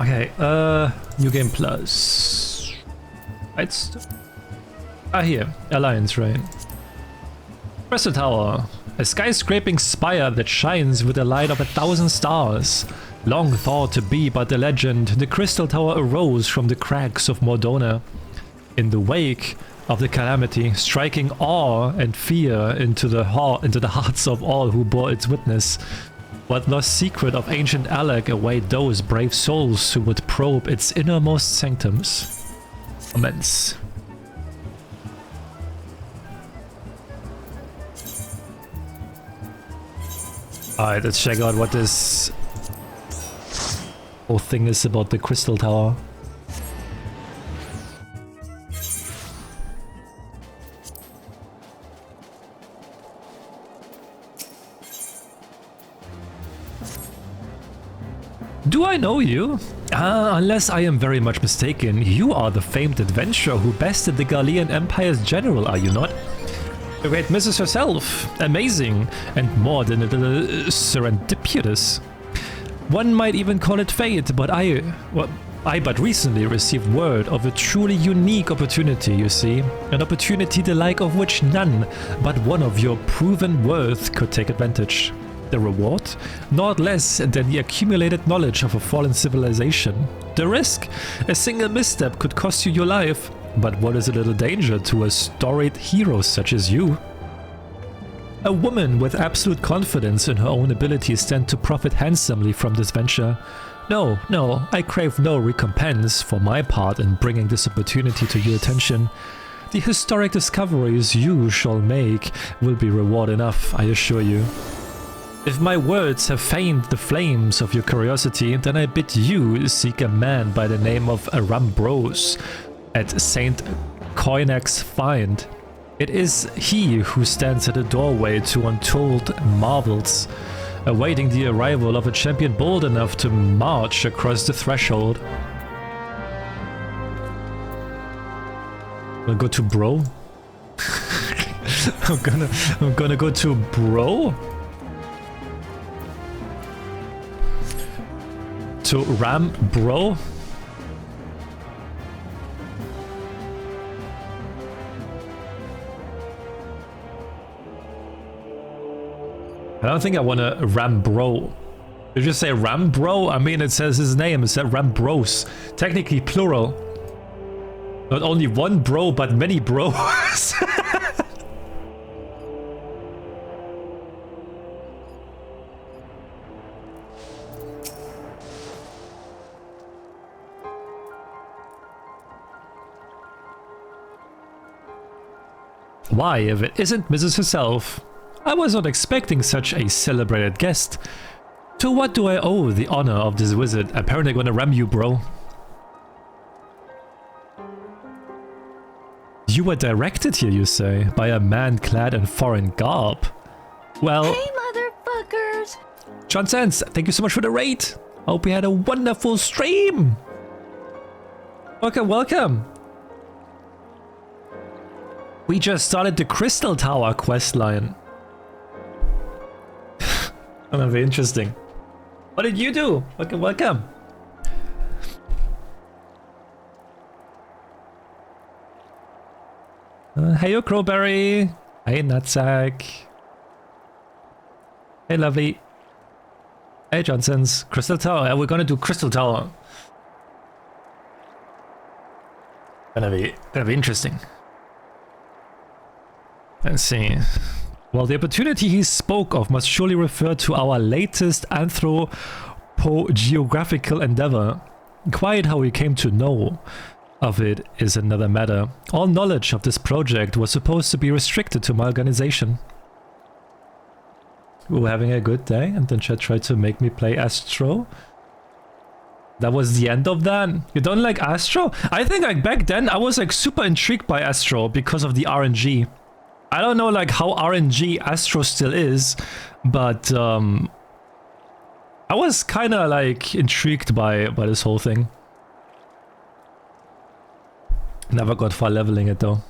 Okay, New Game Plus. Right? Here. Alliance, right? Crystal Tower. A skyscraping spire that shines with the light of 1,000 stars. Long thought to be but a legend, the Crystal Tower arose from the cracks of Mordona. In the wake of the calamity, striking awe and fear into the hearts of all who bore its witness. What lost secret of ancient Alec await those brave souls who would probe its innermost sanctums? Immense. Alright, let's check out what this whole thing is about the Crystal Tower. Do I know you? Unless I am very much mistaken, you are the famed adventurer who bested the Gallian Empire's general, are you not? The great Mizuz herself. Amazing, and more than a little serendipitous. One might even call it fate, but I but recently received word of a truly unique opportunity, you see. An opportunity the like of which none but one of your proven worth could take advantage. The reward? Not less than the accumulated knowledge of a fallen civilization. The risk? A single misstep could cost you your life. But what is a little danger to a storied hero such as you? A woman with absolute confidence in her own abilities stand to profit handsomely from this venture. No, I crave no recompense for my part in bringing this opportunity to your attention. The historic discoveries you shall make will be reward enough, I assure you. If my words have feigned the flames of your curiosity, then I bid you seek a man by the name of Arambros at St. Coinac's Find. It is he who stands at the doorway to untold marvels, awaiting the arrival of a champion bold enough to march across the threshold. I'll go to bro. I'm gonna go to bro. To Ram bro. I don't think I want to Rambro. Did you say Rambro? I mean, it says his name. It said Rambros. Technically plural. Not only one bro, but many bros. Why, if it isn't Mizuz herself? I was not expecting such a celebrated guest. To what do I owe the honor of this visit? Apparently gonna ram you, bro. You were directed here, you say, by a man clad in foreign garb. Well... Hey, motherfuckers! John Sands, thank you so much for the raid. Hope you had a wonderful stream. Welcome. We just started the Crystal Tower questline. Gonna be interesting. What did you do? Welcome. Hey, yo, Crowberry. Hey, Nutsack. Hey, Lovely. Hey, Johnsons. Crystal Tower. Yeah, we're gonna do Crystal Tower. Gonna be interesting. Let's see. Well, the opportunity he spoke of must surely refer to our latest anthropogeographical endeavor. Quite how we came to know of it is another matter. All knowledge of this project was supposed to be restricted to my organization. We were having a good day, and then chat tried to make me play Astro. That was the end of that? You don't like Astro? I think like back then I was like super intrigued by Astro because of the RNG. I don't know like how RNG Astro still is, but I was kind of like intrigued by this whole thing. Never got far leveling it though.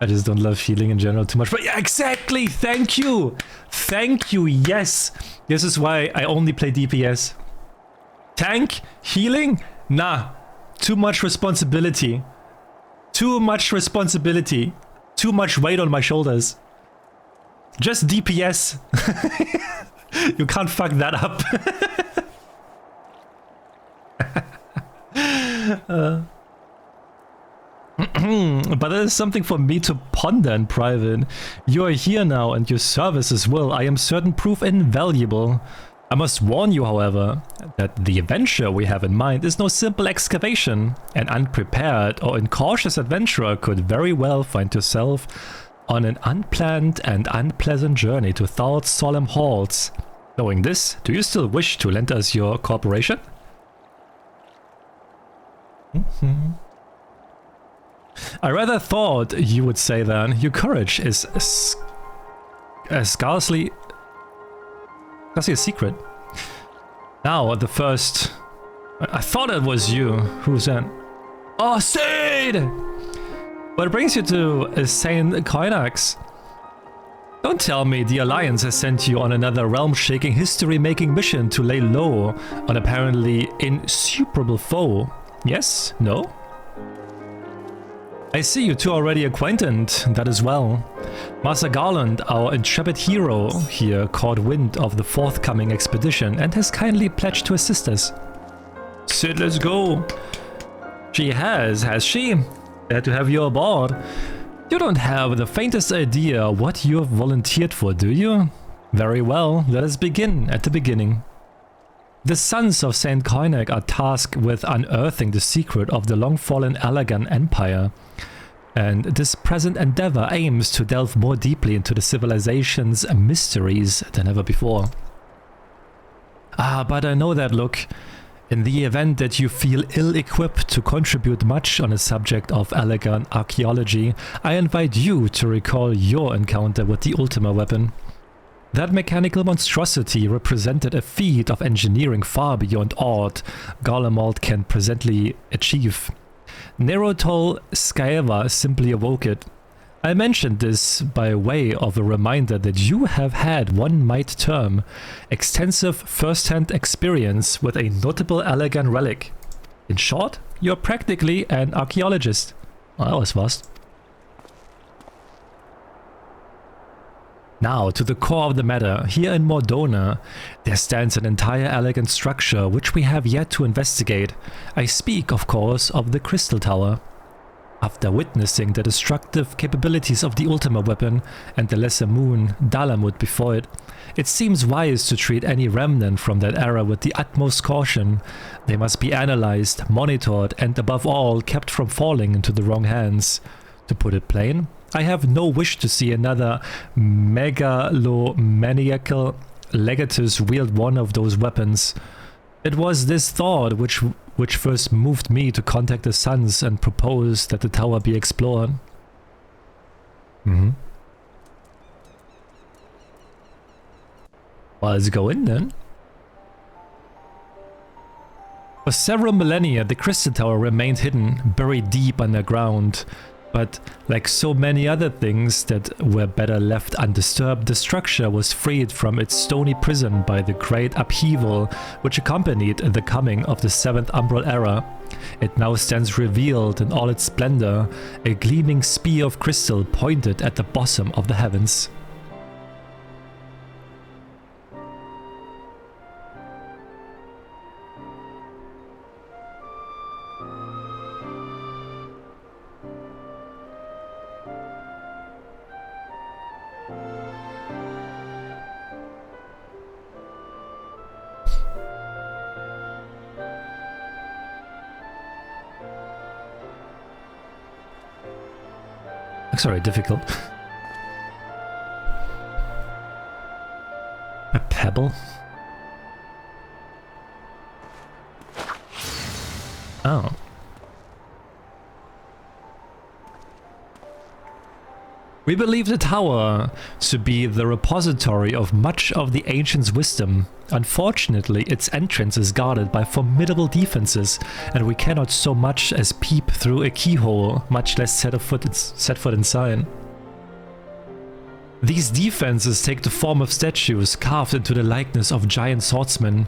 I just don't love healing in general too much. But yeah, exactly! Thank you! Thank you, yes! This is why I only play DPS. Tank? Healing? Nah. Too much responsibility. Too much responsibility. Too much weight on my shoulders. Just DPS. You can't fuck that up. But that is something for me to ponder in private. You are here now, and your services will, I am certain, prove invaluable. I must warn you, however, that the adventure we have in mind is no simple excavation. An unprepared or incautious adventurer could very well find yourself on an unplanned and unpleasant journey to Thal's solemn halls. Knowing this, do you still wish to lend us your cooperation? I rather thought you would say then your courage is scarcely a secret. Now, the first... I thought it was you. Who's that? Oh, Sid! What brings you to Saint Koinax? Don't tell me the Alliance has sent you on another realm-shaking, history-making mission to lay low on apparently insuperable foe. Yes? No? I see you two are already acquainted, that as well. Master Garland, our intrepid hero here, caught wind of the forthcoming expedition and has kindly pledged to assist us. Sid, let's go. She has she? Glad to have you aboard. You don't have the faintest idea what you have volunteered for, do you? Very well, let us begin at the beginning. The sons of Saint Koinak are tasked with unearthing the secret of the long-fallen Allagan Empire. And this present endeavor aims to delve more deeply into the civilization's mysteries than ever before. Ah, but I know that look. In the event that you feel ill-equipped to contribute much on the subject of Allagan archaeology, I invite you to recall your encounter with the Ultima weapon. That mechanical monstrosity represented a feat of engineering far beyond aught Garlemald can presently achieve. Nerotol Skaeva simply awoke it. I mentioned this by way of a reminder that you have had, one might term, extensive first-hand experience with a notable Allagan relic. In short, you're practically an archaeologist. Well, that was fast. Now, to the core of the matter, here in Mordona, there stands an entire elegant structure which we have yet to investigate. I speak, of course, of the Crystal Tower. After witnessing the destructive capabilities of the Ultima weapon and the lesser moon, Dalamut, before it, it seems wise to treat any remnant from that era with the utmost caution. They must be analyzed, monitored, and above all, kept from falling into the wrong hands. To put it plain, I have no wish to see another megalomaniacal legatus wield one of those weapons. It was this thought which first moved me to contact the Sons and propose that the tower be explored. Well, let's go in then. For several millennia, the Crystal Tower remained hidden, buried deep underground. But like so many other things that were better left undisturbed, the structure was freed from its stony prison by the great upheaval which accompanied the coming of the 7th Umbral Era. It now stands revealed in all its splendor, a gleaming spear of crystal pointed at the bosom of the heavens. Sorry, difficult. A pebble? Oh. We believe the tower to be the repository of much of the ancients' wisdom. Unfortunately, its entrance is guarded by formidable defenses, and we cannot so much as peep through a keyhole, much less set foot inside. These defenses take the form of statues carved into the likeness of giant swordsmen.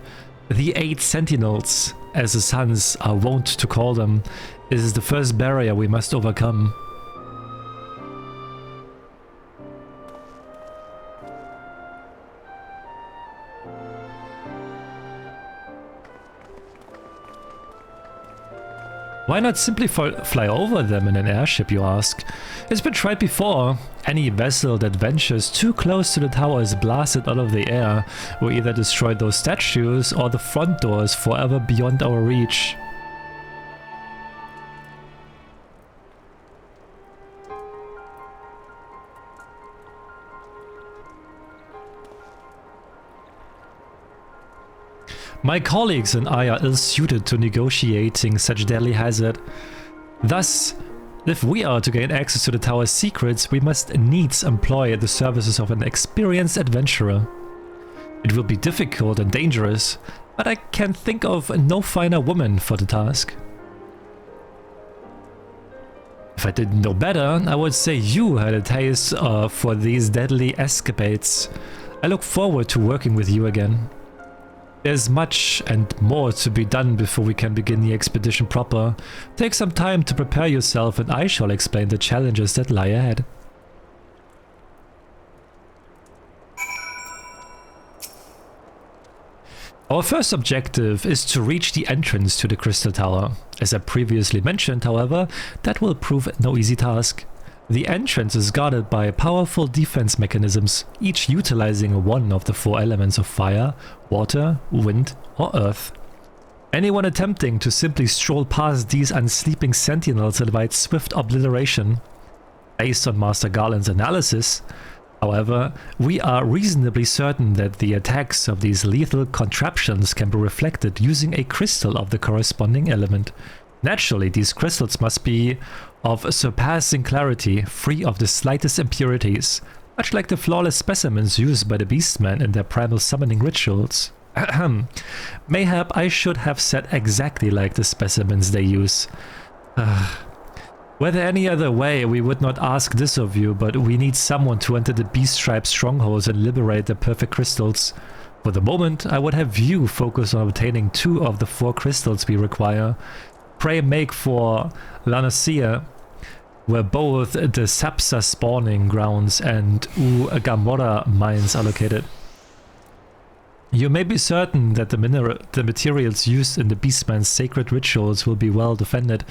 The 8 sentinels, as the Suns are wont to call them, is the first barrier we must overcome. Why not simply fly over them in an airship, you ask? It's been tried before. Any vessel that ventures too close to the tower is blasted out of the air. We either destroy those statues or the front door is forever beyond our reach. My colleagues and I are ill-suited to negotiating such deadly hazard. Thus, if we are to gain access to the tower's secrets, we must needs employ the services of an experienced adventurer. It will be difficult and dangerous, but I can think of no finer woman for the task. If I didn't know better, I would say you had a taste for these deadly escapades. I look forward to working with you again. There's much and more to be done before we can begin the expedition proper. Take some time to prepare yourself and I shall explain the challenges that lie ahead. Our first objective is to reach the entrance to the Crystal Tower. As I previously mentioned, however, that will prove no easy task. The entrance is guarded by powerful defense mechanisms, each utilizing one of the 4 elements of fire, water, wind, or earth. Anyone attempting to simply stroll past these unsleeping sentinels invites swift obliteration. Based on Master Garland's analysis, however, we are reasonably certain that the attacks of these lethal contraptions can be reflected using a crystal of the corresponding element. Naturally, these crystals must be of surpassing clarity, free of the slightest impurities, much like the flawless specimens used by the Beastmen in their primal summoning rituals. Mayhap I should have said exactly like the specimens they use. Whether any other way, we would not ask this of you, but we need someone to enter the Beast Tribe strongholds and liberate the perfect crystals. For the moment, I would have you focus on obtaining 2 of the 4 crystals we require. Pray make for Lanosia, where both the Sapsa spawning grounds and Gamora mines are located. You may be certain that the materials used in the Beastman's sacred rituals will be well defended.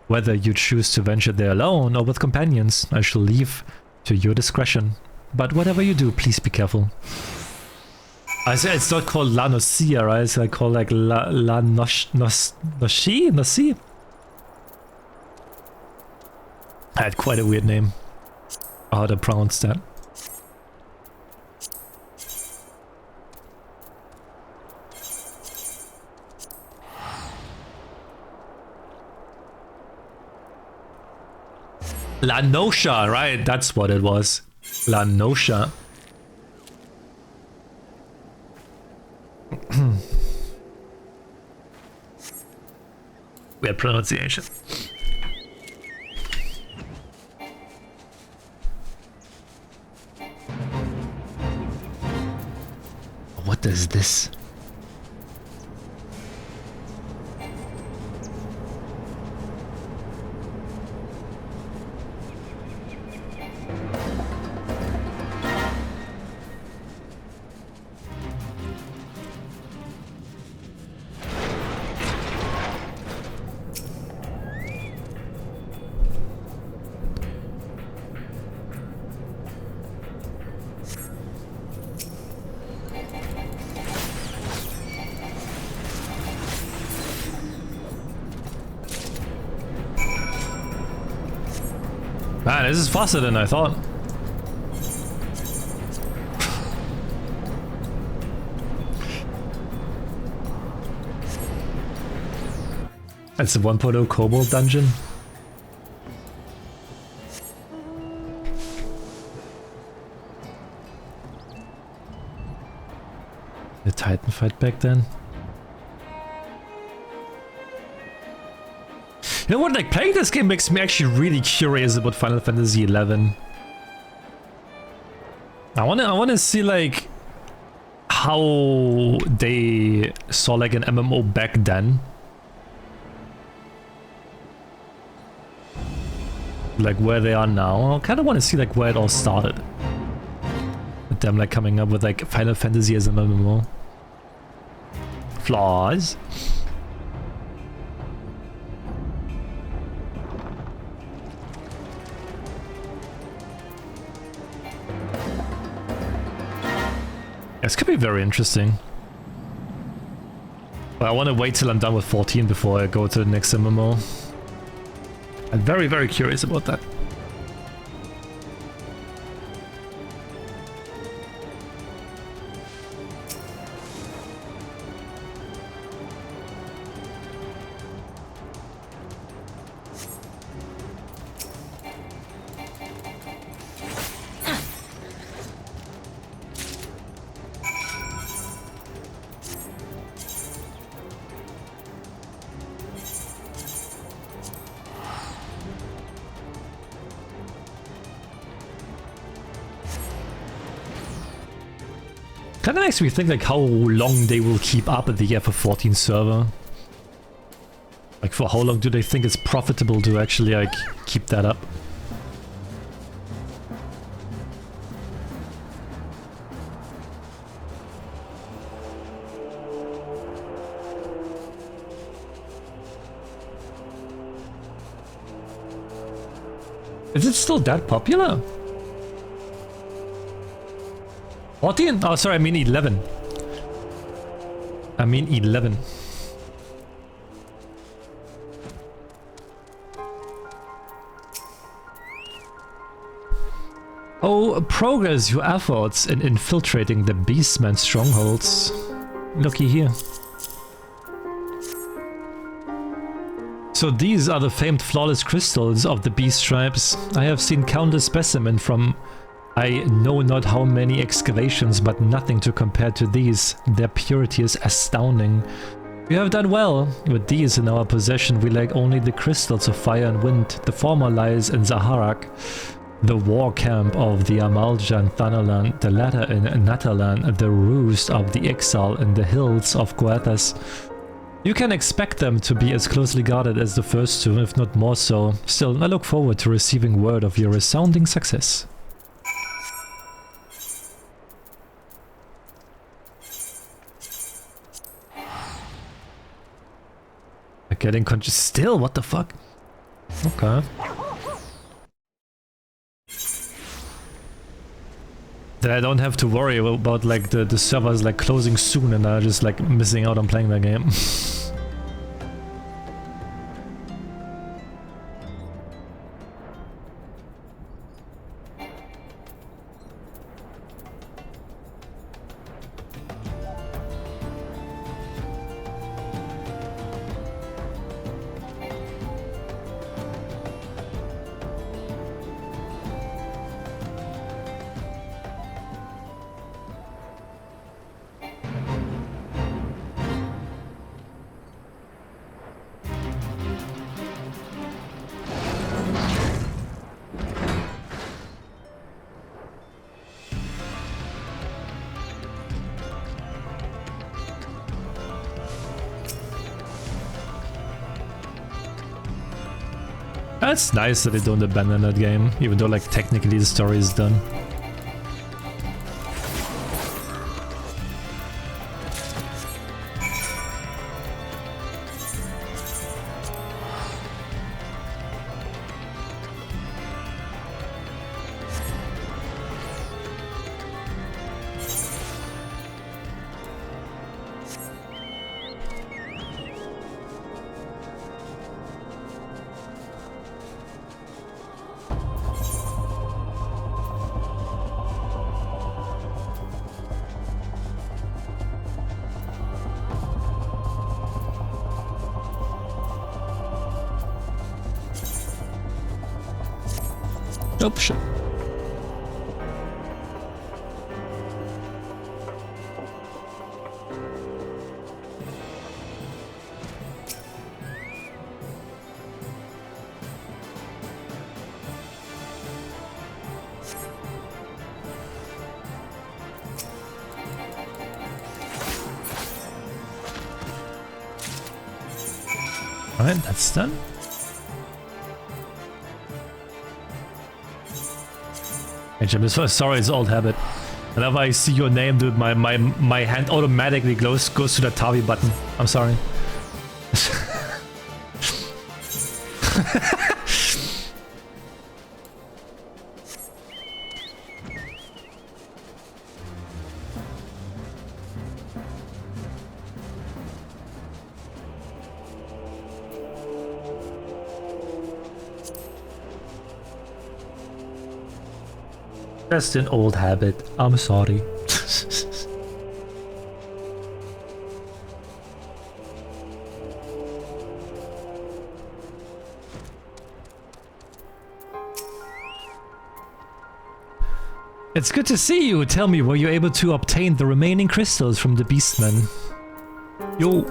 Whether you choose to venture there alone or with companions, I shall leave to your discretion. But whatever you do, please be careful. I say it's not called Lanosia, right? It's like called like Noshi? I had quite a weird name. How to pronounce that. Lanosha, right? That's what it was. Lanosha. Weird pronunciation. What is this? Man, this is faster than I thought. That's the 1.0 Kobold dungeon. The Titan fight back then. You know what, like, playing this game makes me actually really curious about Final Fantasy XI. I wanna see, like, how they saw, like, an MMO back then. Like, where they are now. I kinda wanna see, like, where it all started. With them, like, coming up with, like, Final Fantasy as an MMO. Flaws. This could be very interesting. But I want to wait till I'm done with 14 before I go to the next MMO. I'm very, very curious about that. Kind of makes me think like how long they will keep up at the FF14 server. Like for how long do they think it's profitable to actually like keep that up? Is it still that popular? 14? Oh, sorry, I mean 11. I mean 11. Oh, progress your efforts in infiltrating the Beastman strongholds. Looky here. So these are the famed flawless crystals of the beast tribes. I have seen countless specimens from I know not how many excavations, but nothing to compare to these. Their purity is astounding. We have done well. With these in our possession, we lack only the crystals of fire and wind. The former lies in Zaharak, the war camp of the Amaljan Thanalan, the latter in Natalan, the roost of the Exile in the hills of Guathas. You can expect them to be as closely guarded as the first two, if not more so. Still, I look forward to receiving word of your resounding success. Getting conscious still? What the fuck? Okay. Then I don't have to worry about like the servers like closing soon and I'm just like missing out on playing that game. It's nice that they don't abandon that game, even though like technically the story is done. Oh, shit. Alright, that's done. Hey Jim, sorry, it's old habit. Whenever I see your name, dude, my hand automatically goes to the Tavi button. I'm sorry. Just an old habit. I'm sorry. It's good to see you. Tell me, were you able to obtain the remaining crystals from the Beastmen? Yo.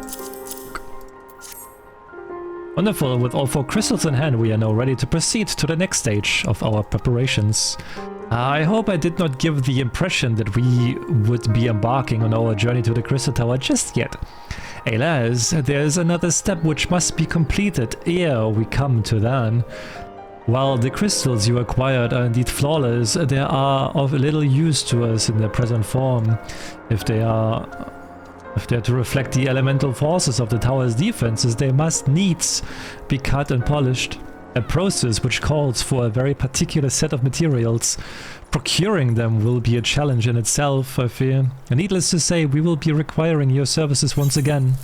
Wonderful. With all 4 crystals in hand, we are now ready to proceed to the next stage of our preparations. I hope I did not give the impression that we would be embarking on our journey to the Crystal Tower just yet. Alas, there is another step which must be completed ere we come to that. While the crystals you acquired are indeed flawless, they are of little use to us in their present form. If they are to reflect the elemental forces of the tower's defenses, they must needs be cut and polished. A process which calls for a very particular set of materials. Procuring them will be a challenge in itself, I fear. And needless to say, we will be requiring your services once again.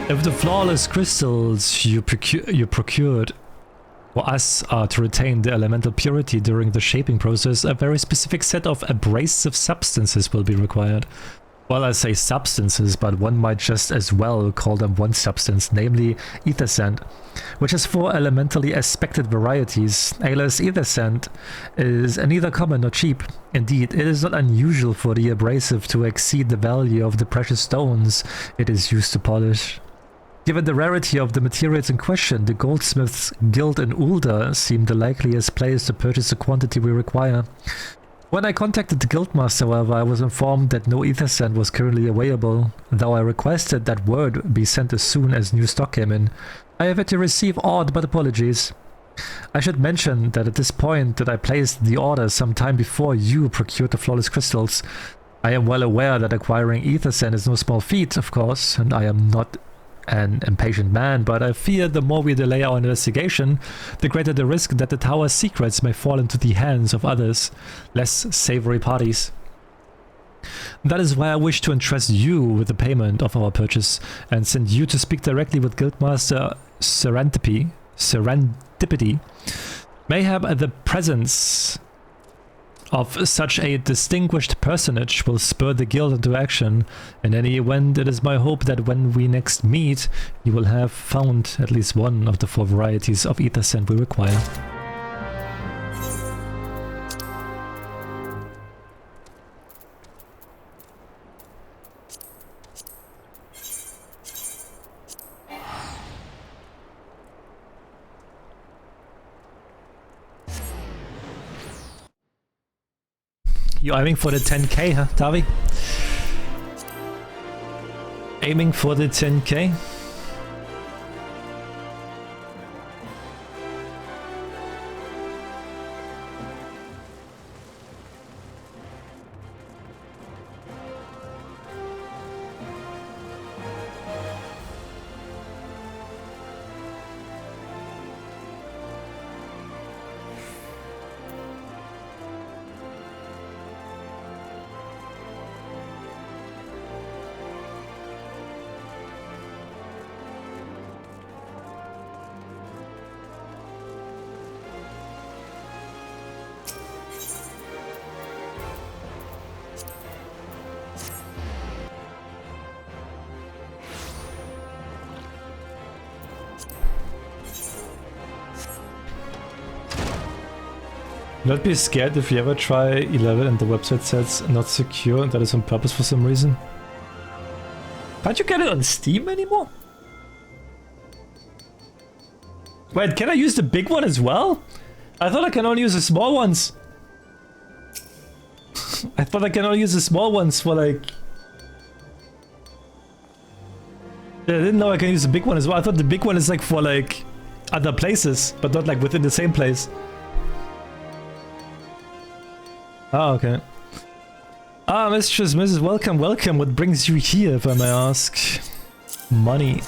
If the flawless crystals you procured for us are to retain the elemental purity during the shaping process, a very specific set of abrasive substances will be required. Well, I say substances, but one might just as well call them one substance, namely ether sand, which has 4 elementally aspected varieties. Alas, ether sand is neither common nor cheap. Indeed, it is not unusual for the abrasive to exceed the value of the precious stones it is used to polish. Given the rarity of the materials in question, the goldsmith's guild in Ulda seemed the likeliest place to purchase the quantity we require. When I contacted the guildmaster, however, I was informed that no ether sand was currently available, though I requested that word be sent as soon as new stock came in. I have yet to receive aught but apologies. I should mention that at this point that I placed the order some time before you procured the flawless crystals. I am well aware that acquiring ether sand is no small feat, of course, and I am not an impatient man, but I fear the more we delay our investigation, the greater the risk that the tower's secrets may fall into the hands of others, less savory parties. That is why I wish to entrust you with the payment of our purchase and send you to speak directly with Guildmaster Serendipity. Mayhap the presence of such a distinguished personage will spur the guild into action. In any event, it is my hope that when we next meet, you will have found at least one of the 4 varieties of ether sand we require. You aiming for the 10k, huh, Tavi? Aiming for the 10k? Not be scared if you ever try 11 and the website says not secure and that is on purpose for some reason. Can't you get it on Steam anymore? Wait, can I use the big one as well? I thought I can only use the small ones. I thought I can only use the small ones for like I didn't know I can use the big one as well. I thought the big one is like for like other places, but not like within the same place. Ah, okay. Ah, Mistress, Mrs. Welcome, welcome. What brings you here, if I may ask? Money.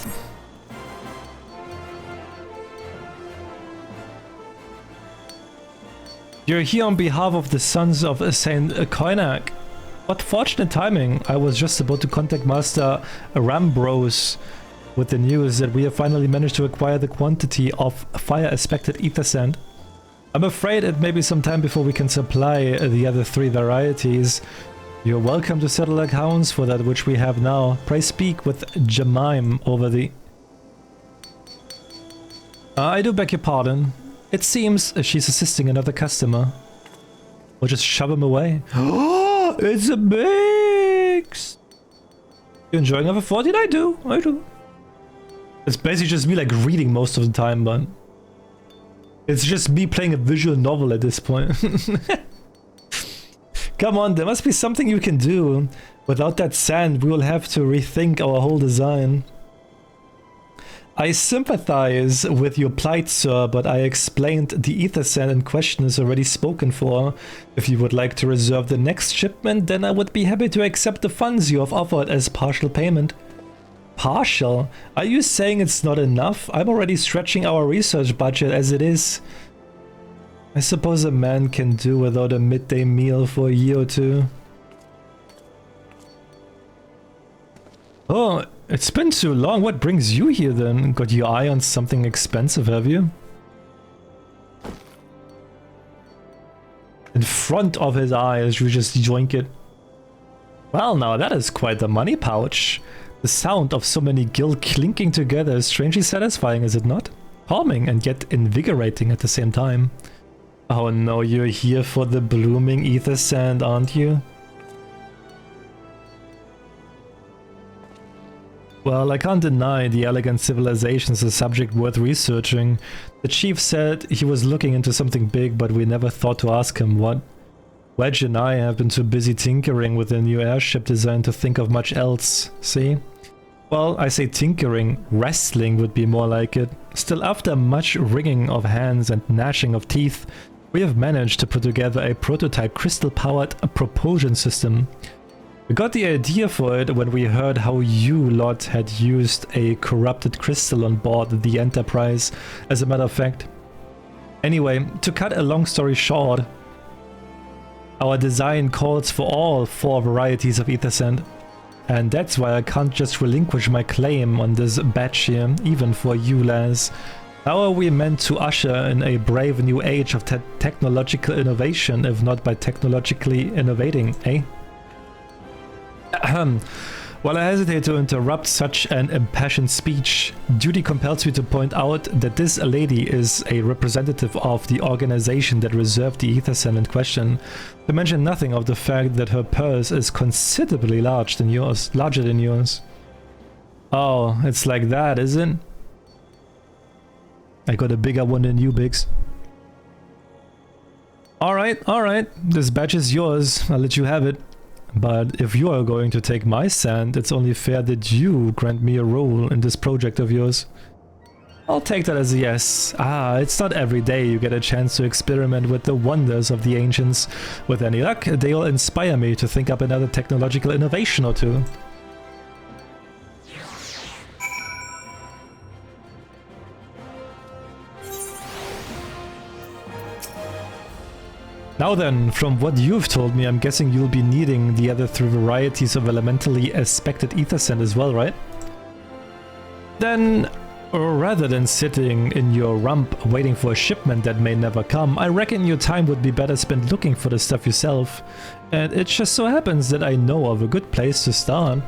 You're here on behalf of the Sons of Saint Koinak. What fortunate timing. I was just about to contact Master Rambros with the news that we have finally managed to acquire the quantity of fire-aspected ether sand. I'm afraid it may be some time before we can supply the other 3 varieties. You're welcome to settle accounts for that which we have now. Pray speak with Jemime over the... I do beg your pardon. It seems she's assisting another customer. We'll just shove him away. Oh, it's a mix! You enjoying over 14? I do. It's basically just me like reading most of the time, but... It's just me playing a visual novel at this point. Come on, there must be something you can do. Without that sand, we will have to rethink our whole design. I sympathize with your plight, sir, but I explained the ether sand in question is already spoken for. If you would like to reserve the next shipment, then I would be happy to accept the funds you have offered as partial payment. Partial? Are you saying it's not enough? I'm already stretching our research budget as it is. I suppose a man can do without a midday meal for a year or two. Oh, it's been too long. What brings you here then? Got your eye on something expensive, have you? In front of his eyes, you just yoink it. Well, now that is quite the money pouch. The sound of so many gil clinking together is strangely satisfying, is it not? Calming and yet invigorating at the same time. Oh no, you're here for the blooming ether sand, aren't you? Well, I can't deny the elegant civilization is a subject worth researching. The chief said he was looking into something big, but we never thought to ask him what. Wedge and I have been too busy tinkering with the new airship design to think of much else, see? Well, I say tinkering, wrestling would be more like it. Still, after much wringing of hands and gnashing of teeth, we have managed to put together a prototype crystal-powered propulsion system. We got the idea for it when we heard how you lot had used a corrupted crystal on board the Enterprise, as a matter of fact. Anyway, to cut a long story short, our design calls for all 4 varieties of ether sand. And that's why I can't just relinquish my claim on this batch here, even for you, Laz. How are we meant to usher in a brave new age of technological innovation, if not by technologically innovating, eh? While I hesitate to interrupt such an impassioned speech, duty compels me to point out that this lady is a representative of the organization that reserved the ether sand in question, to mention nothing of the fact that her purse is considerably larger than yours. Oh, it's like that, is it? I got a bigger one than you, Biggs. Alright, this badge is yours, I'll let you have it. But if you are going to take my sand, it's only fair that you grant me a role in this project of yours. I'll take that as a yes. It's not every day you get a chance to experiment with the wonders of the ancients. With any luck, they'll inspire me to think up another technological innovation or two. Now then, from what you've told me, I'm guessing you'll be needing the other 3 varieties of elementally aspected ether sand as well, right? Then, rather than sitting in your rump waiting for a shipment that may never come, I reckon your time would be better spent looking for the stuff yourself. And it just so happens that I know of a good place to start.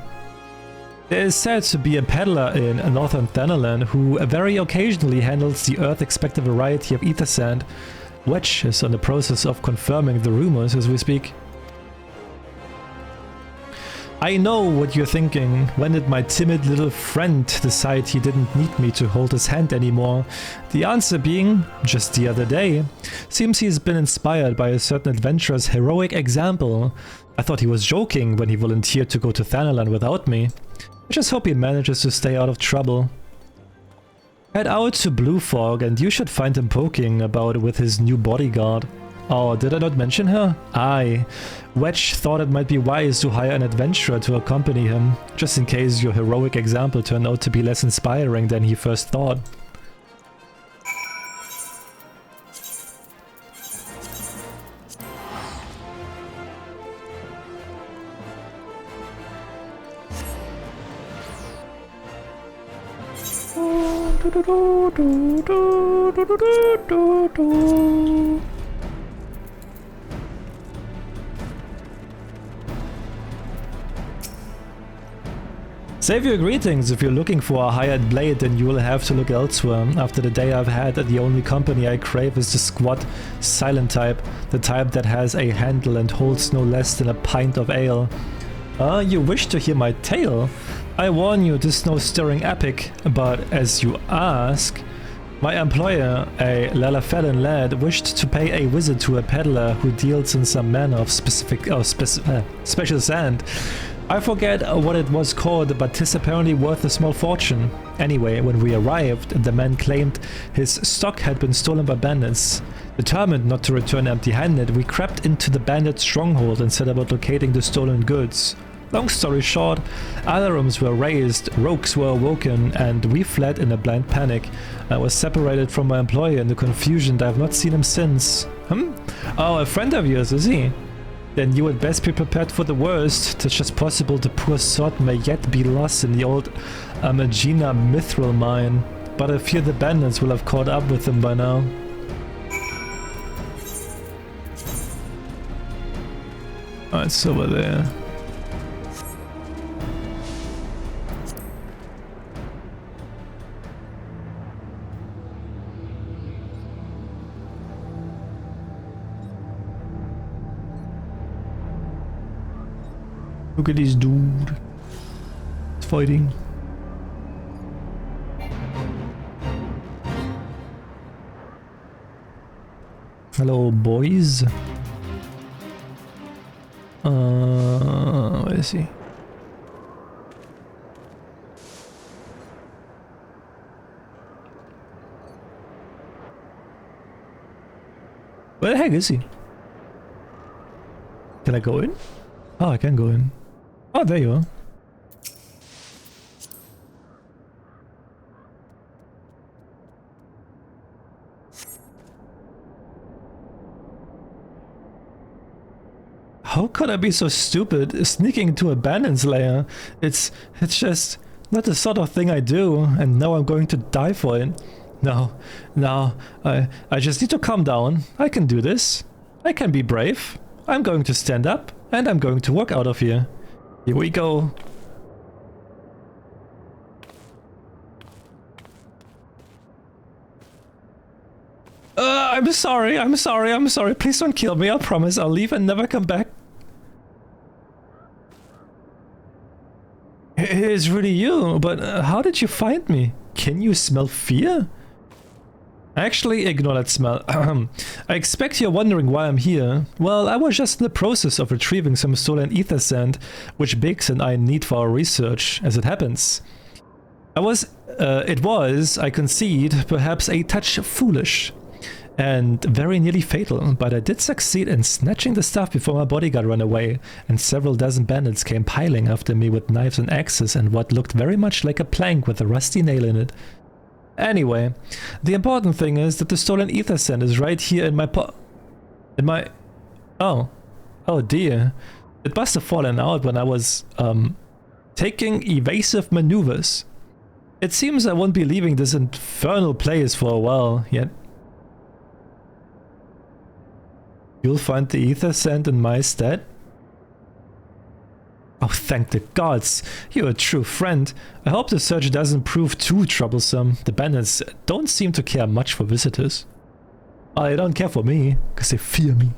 There is said to be a peddler in northern Thanalan who very occasionally handles the Earth-expected variety of ether sand. Wedge is in the process of confirming the rumors as we speak. I know what you're thinking. When did my timid little friend decide he didn't need me to hold his hand anymore? The answer being, just the other day. Seems he's been inspired by a certain adventurer's heroic example. I thought he was joking when he volunteered to go to Thanalan without me. I just hope he manages to stay out of trouble. Head out to Blue Fog and you should find him poking about with his new bodyguard. Oh, did I not mention her? Aye. Wedge thought it might be wise to hire an adventurer to accompany him, just in case your heroic example turned out to be less inspiring than he first thought. Save your greetings. If you're looking for a hired blade, then you will have to look elsewhere. After the day I've had, the only company I crave is the squat, silent type, the type that has a handle and holds no less than a pint of ale. You wish to hear my tale? I warn you, this is no stirring epic, but as you ask, my employer, a Lalafellan lad, wished to pay a visit to a peddler who deals in some manner of special sand. I forget what it was called, but 'tis apparently worth a small fortune. Anyway, when we arrived, the man claimed his stock had been stolen by bandits. Determined not to return empty-handed, we crept into the bandit stronghold and set about locating the stolen goods. Long story short, alarms were raised, rogues were awoken, and we fled in a blind panic. I was separated from my employer in the confusion, and I have not seen him since. Oh, a friend of yours, is he? Then you would best be prepared for the worst. 'Tis just possible the poor sod may yet be lost in the old Amagina mithril mine, but I fear the bandits will have caught up with him by now. Oh, it's over there. Look at this dude. He's fighting. Hello, boys. Where is he? Where the heck is he? Can I go in? Oh, I can go in. Oh, there you are. How could I be so stupid sneaking into a bandit's lair? It's just not the sort of thing I do, and now I'm going to die for it. No, I just need to calm down. I can do this. I can be brave. I'm going to stand up, and I'm going to walk out of here. Here we go. I'm sorry. Please don't kill me. I promise I'll leave and never come back. It is really you, but how did you find me? Can you smell fear? Actually, ignore that smell. I expect you're wondering why I'm here. Well, I was just in the process of retrieving some stolen ether sand, which Biggs and I need for our research, as it happens. It was, I concede, perhaps a touch foolish and very nearly fatal, but I did succeed in snatching the stuff before my bodyguard ran away, and several dozen bandits came piling after me with knives and axes and what looked very much like a plank with a rusty nail in it. Anyway, the important thing is that the stolen ether sand is right here in my Oh dear. It must have fallen out when I was, taking evasive maneuvers. It seems I won't be leaving this infernal place for a while yet. You'll find the ether sand in my stead? Oh, thank the gods! You're a true friend. I hope the search doesn't prove too troublesome. The bandits don't seem to care much for visitors. Oh, they don't care for me, because they fear me.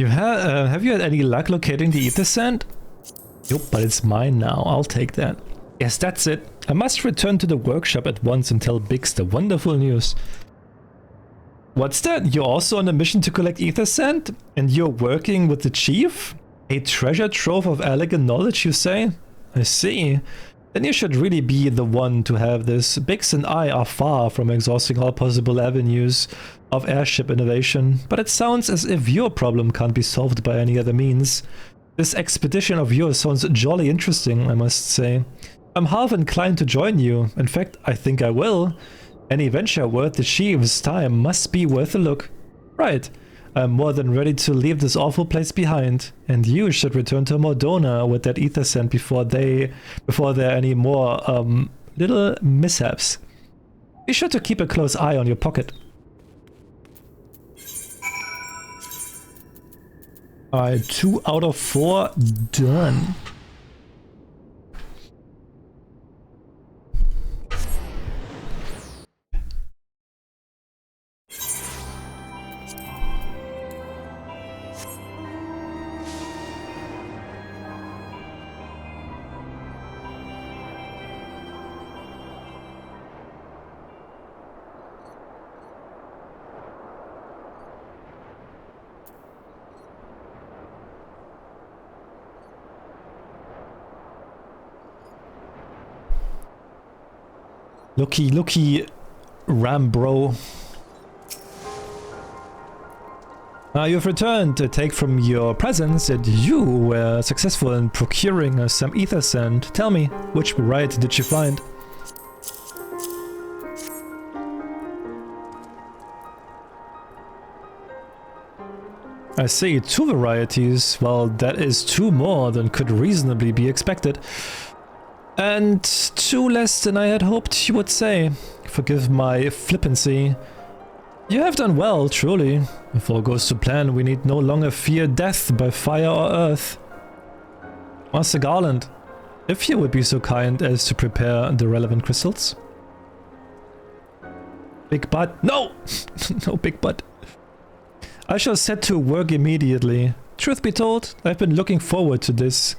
Have you had any luck locating the ether sand? Nope, but it's mine now. I'll take that. Yes, that's it. I must return to the workshop at once and tell Biggs the wonderful news. What's that? You're also on a mission to collect ether sand? And you're working with the chief? A treasure trove of elegant knowledge, you say? I see. Then you should really be the one to have this. Biggs and I are far from exhausting all possible avenues of airship innovation, but it sounds as if your problem can't be solved by any other means. This expedition of yours sounds jolly interesting, I must say. I'm half inclined to join you. In fact, I think I will. Any venture worth the chief's time must be worth a look. Right. I'm more than ready to leave this awful place behind, and you should return to Mordona with that ether sand before there are any more little mishaps. Be sure to keep a close eye on your pocket. Alright, 2 out of 4 done. Looky, Ram bro. You've returned. I take from your presence that you were successful in procuring some ether sand. Tell me, which variety did you find? I see, 2 varieties. Well, that is 2 more than could reasonably be expected. And 2 less than I had hoped you would say. Forgive my flippancy. You have done well, truly. If all goes to plan, we need no longer fear death by fire or earth. Master Garland, if you would be so kind as to prepare the relevant crystals. Big butt. No! No big butt. I shall set to work immediately. Truth be told, I've been looking forward to this.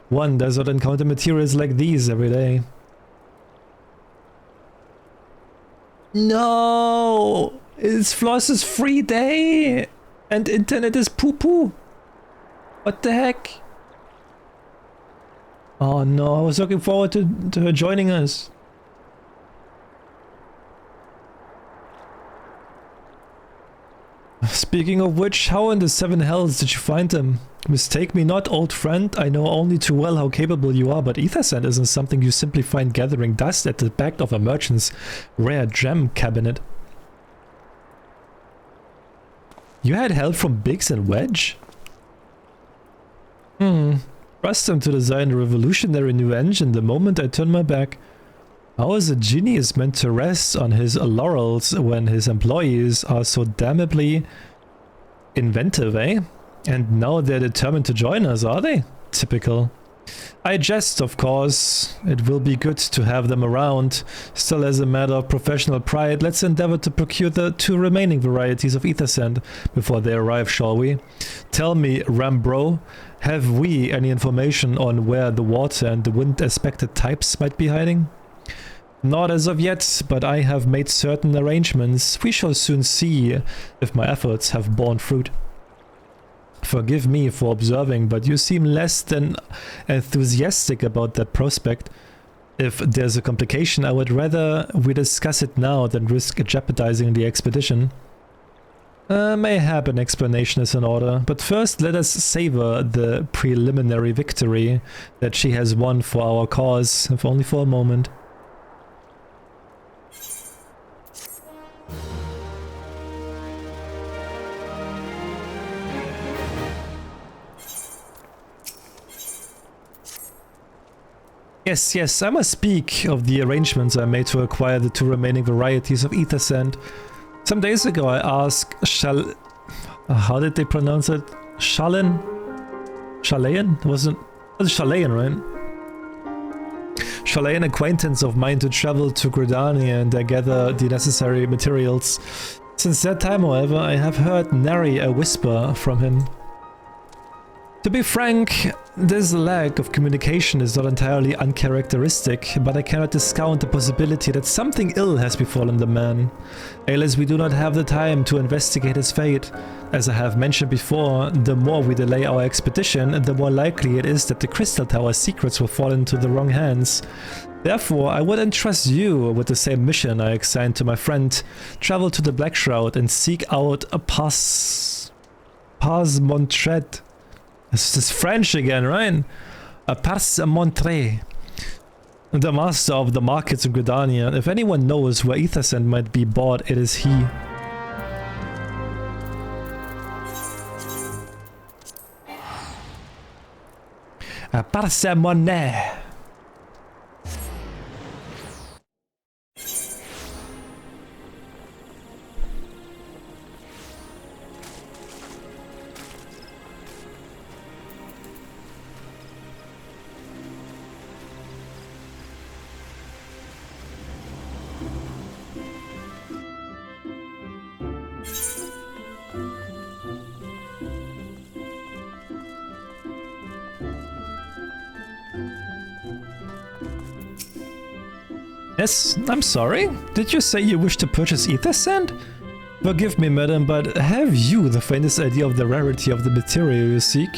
One does not encounter materials like these every day. No! It's Floss's free day! And internet is poo-poo! What the heck? Oh no, I was looking forward to her joining us. Speaking of which, how in the 7 hells did you find them? Mistake me not, old friend, I know only too well how capable you are, but ether sand isn't something you simply find gathering dust at the back of a merchant's rare gem cabinet. You had help from Biggs and Wedge? Trust them to design a revolutionary new engine the moment I turn my back. How is a genius meant to rest on his laurels when his employees are so damnably inventive, eh? And now they're determined to join us, are they? Typical. I jest, of course. It will be good to have them around. Still, as a matter of professional pride, let's endeavor to procure the 2 remaining varieties of ether sand before they arrive, shall we? Tell me, Rambro, have we any information on where the water and the wind-aspected types might be hiding? Not as of yet, but I have made certain arrangements. We shall soon see if my efforts have borne fruit. Forgive me for observing, but you seem less than enthusiastic about that prospect. If there's a complication, I would rather we discuss it now than risk jeopardizing the expedition. Mayhap an explanation is in order, but first let us savor the preliminary victory that she has won for our cause, if only for a moment. Yes, I must speak of the arrangements I made to acquire the 2 remaining varieties of ether sand. Some days ago I asked how did they pronounce it? Shalayan? It was Shalayan, right? Shalayan acquaintance of mine to travel to Gridania and gather the necessary materials. Since that time, however, I have heard nary a whisper from him. To be frank, this lack of communication is not entirely uncharacteristic, but I cannot discount the possibility that something ill has befallen the man. Alas, we do not have the time to investigate his fate. As I have mentioned before, the more we delay our expedition, the more likely it is that the Crystal Tower's secrets will fall into the wrong hands. Therefore, I would entrust you with the same mission I assigned to my friend. Travel to the Black Shroud and seek out a Montret. This is French again, right? A Montret, the master of the markets in Gridania. If anyone knows where ether sand might be bought, it is he. A Montret. Yes, I'm sorry. Did you say you wish to purchase ether sand? Forgive me, madam, but have you the faintest idea of the rarity of the material you seek?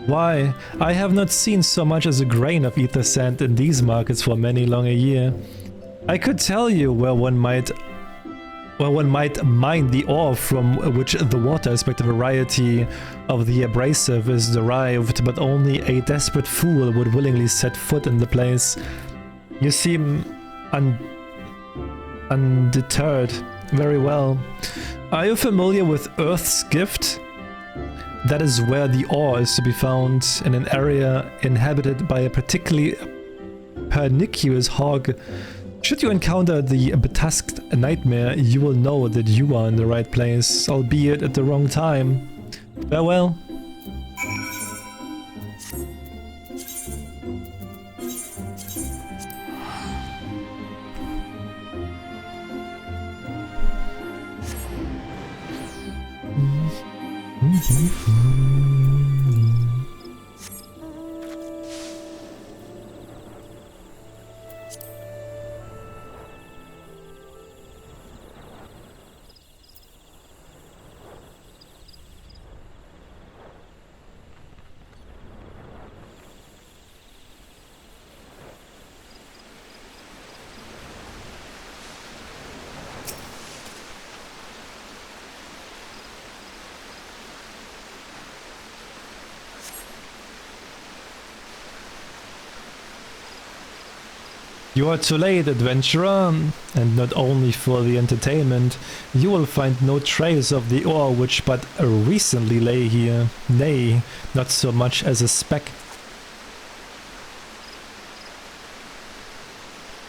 Why, I have not seen so much as a grain of ether sand in these markets for many long a year. I could tell you where one might mine the ore from which the water aspect variety of the abrasive is derived, but only a desperate fool would willingly set foot in the place. You seem undeterred. Very well. Are you familiar with Earth's Gift? That is where the ore is to be found, in an area inhabited by a particularly pernicious hog. Should you encounter the betusked nightmare, you will know that you are in the right place, albeit at the wrong time. Farewell. You are too late, adventurer, and not only for the entertainment. You will find no trace of the ore which but recently lay here. Nay, not so much as a speck.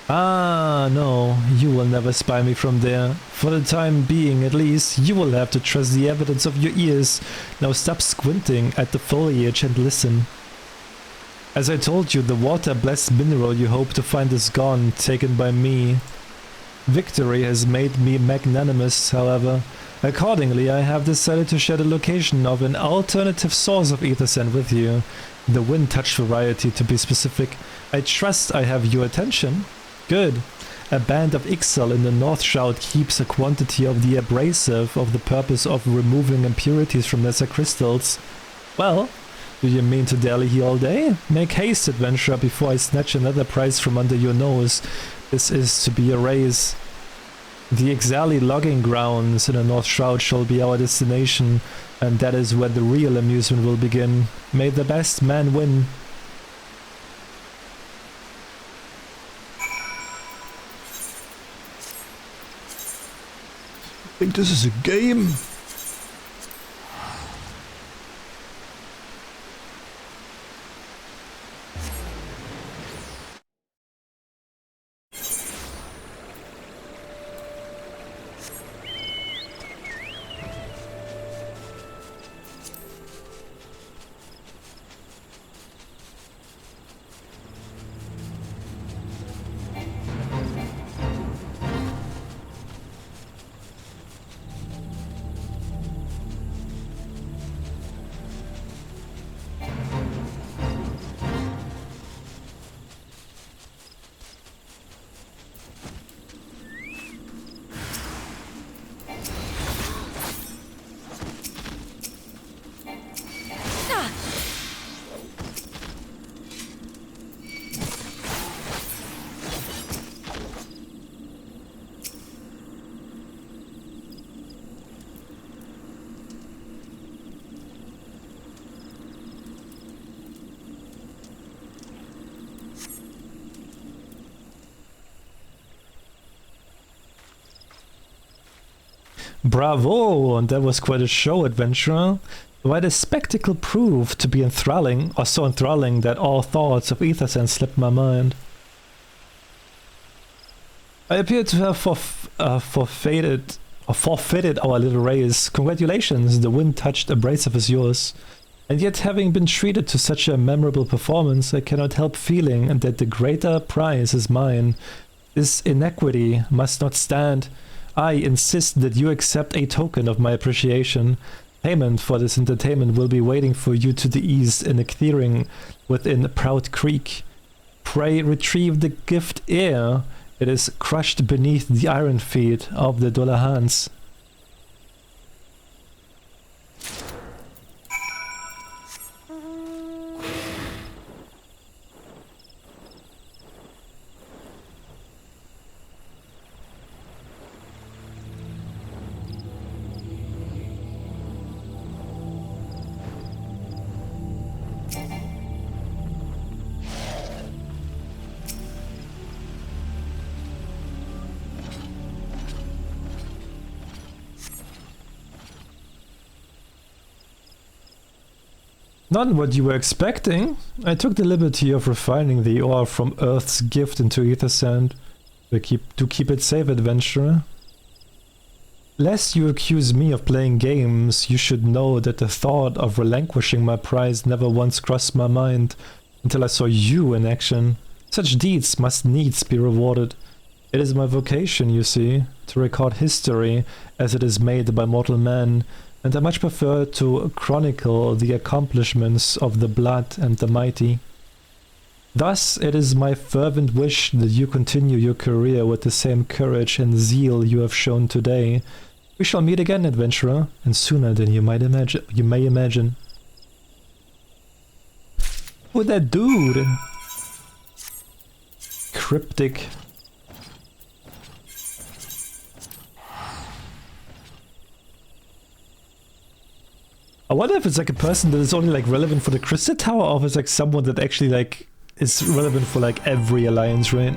Ah, no, you will never spy me from there. For the time being, at least, you will have to trust the evidence of your ears. Now stop squinting at the foliage and listen. As I told you, the water-blessed mineral you hope to find is gone, taken by me. Victory has made me magnanimous, however. Accordingly, I have decided to share the location of an alternative source of ether sand with you. The wind-touch variety, to be specific. I trust I have your attention. Good. A band of Ixal in the North Shroud keeps a quantity of the abrasive of the purpose of removing impurities from lesser crystals. Well, do you mean to dally here all day? Make haste, adventurer, before I snatch another prize from under your nose. This is to be a race. The XIV logging grounds in the North Shroud shall be our destination, and that is where the real amusement will begin. May the best man win. I think this is a game. Bravo! And that was quite a show, adventurer. Why the spectacle proved to be enthralling, or so enthralling that all thoughts of Ethersen slipped my mind. I appear to have forfeited our little race. Congratulations, the wind-touched abrasive is yours. And yet, having been treated to such a memorable performance, I cannot help feeling that the greater prize is mine. This inequity must not stand. I insist that you accept a token of my appreciation. Payment for this entertainment will be waiting for you to the east in a clearing within Proud Creek. Pray retrieve the gift ere it is crushed beneath the iron feet of the Dollahans. Not what you were expecting. I took the liberty of refining the ore from Earth's gift into ether sand to keep it safe, adventurer. Lest you accuse me of playing games, you should know that the thought of relinquishing my prize never once crossed my mind until I saw you in action. Such deeds must needs be rewarded. It is my vocation, you see, to record history as it is made by mortal man, and I much prefer to chronicle the accomplishments of the blood and the mighty. Thus, it is my fervent wish that you continue your career with the same courage and zeal you have shown today. We shall meet again, adventurer, and sooner than you may imagine. Oh, that dude! Cryptic. I wonder if it's like a person that is only like relevant for the Crystal Tower, or if it's like someone that actually like is relevant for like every alliance, right?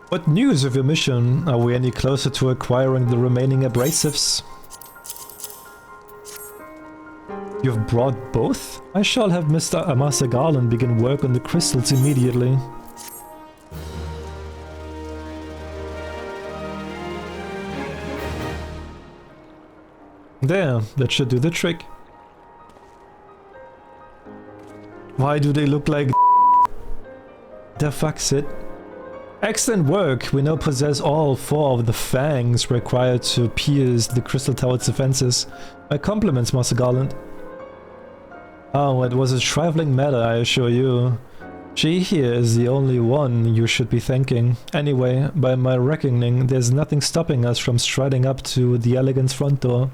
What news of your mission? Are we any closer to acquiring the remaining abrasives? You've brought both? I shall have Master Garland begin work on the crystals immediately. There, that should do the trick. Why do they look like the fuck's it? Excellent work! We now possess all 4 of the fangs required to pierce the Crystal Tower's defenses. My compliments, Master Garland. Oh, it was a trifling matter, I assure you. She here is the only one you should be thanking. Anyway, by my reckoning, there's nothing stopping us from striding up to the Elegant's front door.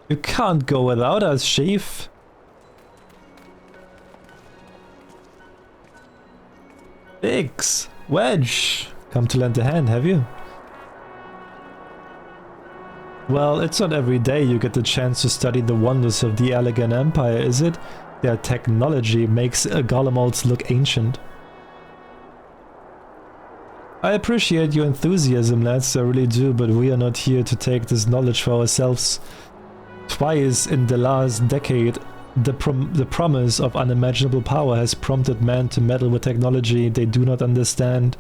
You can't go without us, Chief. Biggs, Wedge, come to lend a hand, have you? Well, it's not every day you get the chance to study the wonders of the Elegant Empire, is it? Their technology makes Golemolds look ancient. I appreciate your enthusiasm, lads, I really do, but we are not here to take this knowledge for ourselves. Twice in the last decade, the promise of unimaginable power has prompted man to meddle with technology they do not understand,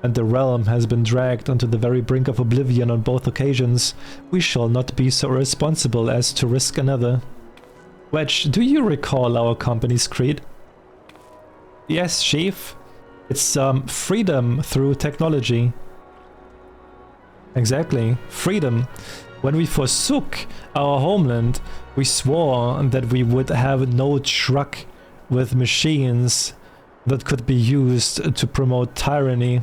and the realm has been dragged onto the very brink of oblivion on both occasions. We shall not be so irresponsible as to risk another. Wedge, do you recall our company's creed? Yes, Chief. It's freedom through technology. Exactly, freedom. When we forsook our homeland, we swore that we would have no truck with machines that could be used to promote tyranny.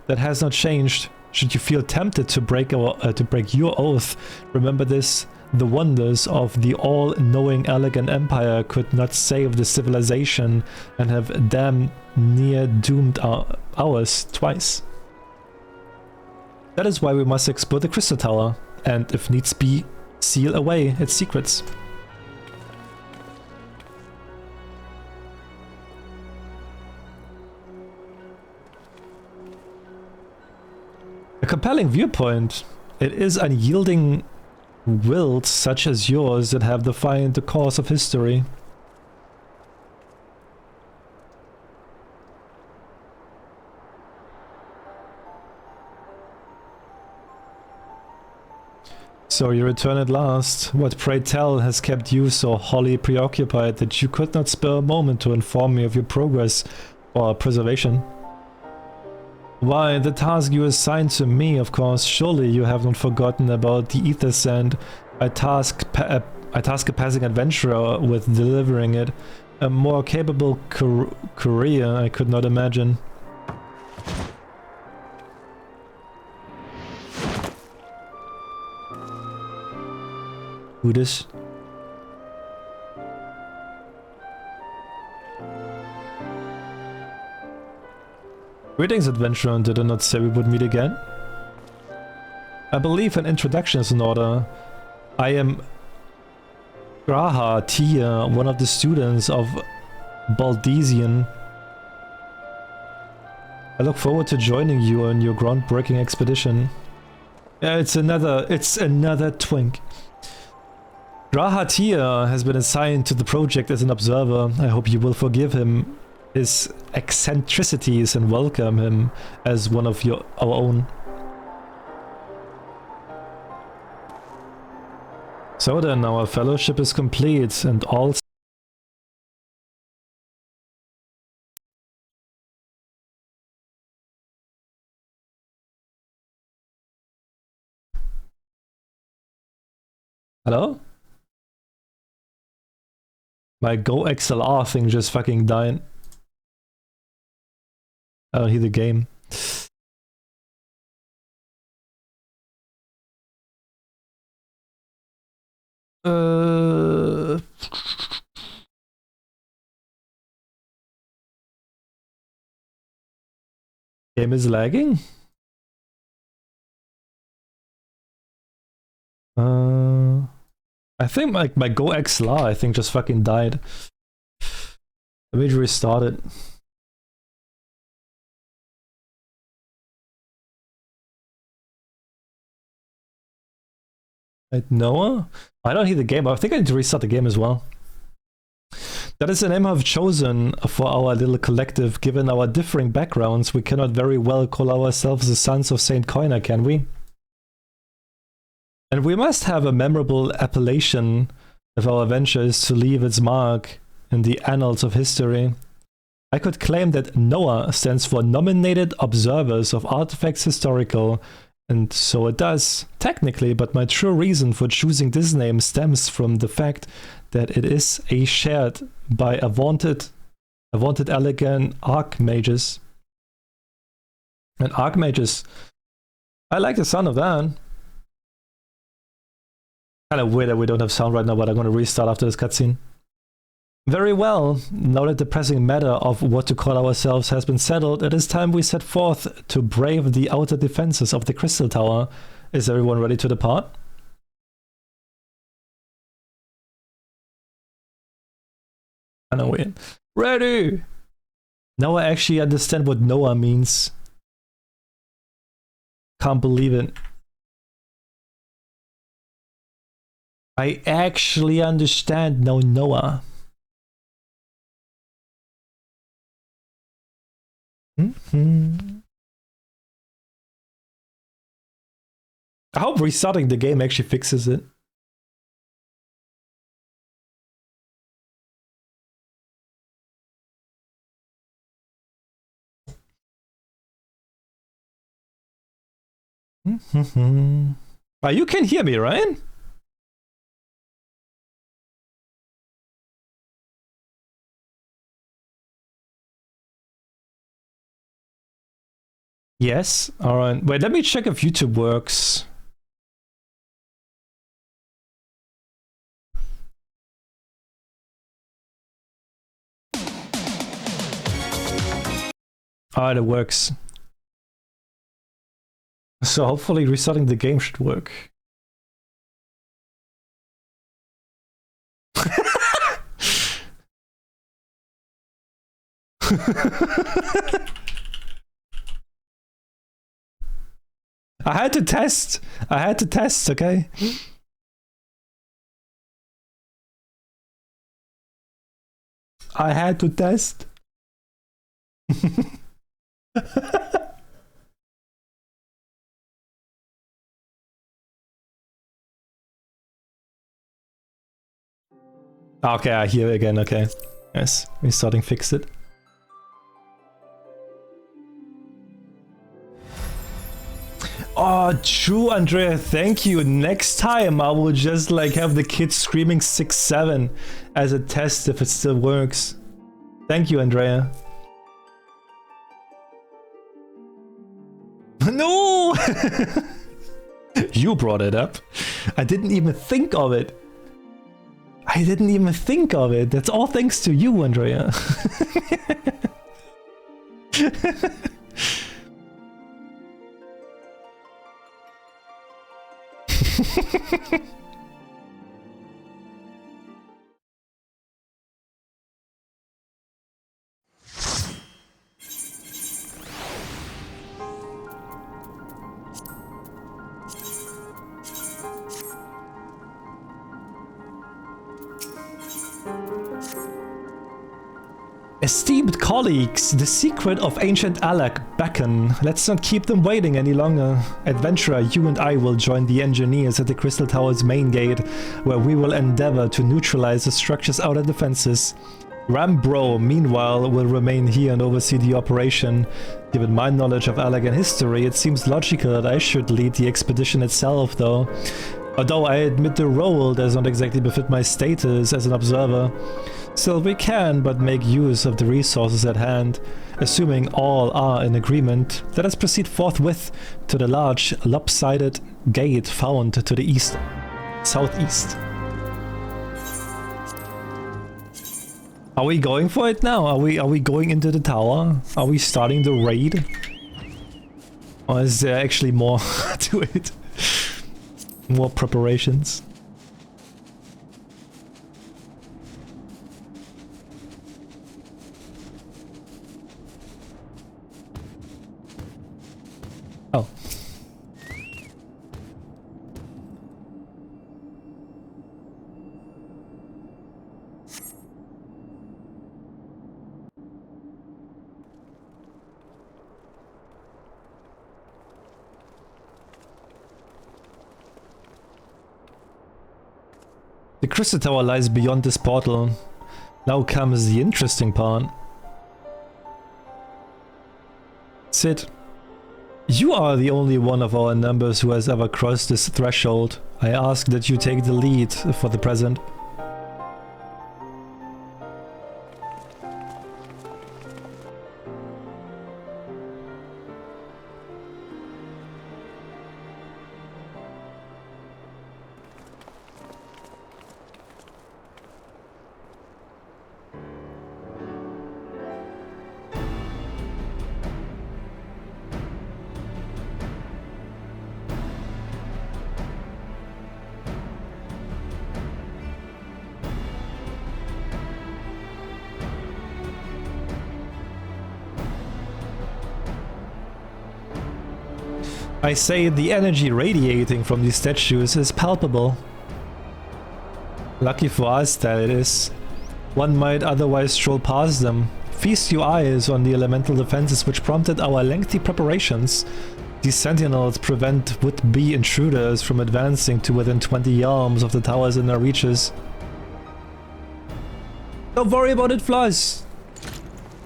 That has not changed. Should you feel tempted to break your oath, remember this: the wonders of the all-knowing elegant empire could not save the civilization and have damn near doomed ours twice. That is why we must explore the Crystal Tower, and if needs be, seal away its secrets. A compelling viewpoint. It is unyielding wills such as yours that have defined the course of history. So you return at last. What, pray tell, has kept you so wholly preoccupied that you could not spare a moment to inform me of your progress or preservation? Why, the task you assigned to me, of course. Surely you have not forgotten about the ether sand. I task a passing adventurer with delivering it. A more capable courier I could not imagine. Who this? Greetings, adventurer. Did I not say we would meet again? I believe an introduction is in order. I am Graha Tia, one of the students of Baldesian. I look forward to joining you on your groundbreaking expedition. Yeah, it's another twink. Graha Tia has been assigned to the project as an observer. I hope you will forgive him his eccentricities and welcome him as one of our own. So then, our fellowship is complete and all... Hello? My Go XLR thing just fucking died. I don't hear the game. Game is lagging? I think my Go XLR I think just fucking died. Let me restart it. Noah? I don't hear the game. I think I need to restart the game as well. That is the name I've chosen for our little collective. Given our differing backgrounds, we cannot very well call ourselves the Sons of Saint Coiner, can we? And we must have a memorable appellation if our venture is to leave its mark in the annals of history. I could claim that NOAH stands for Nominated Observers of Artifacts Historical, and so it does, technically, but my true reason for choosing this name stems from the fact that it is shared by a vaunted elegant archmages. And archmages, I like the sound of that. Kind of weird that we don't have sound right now, but I'm going to restart after this cutscene. Very well, now that the pressing matter of what to call ourselves has been settled, it is time we set forth to brave the outer defenses of the Crystal Tower. Is everyone ready to depart? I know it. Ready! Now I actually understand what Noah means. Can't believe it. I actually understand now Noah. I hope restarting the game actually fixes it. You can hear me, right? Yes? Alright. Wait, let me check if YouTube works. Alright, it works. So hopefully restarting the game should work. I had to test, okay? I had to test. Okay, I hear it again, okay. Yes, restarting fixed it. Oh, true, Andrea, thank you. Next time I will just like have the kids screaming 6-7 as a test if it still works. Thank you, Andrea. No! You brought it up. I didn't even think of it. That's all thanks to you, Andrea. Esteemed colleagues, the secret of ancient Alak beckon. Let's not keep them waiting any longer. Adventurer, you and I will join the engineers at the Crystal Tower's main gate, where we will endeavor to neutralize the structure's outer defenses. Rambro, meanwhile, will remain here and oversee the operation. Given my knowledge of Alagan history, it seems logical that I should lead the expedition itself, though. Although I admit the role does not exactly befit my status as an observer. Still, we can but make use of the resources at hand. Assuming all are in agreement, let us proceed forthwith to the large, lopsided gate found to the east, southeast. Are we going for it now? Are we going into the tower? Are we starting the raid? Or is there actually more to it? More preparations? Oh. The Crystal Tower lies beyond this portal. Now comes the interesting part. Sid, you are the only one of our numbers who has ever crossed this threshold. I ask that you take the lead for the present. I say the energy radiating from these statues is palpable. Lucky for us that it is. One might otherwise stroll past them. Feast your eyes on the elemental defenses which prompted our lengthy preparations. These sentinels prevent would-be intruders from advancing to within 20 yards of the tower's inner reaches. Don't worry about it, Flies!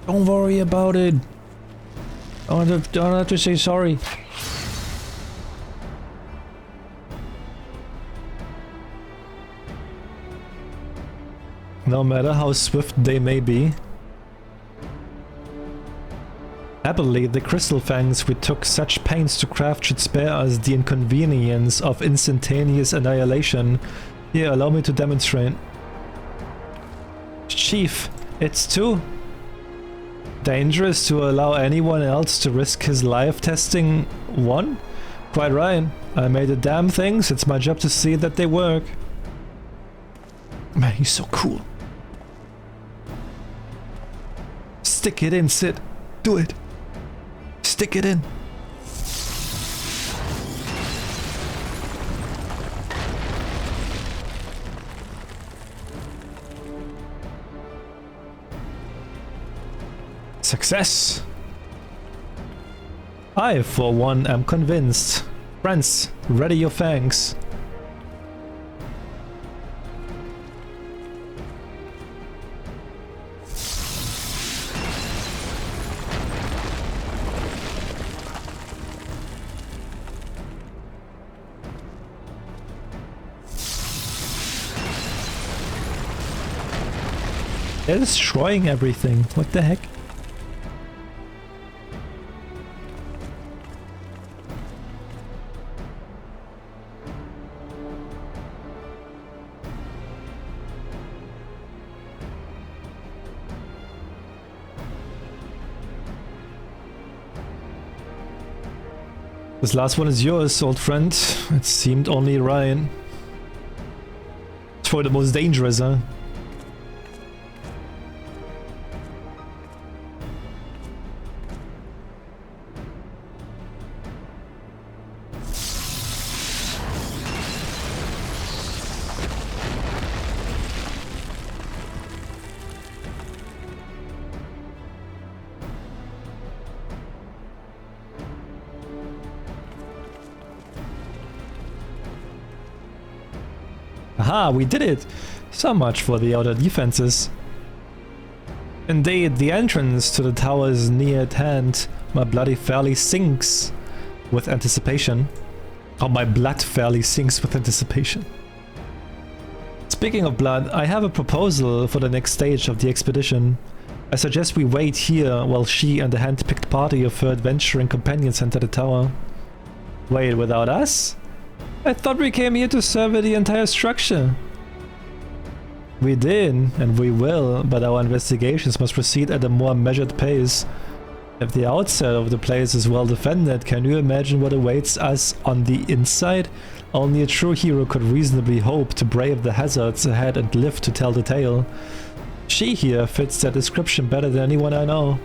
Don't worry about it. I don't have to say sorry. No matter how swift they may be. Happily, the crystal fangs we took such pains to craft should spare us the inconvenience of instantaneous annihilation. Here, allow me to demonstrate. Chief, it's too dangerous to allow anyone else to risk his life testing one? Quite right. I made the damn things. It's my job to see that they work. Man, he's so cool. Stick it in, Sid. Do it. Stick it in. Success. I, for one, am convinced. Friends, ready your fangs. They're destroying everything. What the heck? This last one is yours, old friend. It seemed only right. It's for the most dangerous, huh? Aha, we did it! So much for the outer defenses. Indeed, the entrance to the tower is near at hand. My bloody fairly sinks with anticipation. Oh, my blood fairly sinks with anticipation. Speaking of blood, I have a proposal for the next stage of the expedition. I suggest we wait here while she and the hand-picked party of her adventuring companions enter the tower. Wait, without us? I thought we came here to survey the entire structure. We did, and we will, but our investigations must proceed at a more measured pace. If the outside of the place is well defended, can you imagine what awaits us on the inside? Only a true hero could reasonably hope to brave the hazards ahead and live to tell the tale. She here fits that description better than anyone I know.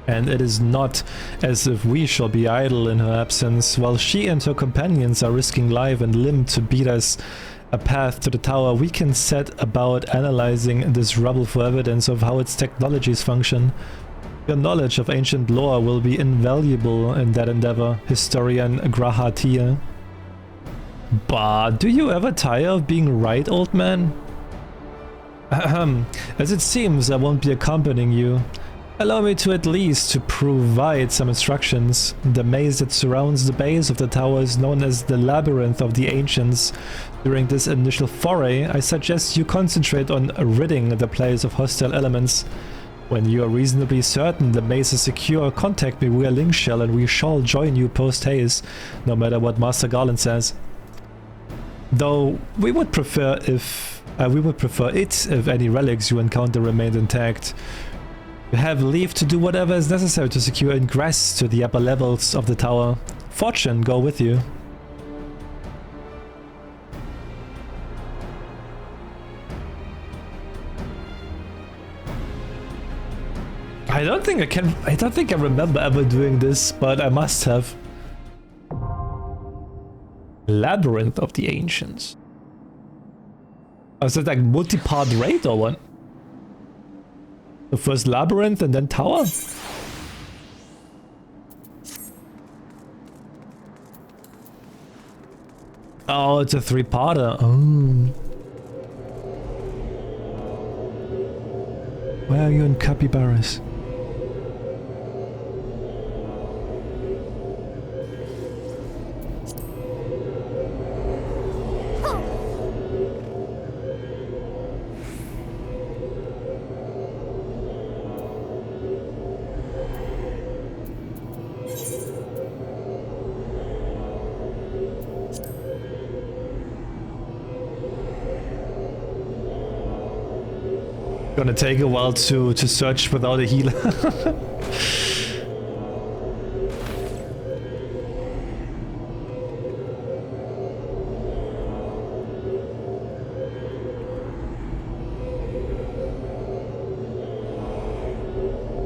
And it is not as if we shall be idle in her absence. While she and her companions are risking life and limb to beat us a path to the tower, we can set about analyzing this rubble for evidence of how its technologies function. Your knowledge of ancient lore will be invaluable in that endeavor, historian Grahatia. Bah, do you ever tire of being right, old man? Ahem. As it seems, I won't be accompanying you. Allow me to at least to provide some instructions. The maze that surrounds the base of the tower is known as the Labyrinth of the Ancients. During this initial foray, I suggest you concentrate on ridding the place of hostile elements. When you are reasonably certain the maze is secure, contact me via link shell and we shall join you post-haste, no matter what Master Garland says. Though we would prefer it if any relics you encounter remained intact. You have leave to do whatever is necessary to secure ingress to the upper levels of the tower. Fortune go with you. I don't think I remember ever doing this, but I must have. Labyrinth of the Ancients. Oh, is it like multi-part raid or what? The first labyrinth and then tower? Oh, it's a three-parter. Oh. Why are you in capybaras? Gonna take a while to search without a healer.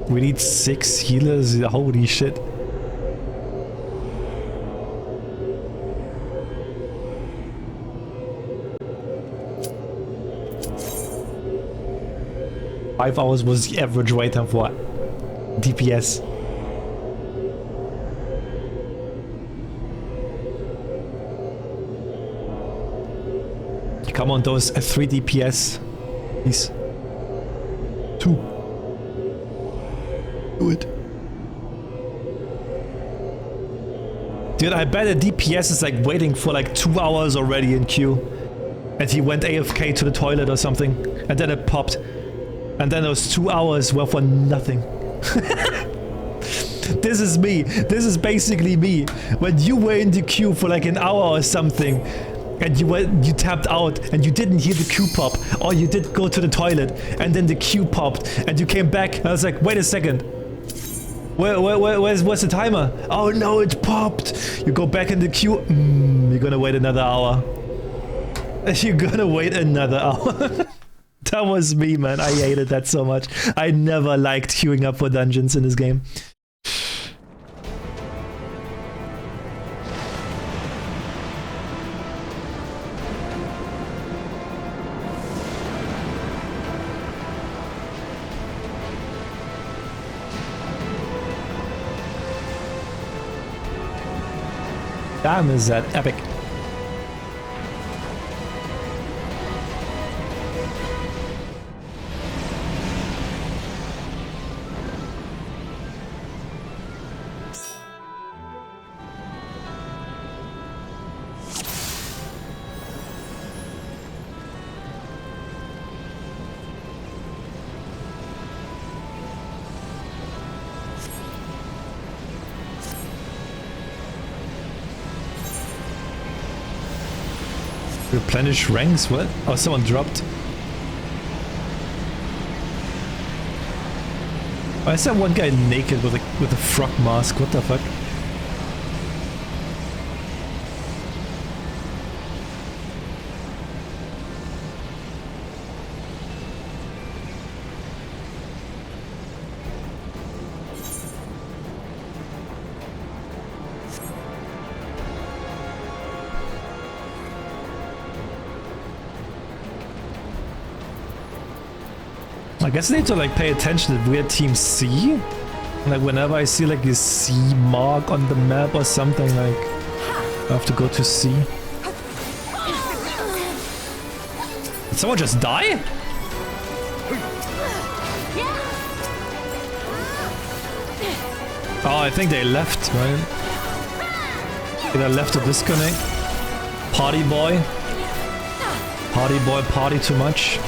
We need 6 healers, holy shit. Five hours was the average wait time for DPS. Come on, those 3 DPS. Please. 2. Do it. Dude, I bet a DPS is like waiting for like 2 hours already in queue. And he went AFK to the toilet or something. And then it popped. And then those 2 hours were for nothing. This is me. This is basically me. When you were in the queue for like an hour or something, and you tapped out and you didn't hear the queue pop, or you did go to the toilet and then the queue popped and you came back and I was like, wait a second. Where's the timer? Oh no, it popped. You go back in the queue. You're gonna wait another hour. You're gonna wait another hour. That was me, man. I hated that so much. I never liked queuing up for dungeons in this game. Damn, is that epic. Replenish ranks? What? Oh, someone dropped. Why is that one guy naked with a frog mask? What the fuck? I guess I need to like pay attention to weird team C. Like whenever I see like a C mark on the map or something, like I have to go to C. Did someone just die? Oh, I think they left, right? Either left or disconnect. Party boy. Party boy, party too much.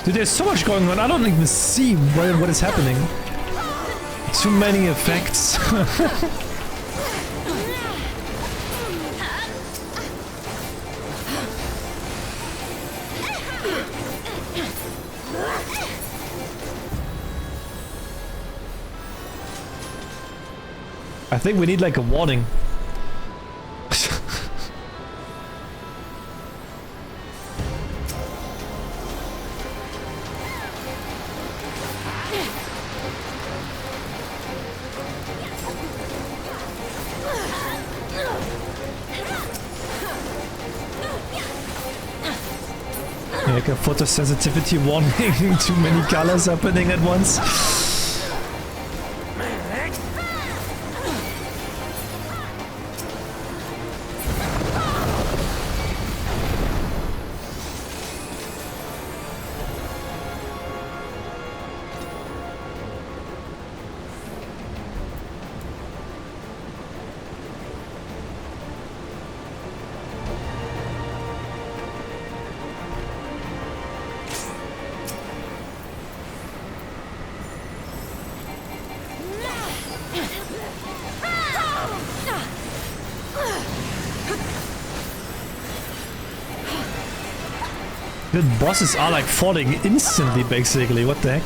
Dude, there's so much going on, I don't even see what is happening. Too many effects. I think we need like a warning. Like a photosensitivity warning, too many colors happening at once. The bosses are like falling instantly, basically. What the heck?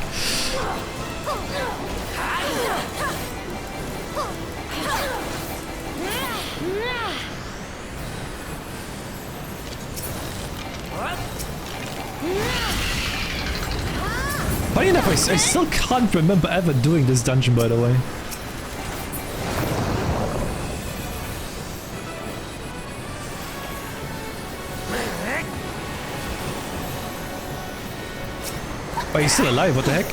Funny enough, I still can't remember ever doing this dungeon, by the way. Oh, he's still alive, what the heck?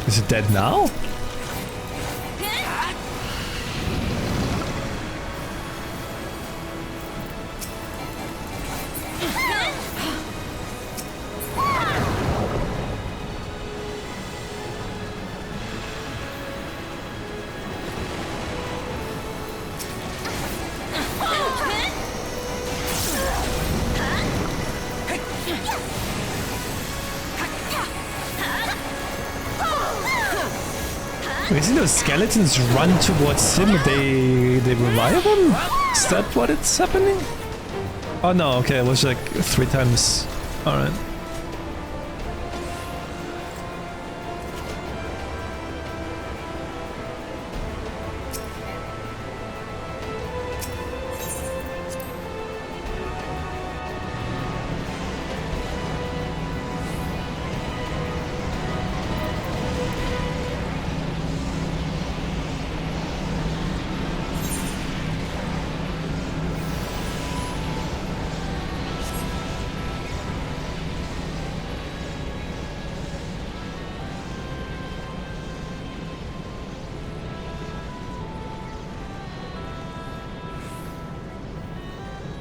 Is it dead now? Isn't those skeletons run towards him? They revive him? Is that what it's happening? Oh no, okay, it was like 3 times. Alright.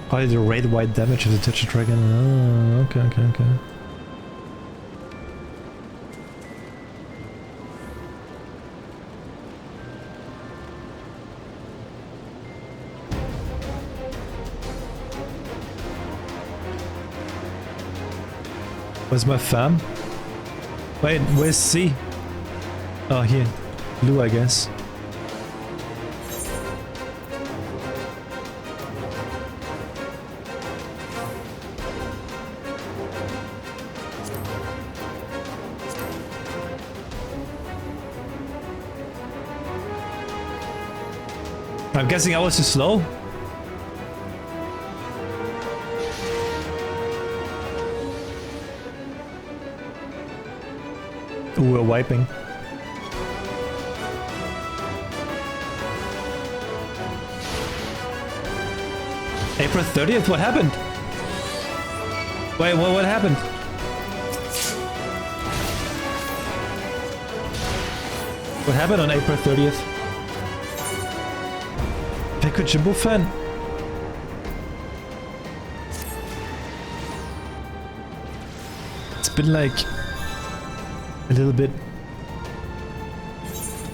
Probably the raid wide damage of the touch dragon. Oh, okay. Where's my fam? Wait, where's C? Oh, here. Blue, I guess. I'm guessing I was too slow. Ooh, we're wiping. April 30th? What happened? Wait, what happened? What happened on April 30th? Pico Jimbo fan? It's been like a little bit.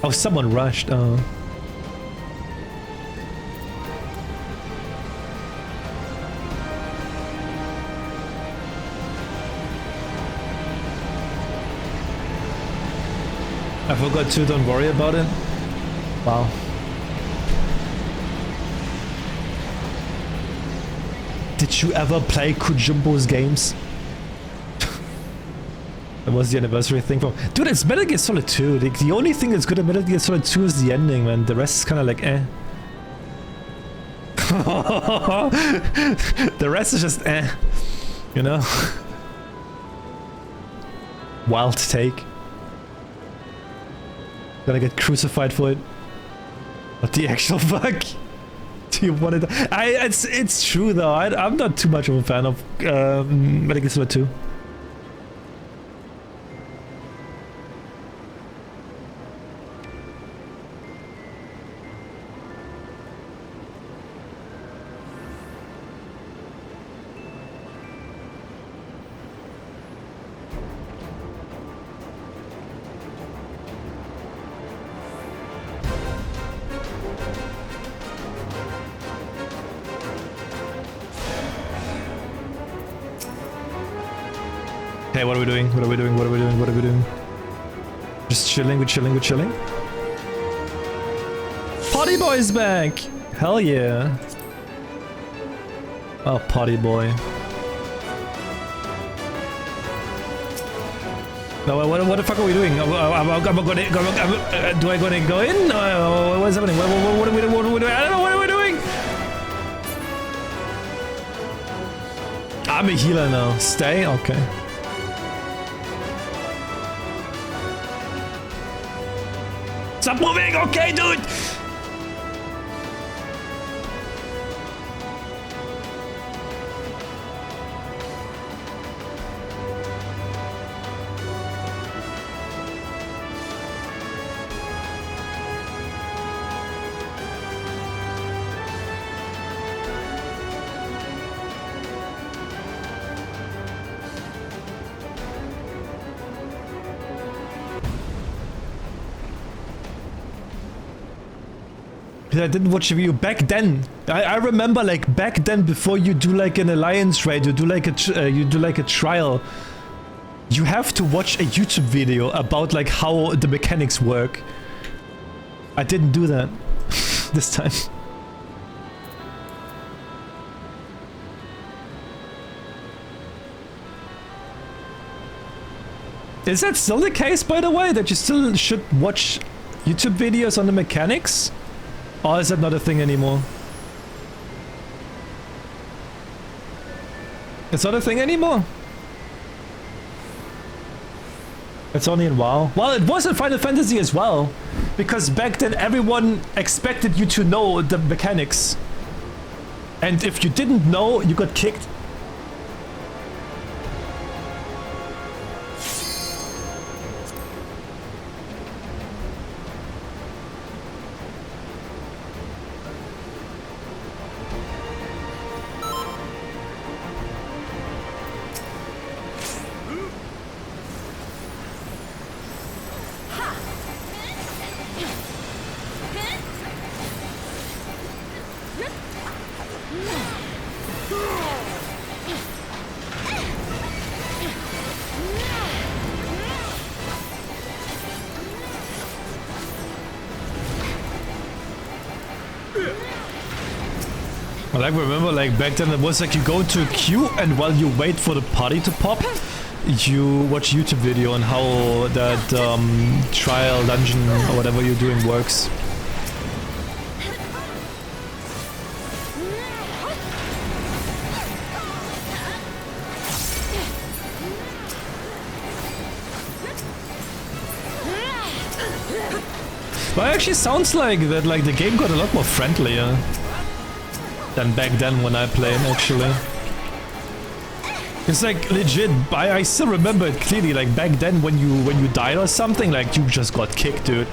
Oh, someone rushed. Oh. I forgot to, don't worry about it. Wow. Did you ever play Kujumbo's games? That was the anniversary thing from... Dude, it's Metal Gear Solid 2. The only thing that's good at Metal Gear Solid 2 is the ending, man. The rest is kind of like, eh. The rest is just, eh. You know? Wild take. Gonna get crucified for it. What the actual fuck? Do you want it? It's true though. I'm not too much of a fan of Metal Gear Solid 2. Okay, what are we doing? What are we doing? What are we doing? What are we doing? Just chilling, we're chilling, we're chilling. Potty boy's back! Hell yeah. Oh, potty boy. No, what the fuck are we doing? Do I gonna go in? What's happening? What are we doing? I don't know, what are we doing? I'm a healer now. Stay? Okay. Stop moving! Okay, dude! I didn't watch a video back then. I remember like back then, before you do like an alliance raid, you do like a trial. You have to watch a YouTube video about like how the mechanics work. I didn't do that this time. Is that still the case, by the way, that you still should watch YouTube videos on the mechanics? Or is that not a thing anymore? It's not a thing anymore? It's only in WoW? Well, it was in Final Fantasy as well. Because back then everyone expected you to know the mechanics. And if you didn't know, you got kicked. I remember like back then it was like you go into a queue and while you wait for the party to pop, you watch a YouTube video on how that trial dungeon or whatever you're doing works. But it actually sounds like that like the game got a lot more friendlier than back then when I played, actually. It's like legit, I still remember it clearly, like back then when you died or something, like you just got kicked, dude.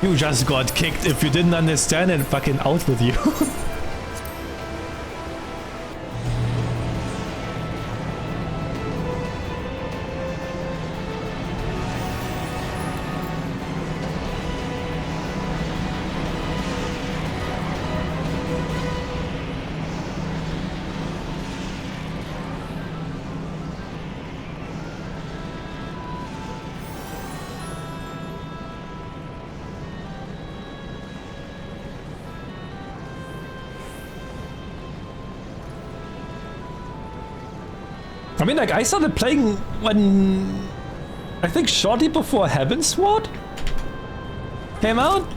You just got kicked. If you didn't understand it, fucking out with you. I mean, like, I started playing when... I think shortly before Heaven's Sword came out.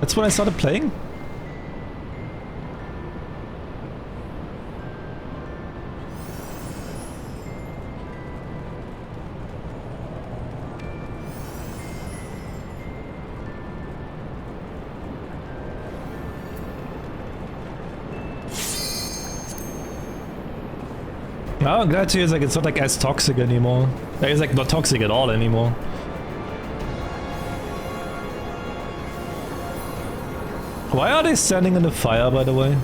That's when I started playing. Oh, I'm glad to hear it's like it's not like as toxic anymore. Like, it's like not toxic at all anymore. Why are they standing in the fire, by the way?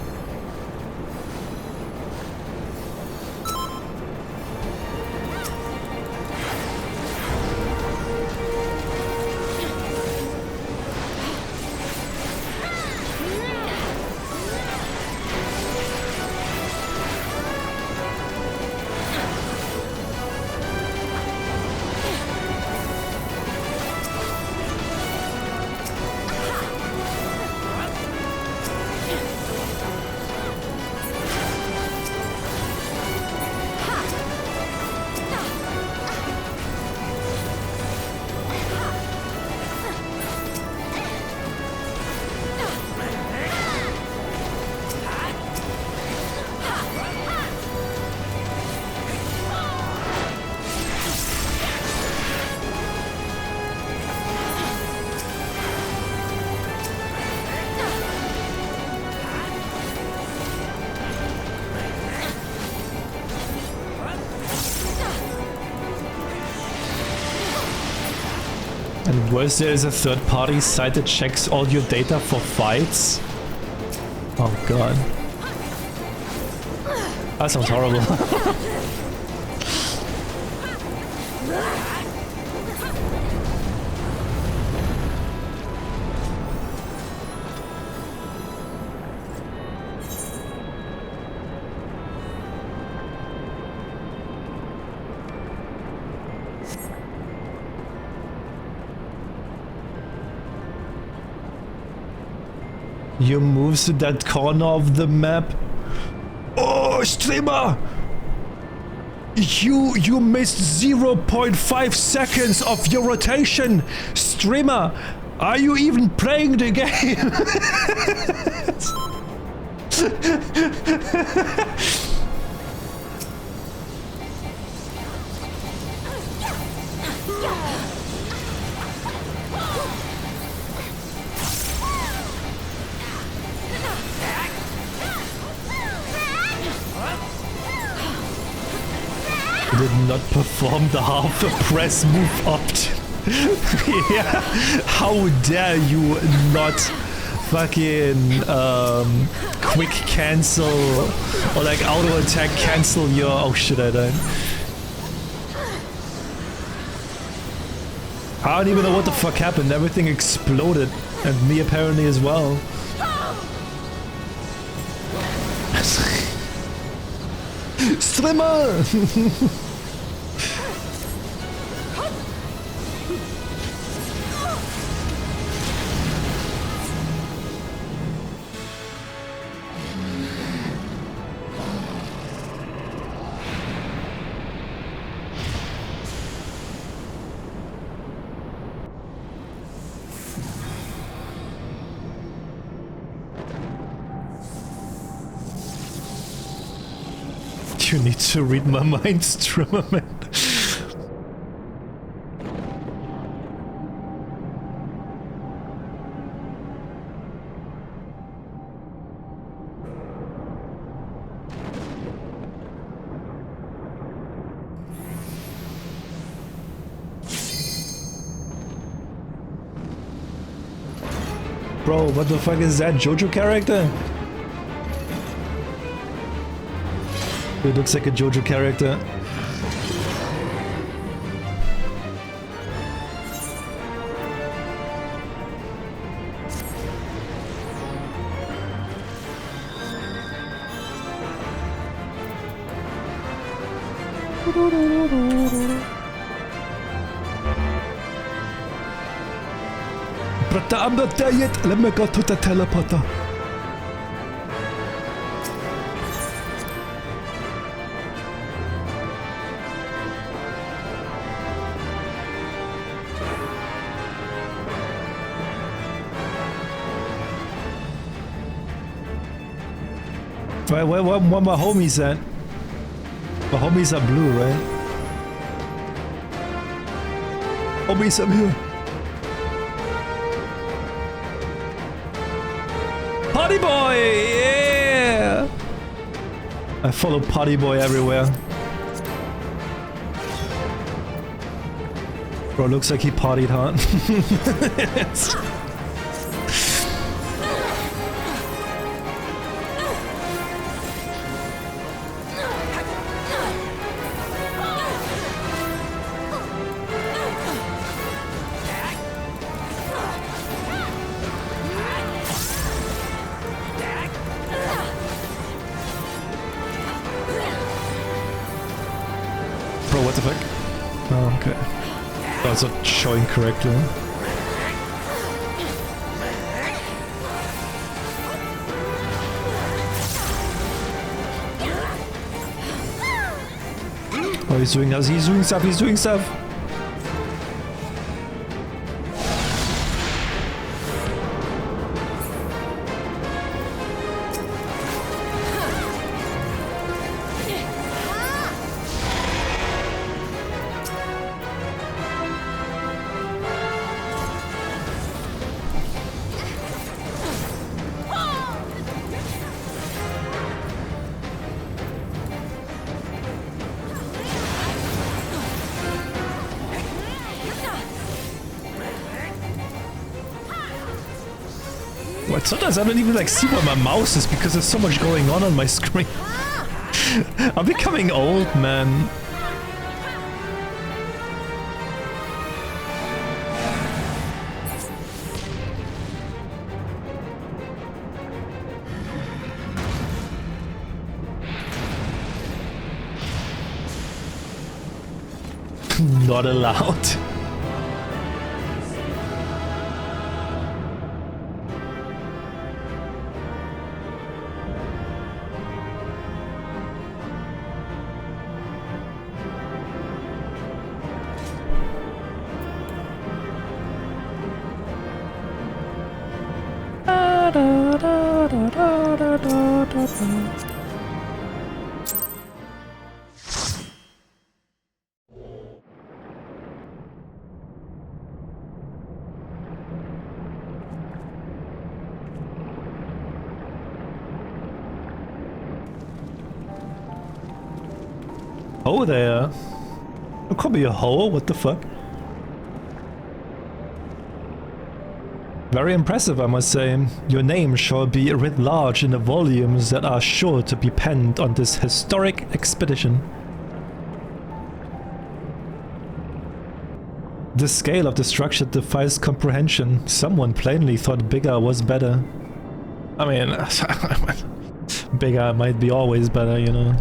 And worse, there is a third-party site that checks all your data for fights. Oh god. That sounds horrible. Your moves to that corner of the map. Oh, streamer! You missed 0.5 seconds of your rotation! Streamer, are you even playing the game? Did not perform the half a press move opt. Yeah, how dare you not fucking quick cancel or like auto attack cancel your... Oh shit, I died. I don't even know what the fuck happened. Everything exploded and me apparently as well. Streamer! You need to read my mind, streamer, man. Bro, what the fuck is that JoJo character? It looks like a JoJo character. But I'm not there yet. Let me go to the teleporter. Where my homies at? My homies are blue, right? Homies, I'm here. Party boy! Yeah! I follow Party boy everywhere. Bro, looks like he partied hard. What the fuck? Oh, okay. That's not showing correctly. Oh, he's doing stuff, he's doing stuff! Sometimes I don't even like see where my mouse is because there's so much going on my screen. I'm becoming old, man. Not allowed. Oh there. Don't call me a hoe, what the fuck? Very impressive, I must say. Your name shall be writ large in the volumes that are sure to be penned on this historic expedition. The scale of the structure defies comprehension. Someone plainly thought bigger was better. I mean, bigger might be always better, you know.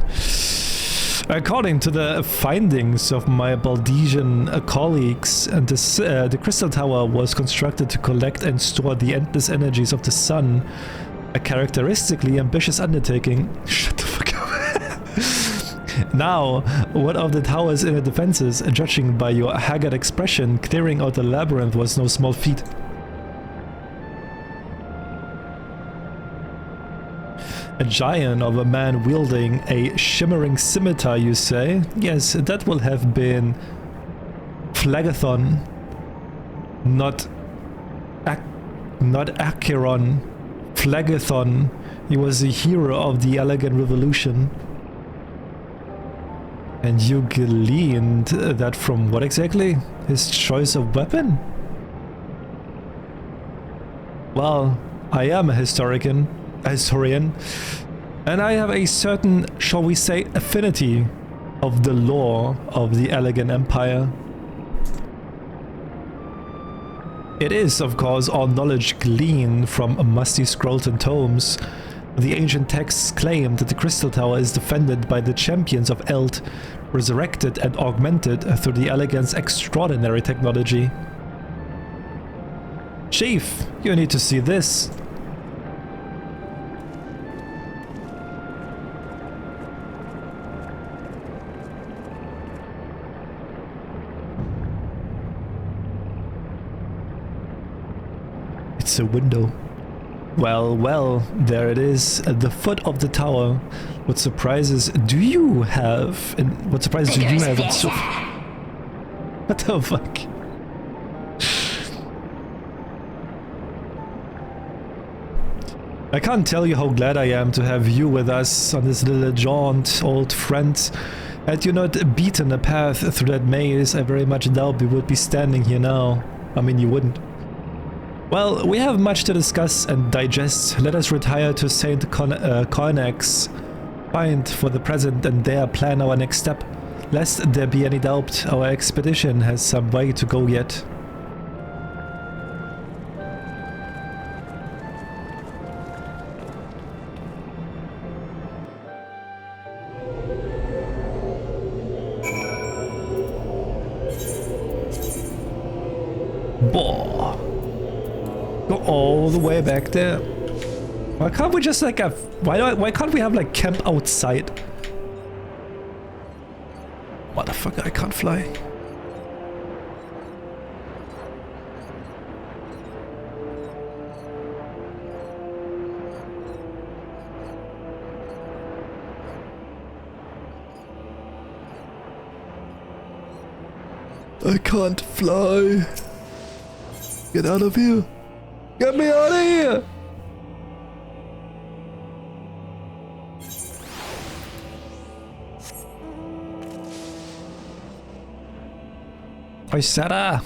According to the findings of my Baldesian colleagues, the Crystal Tower was constructed to collect and store the endless energies of the sun. A characteristically ambitious undertaking. Shut the fuck up. Now, what of the tower's inner defenses? Judging by your haggard expression, clearing out the labyrinth was no small feat. A giant of a man wielding a shimmering scimitar, you say? Yes, that will have been Phlegethon, not Acheron. Phlegethon. He was a hero of the Elegant Revolution. And you gleaned that from what exactly? His choice of weapon? Well, I am a historian, and I have a certain, shall we say, affinity of the lore of the Elegant Empire. It is, of course, all knowledge gleaned from musty scrolls and tomes. The ancient texts claim that the Crystal Tower is defended by the champions of Eld, resurrected and augmented through the Elegant's extraordinary technology. Chief, you need to see this. It's a window. Well, well, there it is, at the foot of the tower. What surprises do you have? And what surprises do you have? What the fuck? I can't tell you how glad I am to have you with us on this little jaunt, old friend. Had you not beaten a path through that maze, I very much doubt we would be standing here now. I mean, you wouldn't. Well, we have much to discuss and digest. Let us retire to St. Cornac's Find for the present and there plan our next step. Lest there be any doubt, our expedition has some way to go yet. Boah. Go all the way back there. Why can't we just like have... Why can't we have like camp outside? Motherfucker, I can't fly. I can't fly. Get out of here. Get me out of here. Oi, Sarah.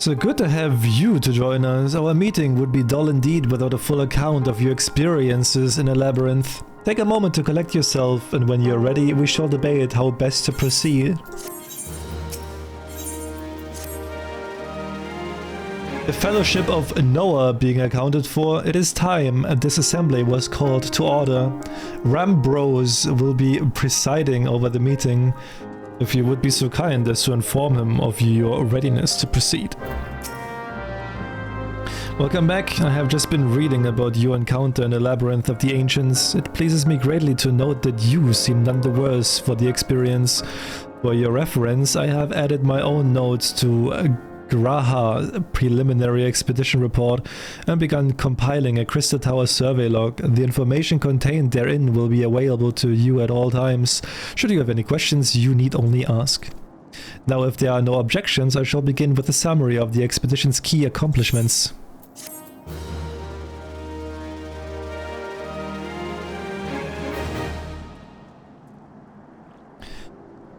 So good to have you to join us. Our meeting would be dull indeed without a full account of your experiences in a labyrinth. Take a moment to collect yourself, and when you're ready, we shall debate how best to proceed. The Fellowship of Noah being accounted for, it is time this assembly was called to order. Rambros will be presiding over the meeting. If you would be so kind as to inform him of your readiness to proceed. Welcome back. I have just been reading about your encounter in the Labyrinth of the Ancients. It pleases me greatly to note that you seem none the worse for the experience. For your reference, I have added my own notes to Graha preliminary expedition report and begun compiling a Crystal Tower survey log. The information contained therein will be available to you at all times. Should you have any questions, you need only ask. Now, if there are no objections, I shall begin with a summary of the expedition's key accomplishments.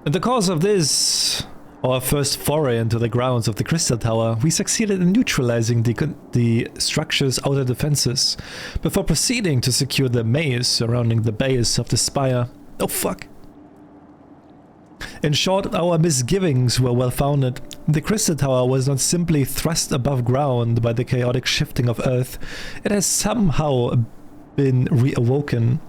In the course of this, our first foray into the grounds of the Crystal Tower, we succeeded in neutralizing the structure's outer defenses, before proceeding to secure the maze surrounding the base of the spire. Oh fuck. In short, our misgivings were well founded. The Crystal Tower was not simply thrust above ground by the chaotic shifting of Earth, it has somehow been reawoken.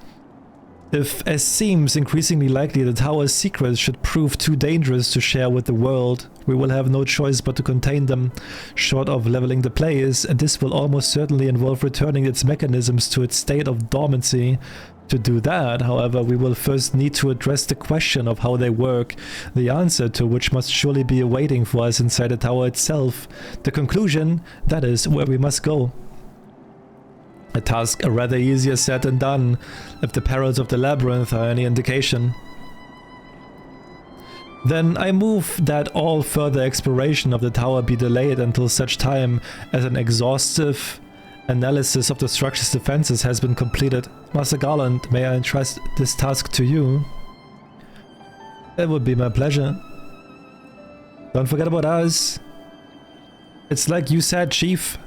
If, as seems increasingly likely, the tower's secrets should prove too dangerous to share with the world, we will have no choice but to contain them. Short of leveling the place, this will almost certainly involve returning its mechanisms to its state of dormancy. To do that, however, we will first need to address the question of how they work, the answer to which must surely be awaiting for us inside the tower itself. The conclusion, that is where we must go. A task rather easier said than done, if the perils of the labyrinth are any indication. Then I move that all further exploration of the tower be delayed until such time as an exhaustive analysis of the structure's defenses has been completed. Master Garland, may I entrust this task to you? It would be my pleasure. Don't forget about us. It's like you said, Chief.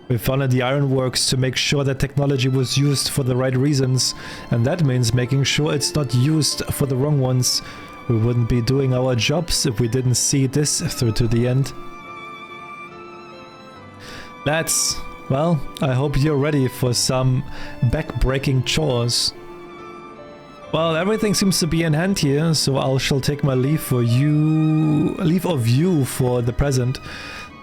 We founded the ironworks to make sure that technology was used for the right reasons, and that means making sure it's not used for the wrong ones. We wouldn't be doing our jobs if we didn't see this through to the end. Lads, well, I hope you're ready for some back-breaking chores. Well, everything seems to be in hand here, so I shall take my leave of you for the present.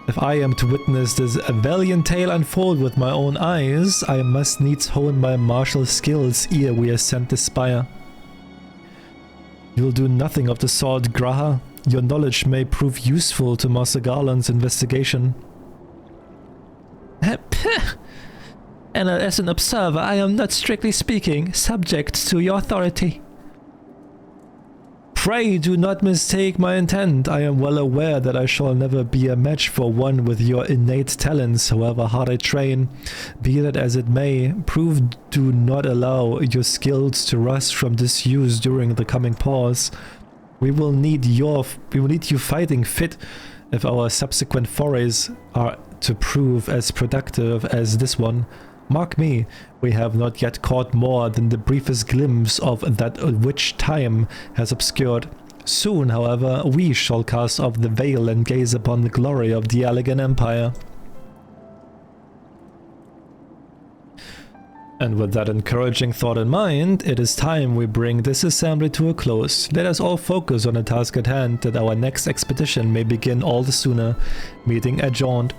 If I am to witness this valiant tale unfold with my own eyes, I must needs hone my martial skills ere we ascend the spire. You'll do nothing of the sort, Graha. Your knowledge may prove useful to Master Garland's investigation. And as an observer, I am not, strictly speaking, subject to your authority. Pray do not mistake my intent. I am well aware that I shall never be a match for one with your innate talents, however hard I train. Be that as it may, do not allow your skills to rust from disuse during the coming pause. We will need you fighting fit if our subsequent forays are to prove as productive as this one. Mark me, we have not yet caught more than the briefest glimpse of that which time has obscured. Soon, however, we shall cast off the veil and gaze upon the glory of the Allegan Empire. And with that encouraging thought in mind, it is time we bring this assembly to a close. Let us all focus on the task at hand, that our next expedition may begin all the sooner. Meeting adjourned.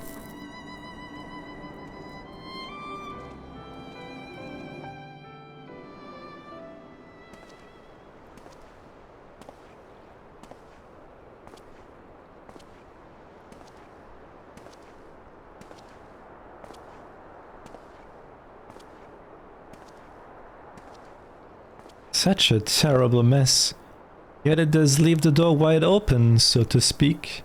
Such a terrible mess. Yet it does leave the door wide open, so to speak.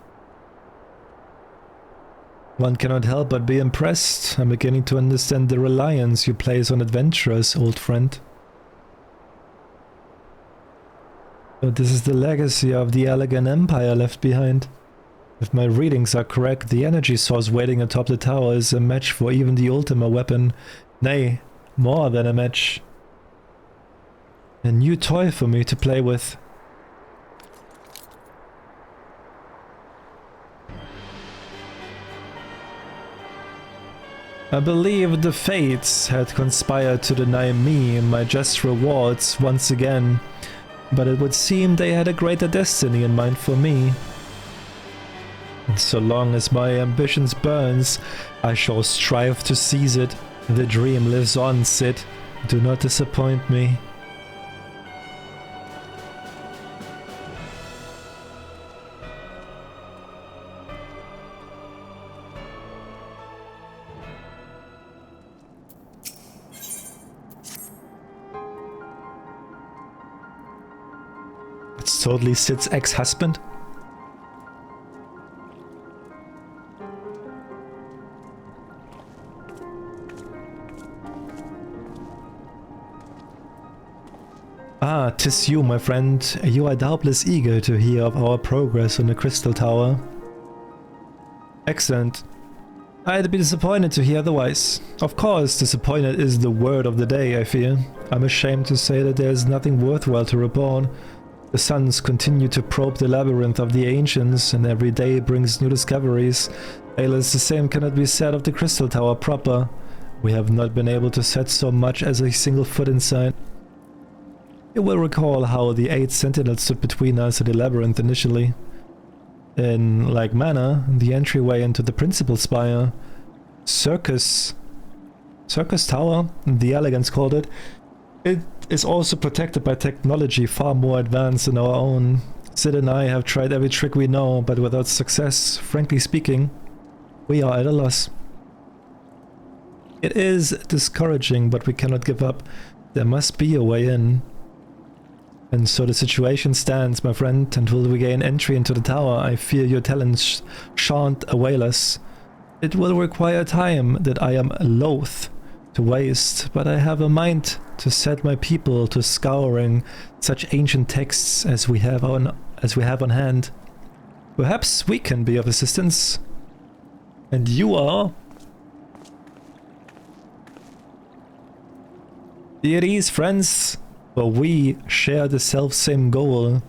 One cannot help but be impressed. I'm beginning to understand the reliance you place on adventurers, old friend. So this is the legacy of the Allegan Empire left behind. If my readings are correct, the energy source waiting atop the tower is a match for even the Ultima weapon. Nay, more than a match. A new toy for me to play with. I believe the fates had conspired to deny me my just rewards once again, but it would seem they had a greater destiny in mind for me. And so long as my ambitions burns, I shall strive to seize it. The dream lives on, Sid. Do not disappoint me. It's totally Sid's ex-husband. Ah, 'tis you, my friend. You are doubtless eager to hear of our progress on the Crystal Tower. Excellent. I'd be disappointed to hear otherwise. Of course, disappointed is the word of the day, I fear. I'm ashamed to say that there is nothing worthwhile to report. The suns continue to probe the labyrinth of the ancients, and every day brings new discoveries. Alas, the same cannot be said of the Crystal Tower proper. We have not been able to set so much as a single foot inside. You will recall how the 8 sentinels stood between us and the labyrinth initially. In like manner, the entryway into the principal spire, Circus Tower, the elegance called it, it is also protected by technology far more advanced than our own. Sid and I have tried every trick we know, but without success. Frankly speaking, we are at a loss. It is discouraging, but we cannot give up. There must be a way in. And so the situation stands, my friend. Until we gain entry into the tower, I fear your talents shan't avail us. It will require time that I am loath to waste, but I have a mind to set my people to scouring such ancient texts as we have on hand. Perhaps we can be of assistance. And you are? Deities, friends. For we share the self-same goal.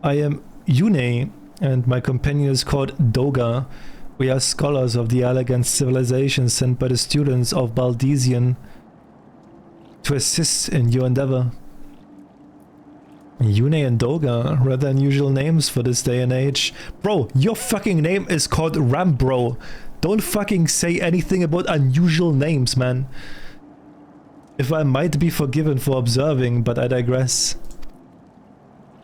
I am Yune, and my companion is called Doga. We are scholars of the elegant civilization sent by the students of Baldesion to assist in your endeavor. Yune and Doga, rather unusual names for this day and age. Bro, your fucking name is called Rambro. Don't fucking say anything about unusual names, man. If I might be forgiven for observing, but I digress.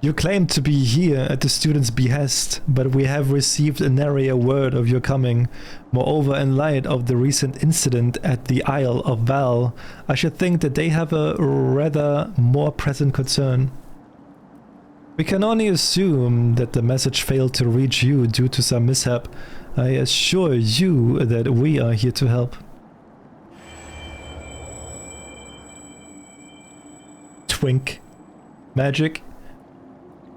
You claim to be here at the students' behest, but we have received a nary a word of your coming. Moreover, in light of the recent incident at the Isle of Val, I should think that they have a rather more present concern. We can only assume that the message failed to reach you due to some mishap. I assure you that we are here to help. Twink. Magic?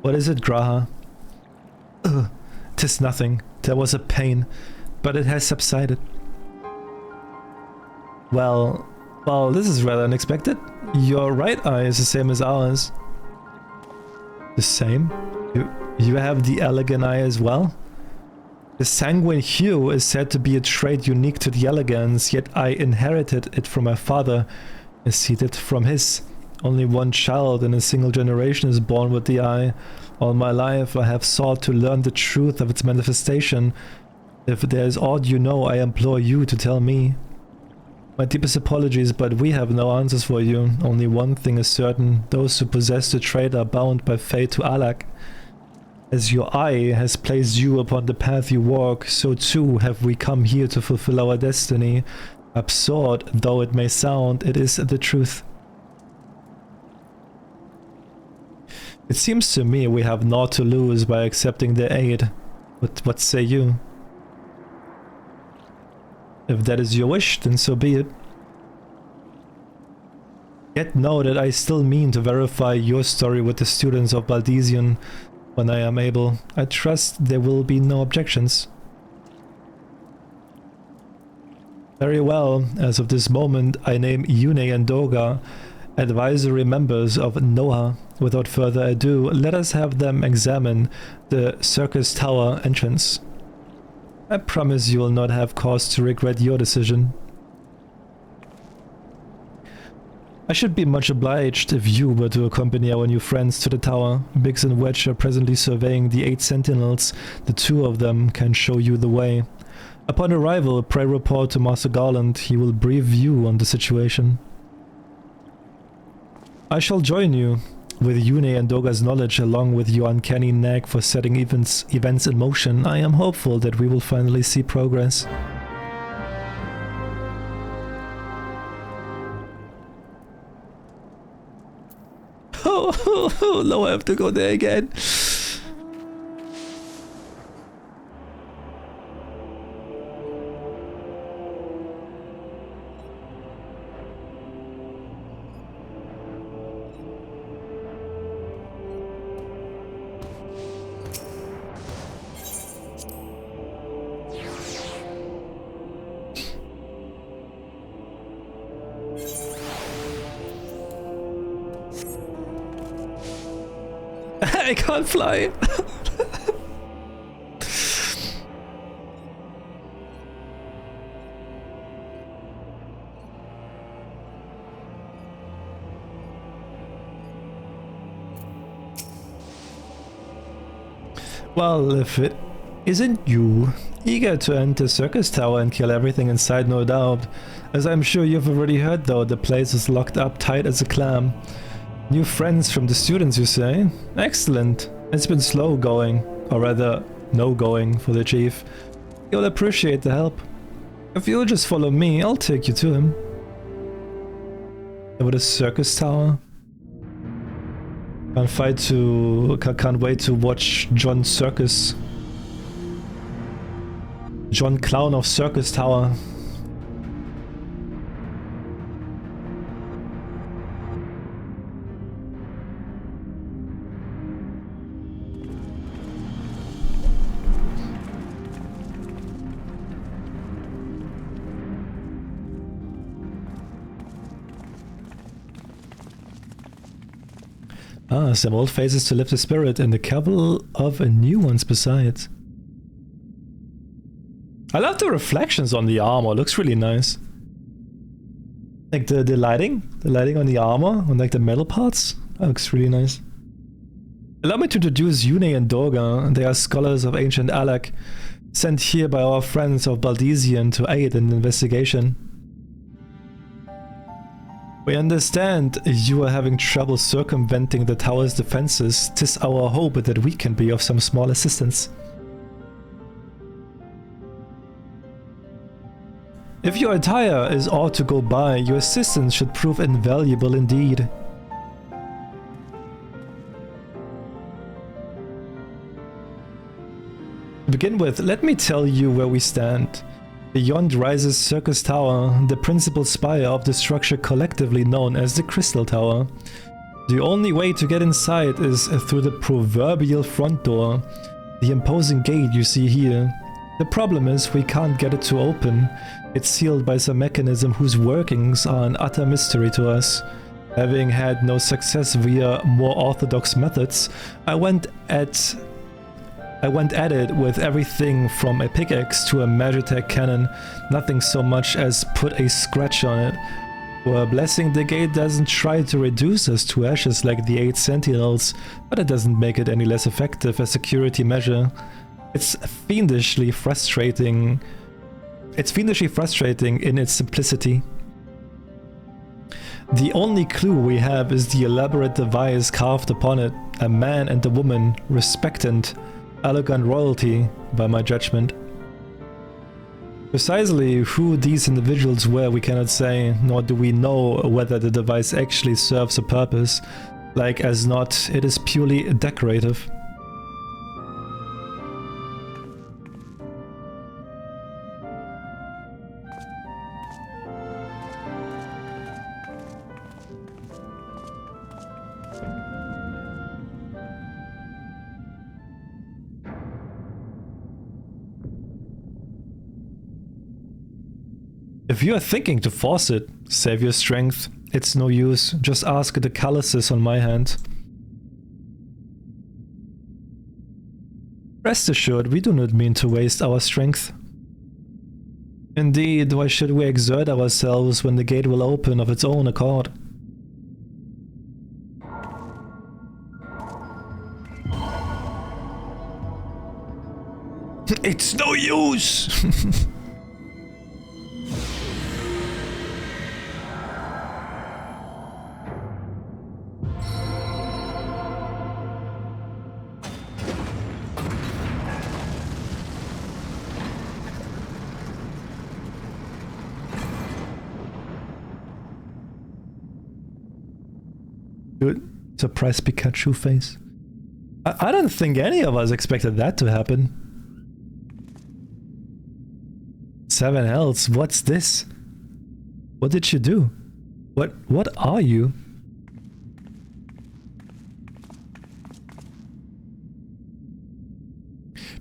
What is it, Graha? Ugh, 'tis nothing. There was a pain, but it has subsided. Well, this is rather unexpected. Your right eye is the same as ours. The same? You have the elegant eye as well? The sanguine hue is said to be a trait unique to the elegans, yet I inherited it from my father, as he did from his. Only one child in a single generation is born with the eye. All my life I have sought to learn the truth of its manifestation. If there is aught you know, I implore you to tell me. My deepest apologies, but we have no answers for you. Only one thing is certain. Those who possess the trait are bound by fate to Alak. As your eye has placed you upon the path you walk, so too have we come here to fulfill our destiny. Absurd though it may sound, it is the truth. It seems to me we have naught to lose by accepting their aid. But what say you? If that is your wish, then so be it. Yet know that I still mean to verify your story with the students of Baldesion. when I am able. I trust there will be no objections. Very well, as of this moment, I name Yune and Doga advisory members of NOAA. Without further ado, let us have them examine the Circus Tower entrance. I promise you will not have cause to regret your decision. I should be much obliged if you were to accompany our new friends to the tower. Biggs and Wedge are presently surveying the 8 sentinels. The 2 of them can show you the way. Upon arrival, pray report to Master Garland. He will brief you on the situation. I shall join you. With Yune and Doga's knowledge, along with your uncanny knack for setting events in motion, I am hopeful that we will finally see progress. Oh, no, I have to go there again. I can't fly. Well, if it isn't you, eager to enter Circus Tower and kill everything inside, no doubt. As I'm sure you've already heard though, the place is locked up tight as a clam. New friends from the students, you say? Excellent. It's been slow going, or rather, no going for the chief. You'll appreciate the help. If you'll just follow me, I'll take you to him. Over the Circus Tower. Can't wait to watch John Circus. John Clown of Circus Tower. Ah, some old faces to lift the spirit and a couple of new ones besides. I love the reflections on the armor, looks really nice. Like the lighting on the armor, on like the metal parts, that looks really nice. Allow me to introduce Yune and Dorga. They are scholars of ancient Alak, sent here by our friends of Baldesion to aid in the investigation. We understand you are having trouble circumventing the tower's defenses. 'Tis our hope that we can be of some small assistance. If your attire is ought to go by, your assistance should prove invaluable indeed. To begin with, let me tell you where we stand. Beyond rises Circus Tower, the principal spire of the structure collectively known as the Crystal Tower. The only way to get inside is through the proverbial front door, the imposing gate you see here. The problem is we can't get it to open. It's sealed by some mechanism whose workings are an utter mystery to us. Having had no success via more orthodox methods, I went at it with everything from a pickaxe to a Magitech cannon, nothing so much as put a scratch on it. We're blessing the gate doesn't try to reduce us to ashes like the 8 sentinels, but it doesn't make it any less effective as a security measure. It's fiendishly frustrating in its simplicity. The only clue we have is the elaborate device carved upon it, a man and a woman, respectant, elegant royalty, by my judgment. Precisely who these individuals were we cannot say, nor do we know whether the device actually serves a purpose. Like as not, it is purely decorative. If you are thinking to force it, save your strength. It's no use. Just ask the calluses on my hand. Rest assured, we do not mean to waste our strength. Indeed, why should we exert ourselves when the gate will open of its own accord? It's no use! Dude, surprise Pikachu face. I don't think any of us expected that to happen. 7 healths, what's this? What did you do? What are you?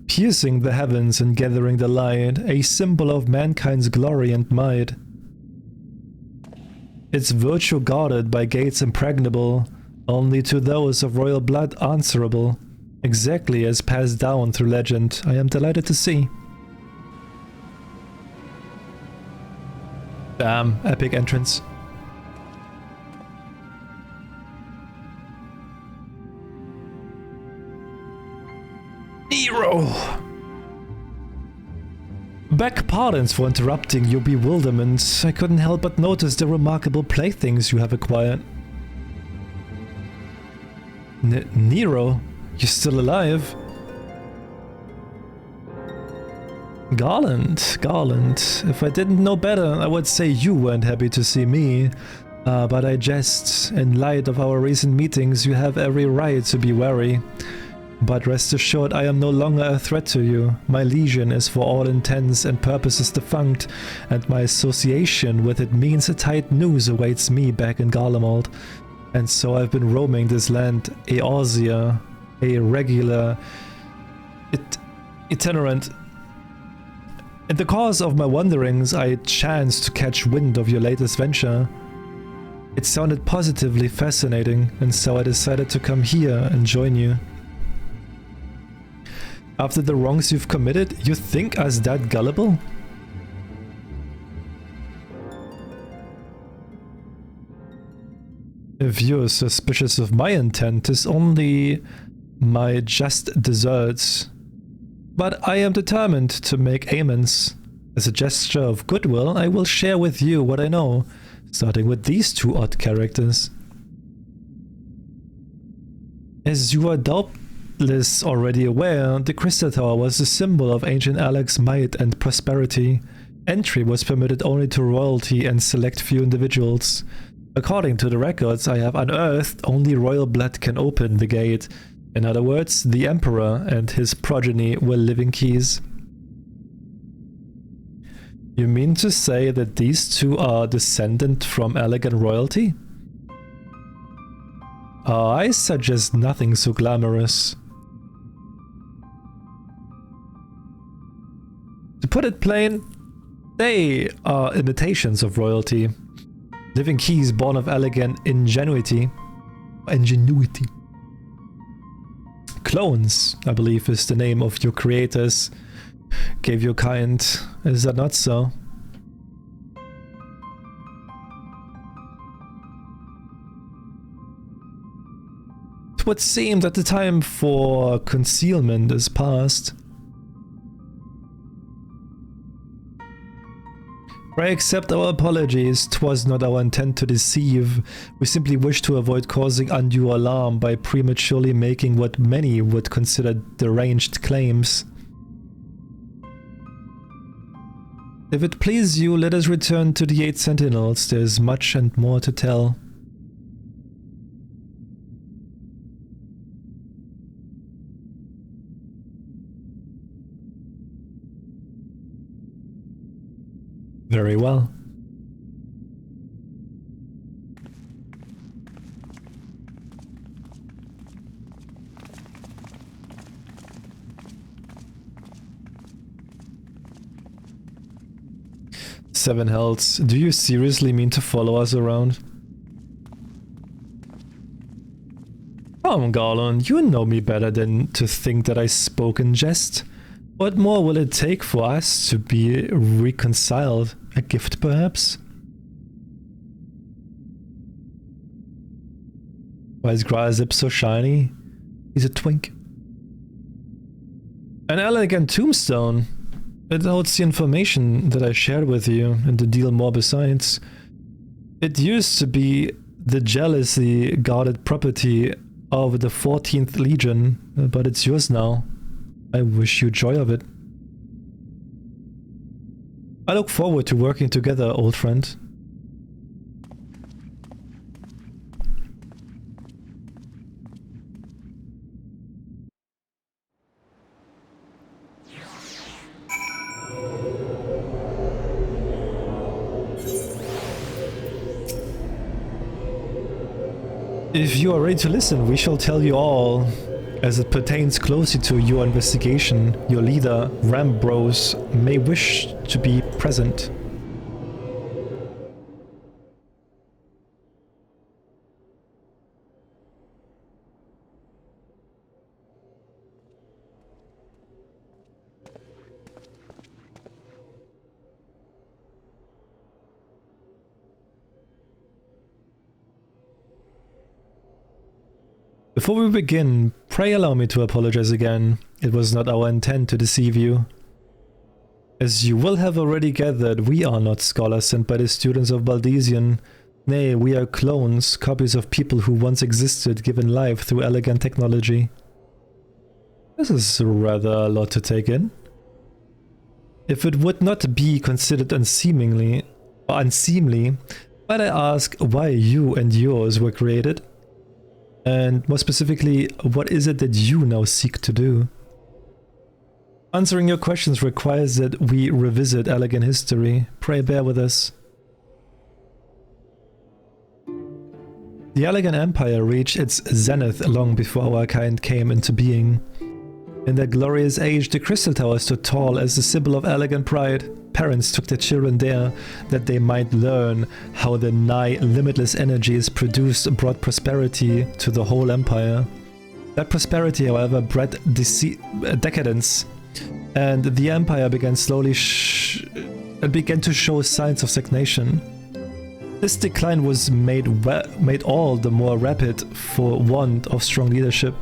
Piercing the heavens and gathering the light, a symbol of mankind's glory and might. Its virtue guarded by gates impregnable, only to those of royal blood answerable, exactly as passed down through legend, I am delighted to see. Damn, epic entrance. Nero! Beg pardons for interrupting your bewilderment. I couldn't help but notice the remarkable playthings you have acquired. Nero? You're still alive? Garland. If I didn't know better, I would say you weren't happy to see me. But I jest. In light of our recent meetings, you have every right to be wary. But rest assured, I am no longer a threat to you. My legion is for all intents and purposes defunct, and my association with it means a tight noose awaits me back in Garlemald. And so I've been roaming this land, Eorzea, a regular, itinerant. In the course of my wanderings, I chanced to catch wind of your latest venture. It sounded positively fascinating, and so I decided to come here and join you. After the wrongs you've committed, you think us that gullible? If you're suspicious of my intent, it's only my just deserts. But I am determined to make amends. As a gesture of goodwill, I will share with you what I know, starting with these 2 odd characters. As you are doubtless already aware, the Crystal Tower was a symbol of ancient Alex's might and prosperity. Entry was permitted only to royalty and select few individuals. According to the records I have unearthed, only royal blood can open the gate. In other words, the Emperor and his progeny were living keys. You mean to say that these 2 are descendant from elegant royalty? I suggest nothing so glamorous. To put it plain, they are imitations of royalty. Living keys born of elegant ingenuity. Clones, I believe, is the name of your creators. Gave your kind. Is that not so? It would seem that the time for concealment is past. I accept our apologies. 'Twas not our intent to deceive. We simply wish to avoid causing undue alarm by prematurely making what many would consider deranged claims. If it please you, let us return to the 8 Sentinels. There is much and more to tell. Very well. 7 healths. Do you seriously mean to follow us around? Come, Garland, you know me better than to think that I spoke in jest. What more will it take for us to be reconciled? A gift, perhaps? Why is Grazip so shiny? He's a twink. An elegant tombstone. It holds the information that I shared with you and a deal more besides. It used to be the jealously guarded property of the 14th Legion, but it's yours now. I wish you joy of it. I look forward to working together, old friend. If you are ready to listen, we shall tell you all, as it pertains closely to your investigation. Your leader, Rambros, may wish to be present. Before we begin, pray allow me to apologize again. It was not our intent to deceive you. As you will have already gathered, we are not scholars sent by the students of Baldesian. Nay, we are clones, copies of people who once existed, given life through elegant technology. This is rather a lot to take in. If it would not be considered unseemly, might I ask why you and yours were created? And more specifically, what is it that you now seek to do? Answering your questions requires that we revisit elegant history. Pray bear with us. The Elegant Empire reached its zenith long before our kind came into being. In that glorious age, the Crystal Tower stood tall as a symbol of elegant pride. Parents took their children there that they might learn how the nigh limitless energies produced brought prosperity to the whole empire. That prosperity, however, bred decadence, and the empire began slowly began to show signs of stagnation. This decline was made all the more rapid for want of strong leadership.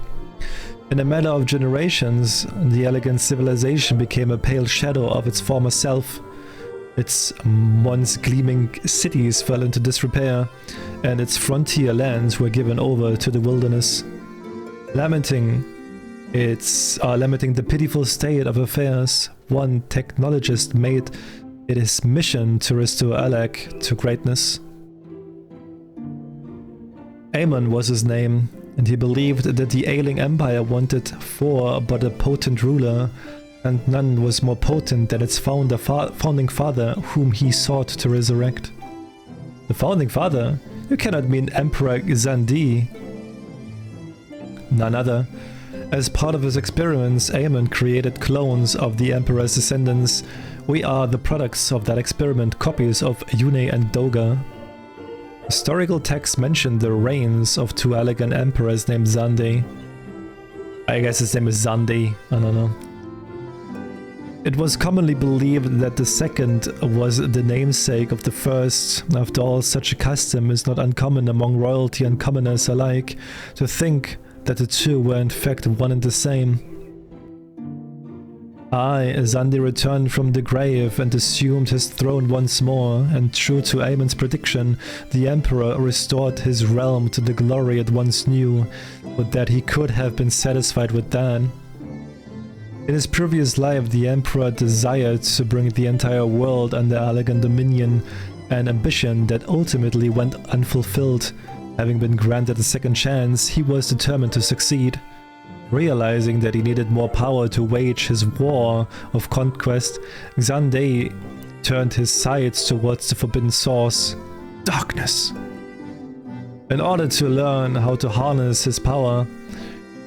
In a matter of generations, the elegant civilization became a pale shadow of its former self. Its once gleaming cities fell into disrepair, and its frontier lands were given over to the wilderness. Lamenting the pitiful state of affairs, one technologist made it his mission to restore Alec to greatness. Amon was his name, and he believed that the ailing empire wanted for but a potent ruler, and none was more potent than its founding father, whom he sought to resurrect. The founding father? You cannot mean Emperor Xandi. None other. As part of his experiments, Amon created clones of the Emperor's descendants. We are the products of that experiment, copies of Yune and Doga. Historical texts mention the reigns of two elegant emperors named Zande. I guess his name is Zande, I don't know. It was commonly believed that the second was the namesake of the first. After all, such a custom is not uncommon among royalty and commoners alike, to think that the two were in fact one and the same. Zandi returned from the grave and assumed his throne once more, and true to Amon's prediction, the Emperor restored his realm to the glory it once knew, but that he could have been satisfied with that. In his previous life, the Emperor desired to bring the entire world under elegant dominion, an ambition that ultimately went unfulfilled. Having been granted a second chance, he was determined to succeed. Realizing that he needed more power to wage his war of conquest, Xande turned his sights towards the forbidden source, darkness. In order to learn how to harness his power,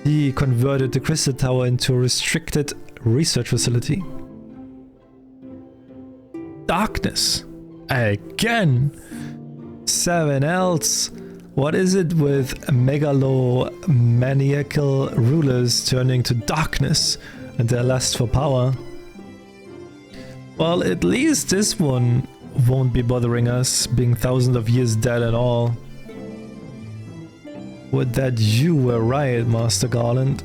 he converted the Crystal Tower into a restricted research facility. Darkness. Again! 7 else. What is it with megalomaniacal rulers turning to darkness and their lust for power? Well, at least this one won't be bothering us, being thousands of years dead and all. With that, you were right, Master Garland.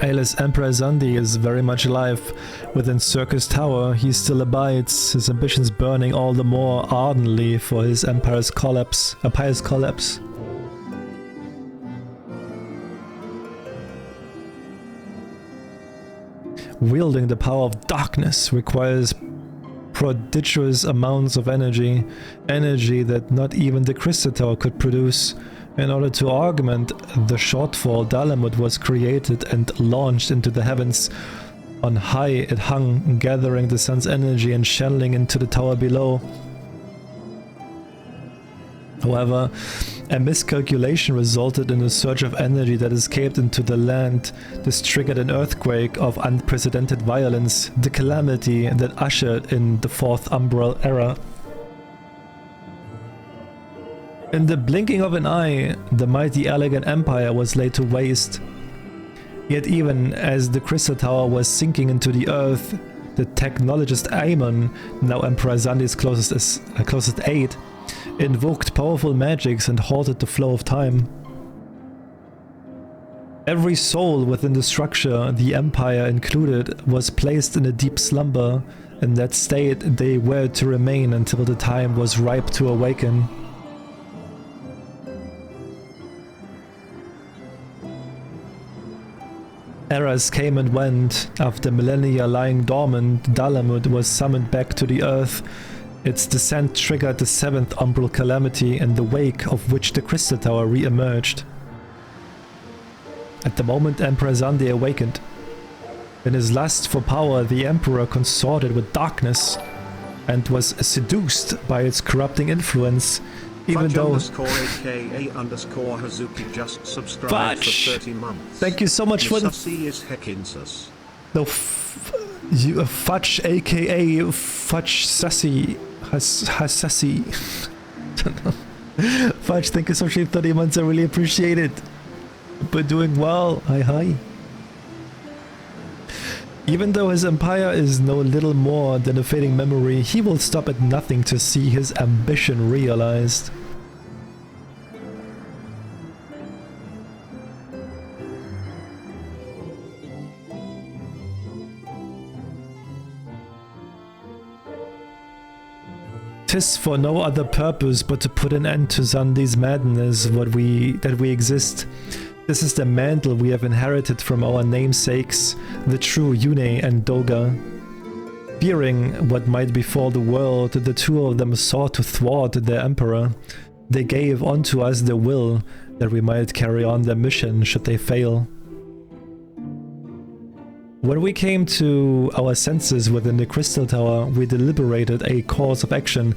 Ayla's Emperor Zandi is very much alive. Within Circus Tower, he still abides, his ambitions burning all the more ardently for his empire's collapse. Wielding the power of darkness requires prodigious amounts of energy that not even the Crystal Tower could produce. In order to augment the shortfall, Dalamud was created and launched into the heavens. On high it hung, gathering the sun's energy and channeling into the tower below. However, a miscalculation resulted in a surge of energy that escaped into the land. This triggered an earthquake of unprecedented violence, the calamity that ushered in the Fourth Umbral Era. In the blinking of an eye, the mighty Elegant Empire was laid to waste. Yet even as the Crystal Tower was sinking into the earth, the technologist Aemon, now Emperor Zandi's closest aide, invoked powerful magics and halted the flow of time. Every soul within the structure, the Empire included, was placed in a deep slumber. In that state, they were to remain until the time was ripe to awaken. Eras came and went. After millennia lying dormant, Dalamud was summoned back to the earth. Its descent triggered the 7th Umbral Calamity, in the wake of which the Crystal Tower re-emerged. At the moment Emperor Zandi awakened. In his lust for power, the Emperor consorted with darkness and was seduced by its corrupting influence. Even though aka_Hazuki just subscribed for 30 months. Thank you so much for the is Heckinsus. No, Fudge aka Fudge Sassy has Sassy. Fudge, thank you so much for 30 months, I really appreciate it. But doing well, hi. Even though his empire is no little more than a fading memory, he will stop at nothing to see his ambition realized. Tis for no other purpose but to put an end to Zandi's madness that we exist. This is the mantle we have inherited from our namesakes, the true Yune and Doga. Fearing what might befall the world, the two of them sought to thwart their emperor. They gave unto us their will, that we might carry on their mission should they fail. When we came to our senses within the Crystal Tower, we deliberated a course of action.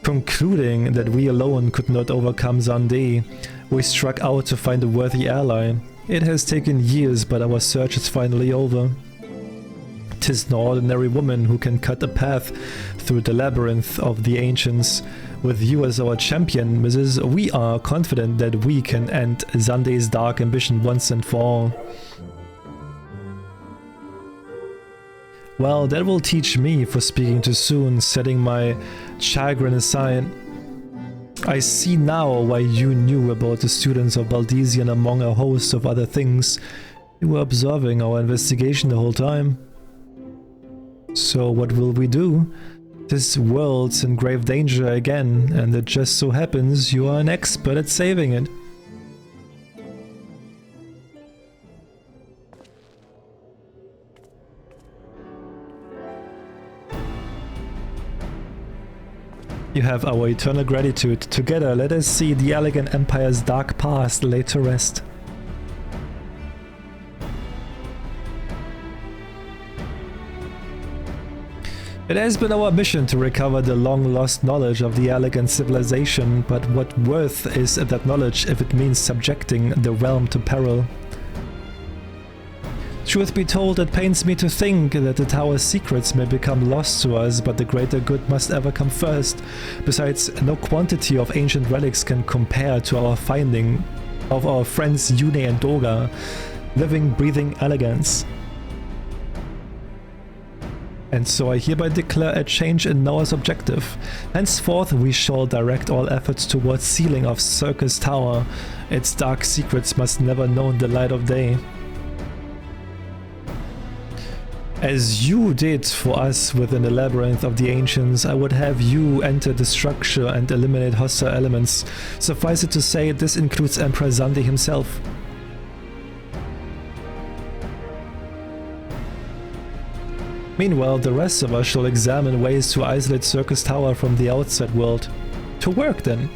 Concluding that we alone could not overcome Zandi, we struck out to find a worthy ally. It has taken years, but our search is finally over. 'Tis no ordinary woman who can cut a path through the labyrinth of the ancients. With you as our champion, Mizuz, we are confident that we can end Zandi's dark ambition once and for all. Well, that will teach me for speaking too soon, setting my chagrin aside. I see now why you knew about the students of Baldesion among a host of other things. You were observing our investigation the whole time. So what will we do? This world's in grave danger again, and it just so happens you are an expert at saving it. You have our eternal gratitude. Together, let us see the Elegant Empire's dark past laid to rest. It has been our mission to recover the long-lost knowledge of the Elegant civilization, but what worth is that knowledge if it means subjecting the realm to peril? Truth be told, it pains me to think that the tower's secrets may become lost to us, but the greater good must ever come first. Besides, no quantity of ancient relics can compare to our finding of our friends Yune and Doga. Living, breathing elegance. And so I hereby declare a change in Noah's objective. Henceforth we shall direct all efforts towards sealing of Circus Tower. Its dark secrets must never know the light of day. As you did for us within the labyrinth of the ancients, I would have you enter the structure and eliminate hostile elements. Suffice it to say, this includes Emperor Zandi himself. Meanwhile, the rest of us shall examine ways to isolate Circus Tower from the outside world. To work then!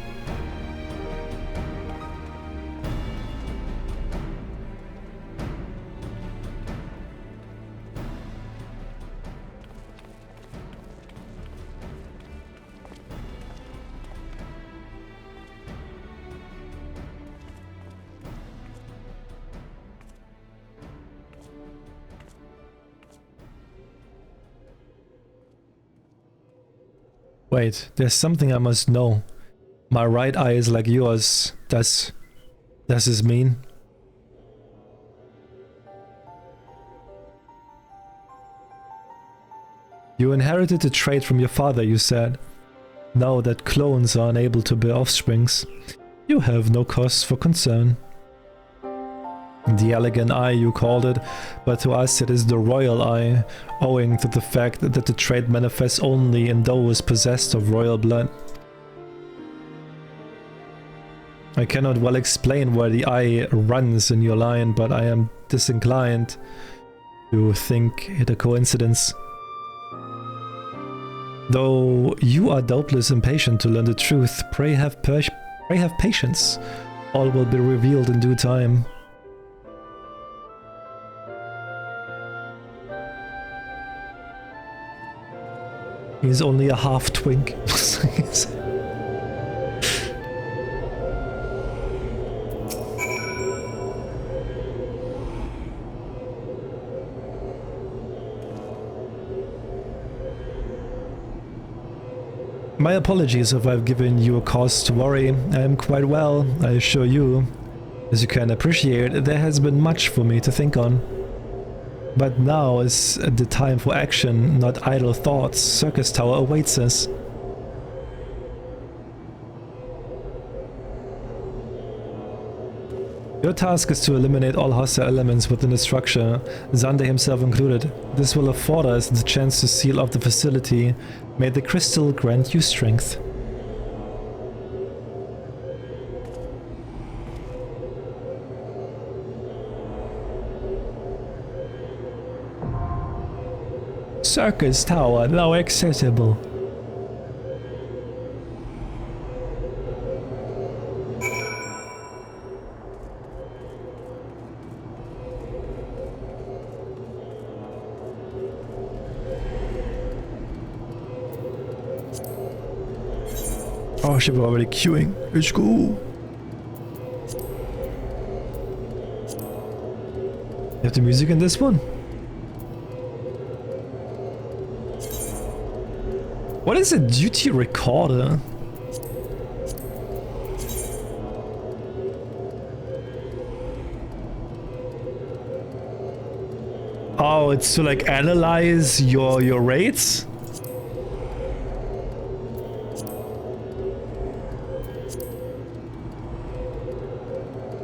Wait, there's something I must know. My right eye is like yours. Does this mean? You inherited the trait from your father, you said. Now that clones are unable to bear offsprings, you have no cause for concern. The elegant eye, you called it, but to us it is the royal eye, owing to the fact that the trait manifests only in those possessed of royal blood. I cannot well explain where the eye runs in your line, but I am disinclined to think it a coincidence. Though you are doubtless impatient to learn the truth, pray have patience. All will be revealed in due time. He's only a half twink. My apologies if I've given you a cause to worry. I am quite well, I assure you. As you can appreciate, there has been much for me to think on. But now is the time for action, not idle thoughts. Circus Tower awaits us. Your task is to eliminate all hostile elements within the structure, Xander himself included. This will afford us the chance to seal off the facility. May the crystal grant you strength. Circus Tower now accessible. Oh shit, we're already queuing. Let's go. You have the music in this one? What is a duty recorder? Oh, it's to like analyze your rates?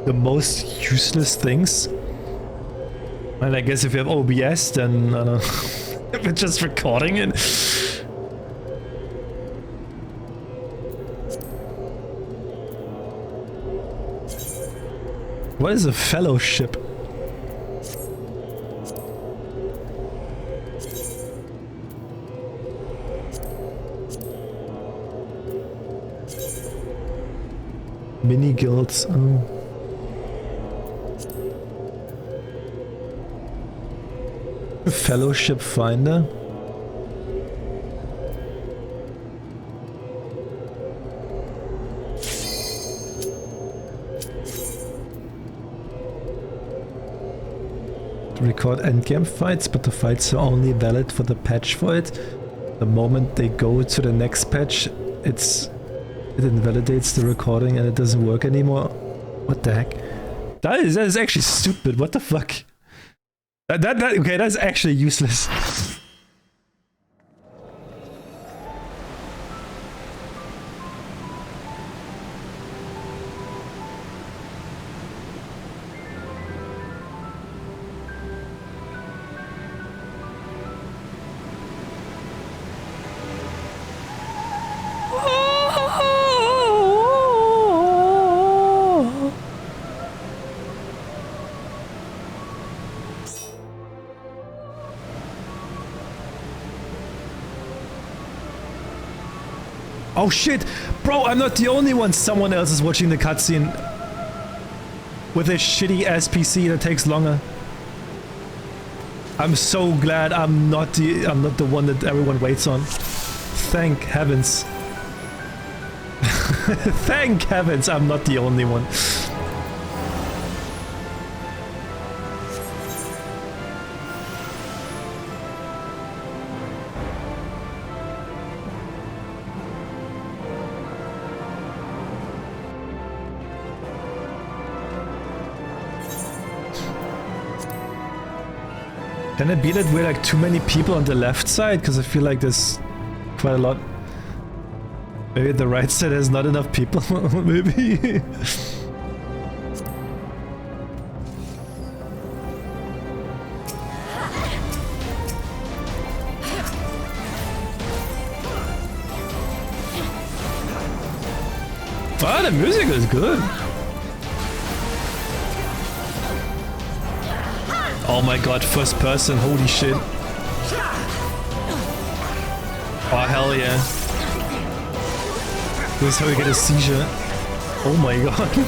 The most useless things? And I guess if you have OBS, then I don't know. If it's just recording it. What is a fellowship? Mini guilds. Oh. Fellowship finder. record endgame fights, but the fights are only valid for the patch for it. The moment they go to the next patch, it invalidates the recording and it doesn't work anymore. What the heck? That is actually stupid. What the fuck? Okay, that's actually useless. Oh shit! Bro, I'm not the only one. Someone else is watching the cutscene with a shitty ass PC that takes longer. I'm so glad I'm not the one that everyone waits on. Thank heavens. Thank heavens I'm not the only one. Can it be that we're like too many people on the left side? Because I feel like there's quite a lot. Maybe the right side has not enough people. Maybe. Wow, the music is good. Oh my god, first person, holy shit. Oh hell yeah. This is how we get a seizure. Oh my god.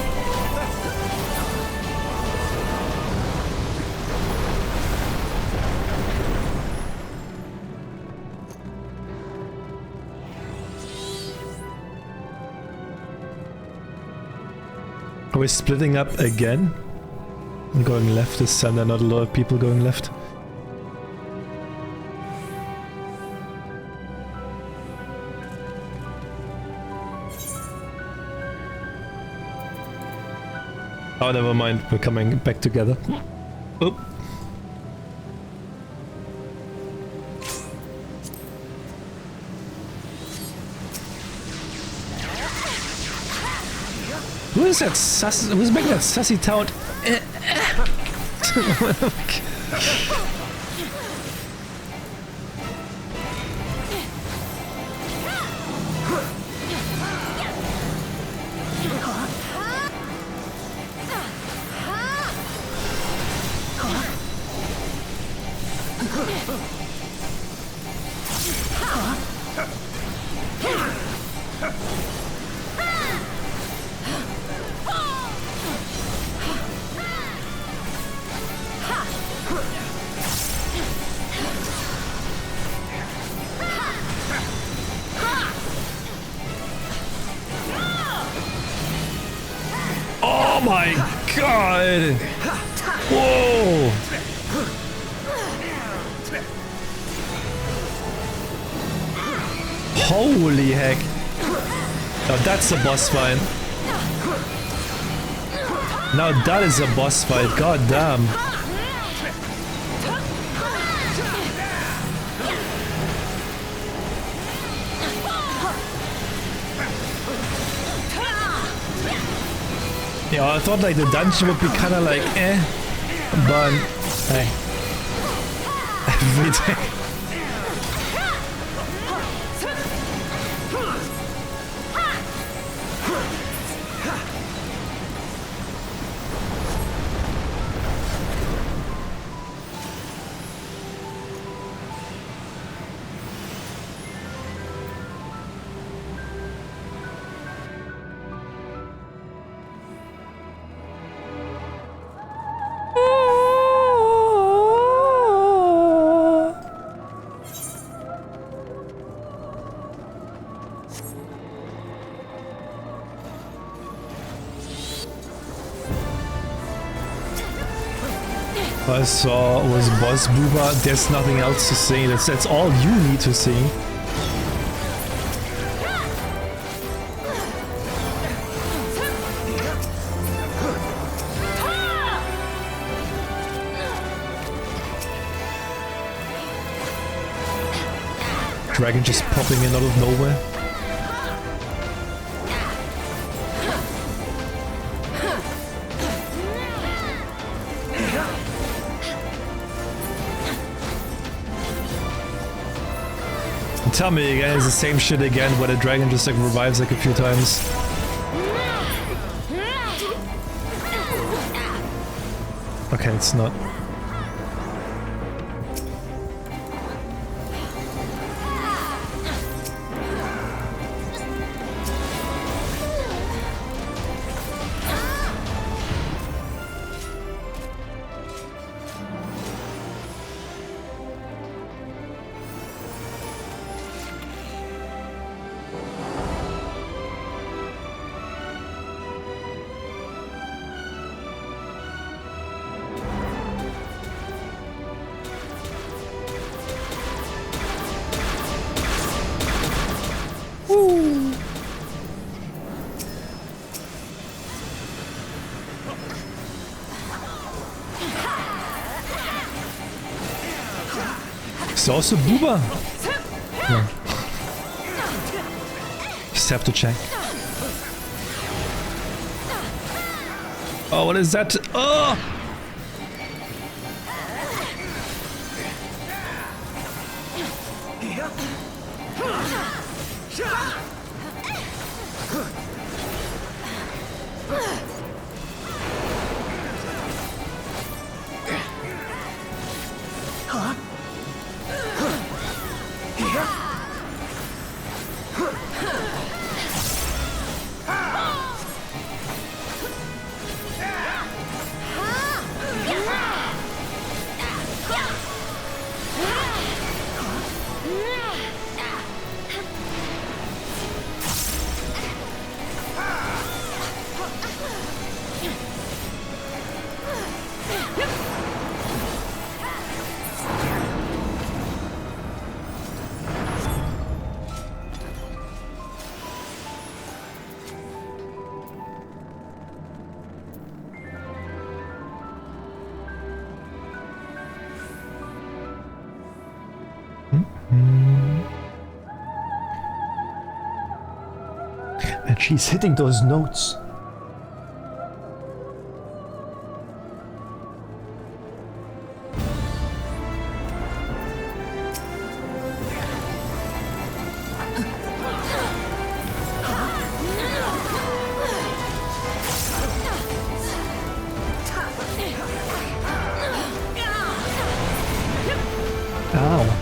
Are we splitting up again? I'm going left this time, there are not a lot of people going left. Oh, never mind, we're coming back together. Oh. Who is that sus? Who's making that sussy tout? Oh my god! Whoa! Holy heck! Now that's a boss fight. Now that is a boss fight, god damn. Yeah, I thought like the dungeon would be kind of like but hey, every day. I saw was Boss Booba. There's nothing else to say. That's all you need to see. Dragon just popping in out of nowhere. Tell me again, it's the same shit again where the dragon just like revives like a few times. Okay, it's not. It's also Booba. Yeah. Just have to check. Oh, what is that? Oh! And she's hitting those notes. Ow.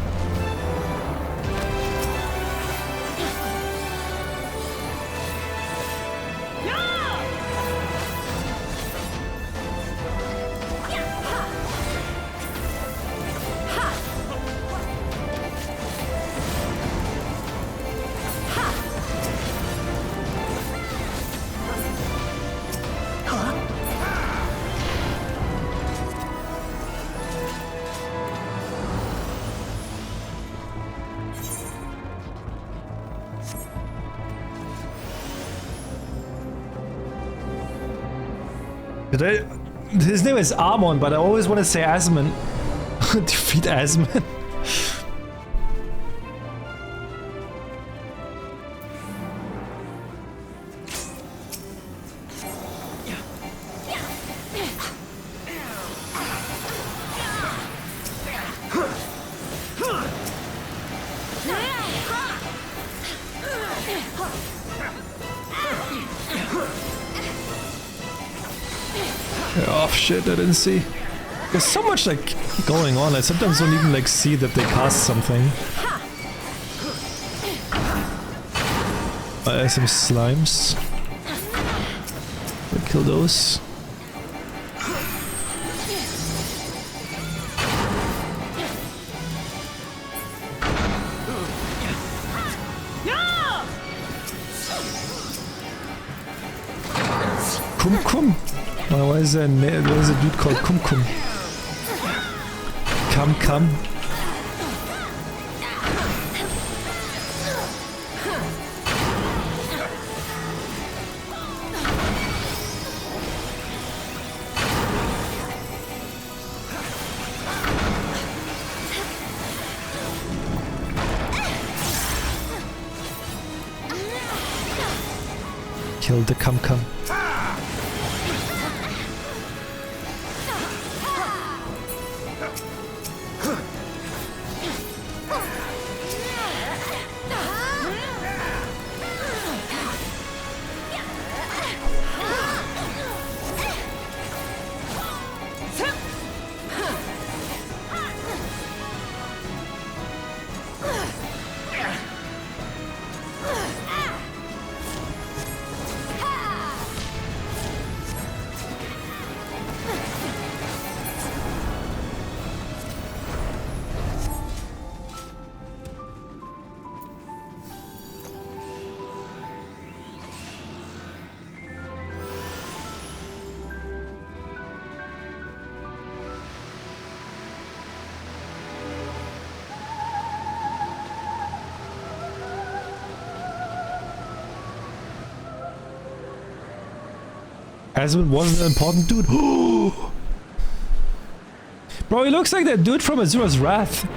His name is Amon, but I always want to say Asman. Defeat Asman. Oh shit, I didn't see. There's so much like going on, I sometimes don't even like see that they cast something. Some slimes. We'll kill those. Kum Kum. Why is there a dude called Kum Kum? come. Kill the come. Hasbin wasn't an important dude. Bro, he looks like that dude from Azura's Wrath.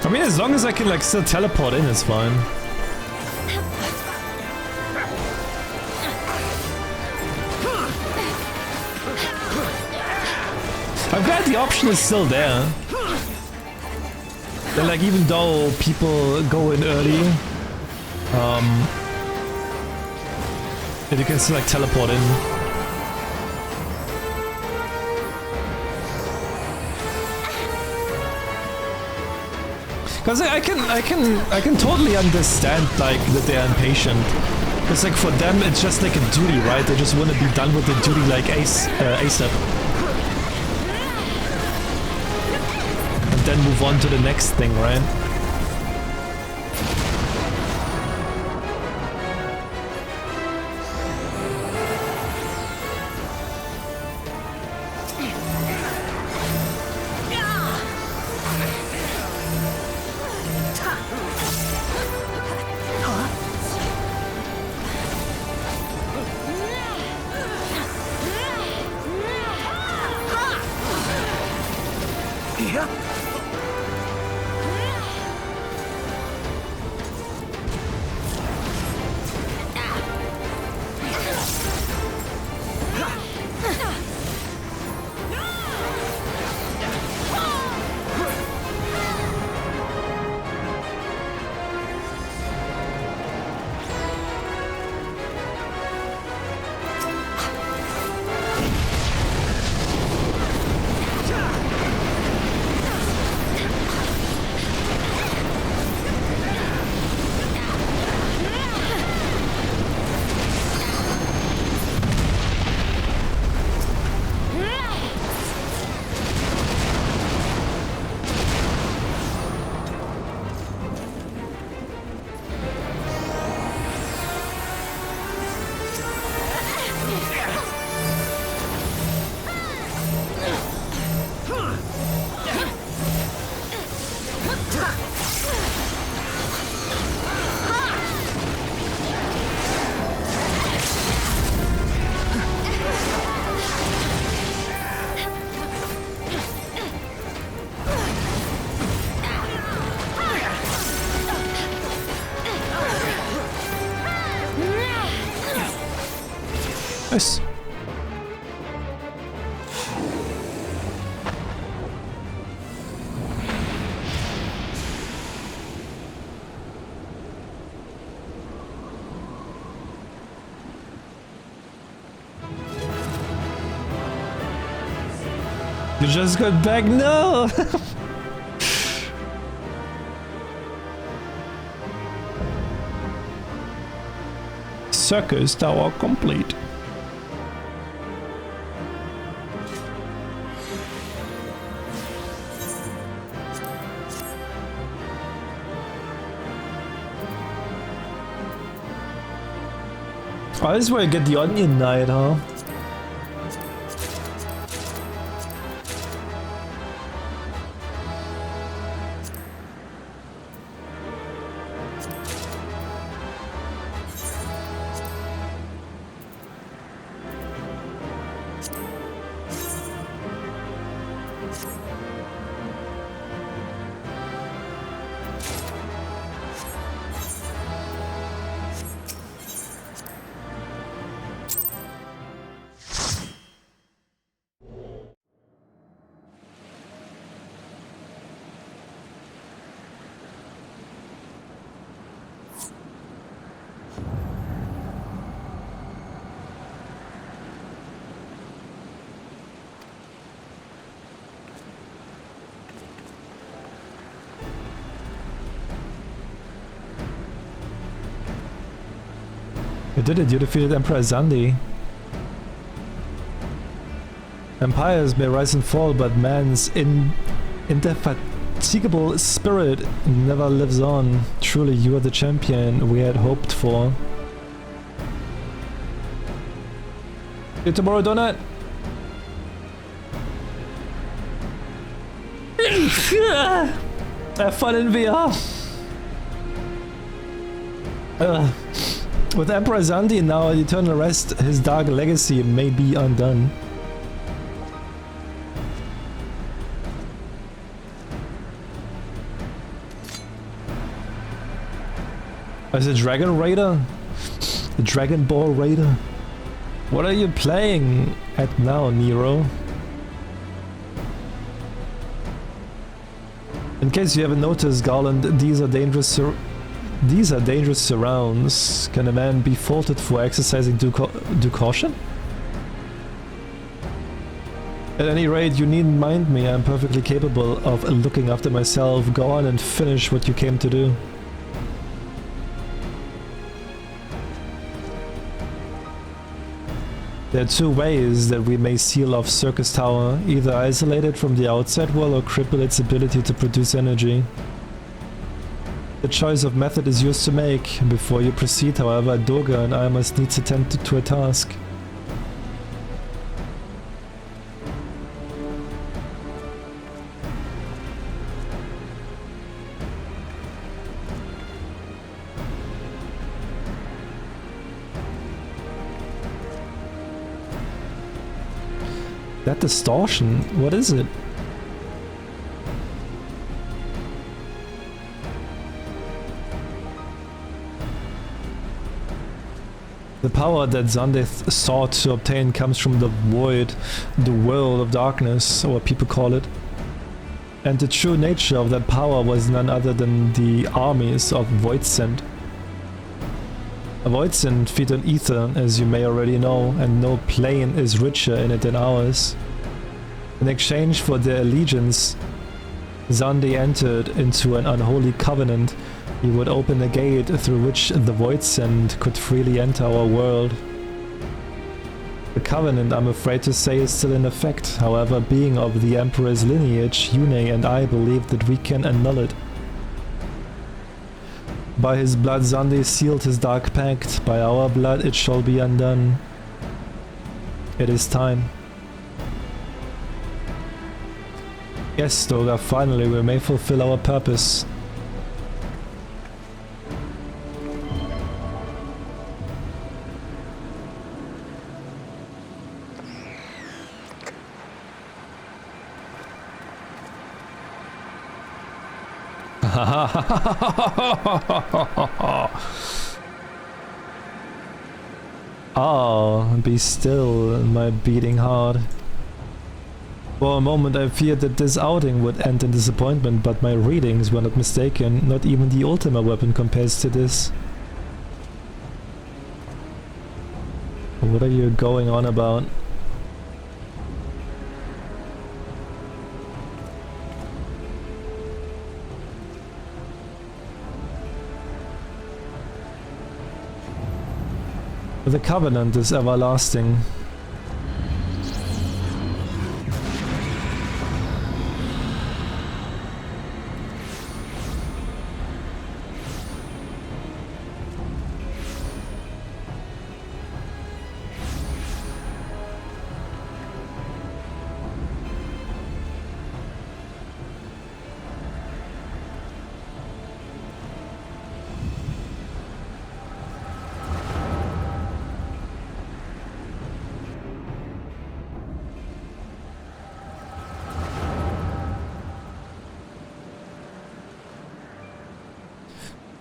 I mean, as long as I can like still teleport in, it's fine. I'm glad the option is still there. And like, even though people go in early, that you can still like teleport in. Cause I can totally understand like that they're impatient. Cause like for them it's just like a duty, right? They just want to be done with the duty like ASAP. And then move on to the next thing, right? Nice. You just got back? No! Circus tower complete. Oh, this is where I get the onion knight, huh? You did it, you defeated Emperor Zandi. Empires may rise and fall, but man's indefatigable spirit never lives on. Truly, you are the champion we had hoped for. See you tomorrow, Donut! Have fun in VR! With Emperor Zandi now at eternal rest, his dark legacy may be undone. Is it Dragon Raider? The Dragon Ball Raider? What are you playing at now, Nero? In case you haven't noticed, Garland, these are dangerous surrounds. Can a man be faulted for exercising due caution? At any rate, you needn't mind me. I'm perfectly capable of looking after myself. Go on and finish what you came to do. There are two ways that we may seal off Circus Tower, either isolate it from the outside world or cripple its ability to produce energy. The choice of method is yours to make. Before you proceed, however, Doga and I must needs attend to a task. That distortion? What is it? The power that Zandith sought to obtain comes from the void, the world of darkness, or what people call it. And the true nature of that power was none other than the armies of Voidsent. A Voidsent feed on ether, as you may already know, and no plane is richer in it than ours. In exchange for their allegiance, Zandi entered into an unholy covenant. He would open a gate through which the Voidsent could freely enter our world. The covenant, I'm afraid to say, is still in effect. However, being of the Emperor's lineage, Yune and I believe that we can annul it. By his blood Zandi sealed his dark pact. By our blood it shall be undone. It is time. Yes, Doga, finally we may fulfill our purpose. Oh, be still, my beating heart. For a moment I feared that this outing would end in disappointment, but my readings were not mistaken. Not even the Ultima weapon compares to this. What are you going on about? The covenant is everlasting.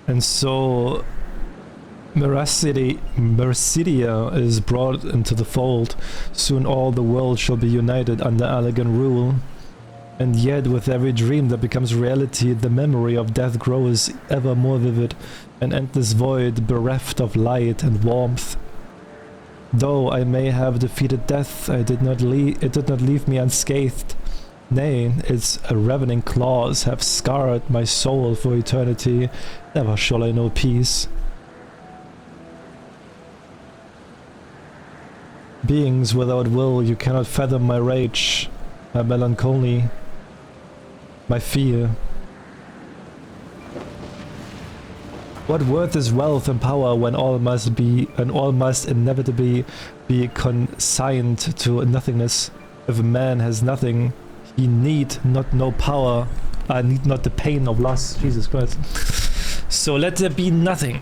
And so Mercidia is brought into the fold. Soon all the world shall be united under elegant rule. And yet with every dream that becomes reality, the memory of death grows ever more vivid, an endless void bereft of light and warmth. Though I may have defeated death, it did not leave me unscathed. Nay, its ravening claws have scarred my soul for eternity. Never shall I know peace. Beings without will, you cannot fathom my rage, my melancholy, my fear. What worth is wealth and power when all must inevitably be consigned to nothingness? If a man has nothing, he need not know power. I need not the pain of loss. Jesus Christ. So let there be nothing.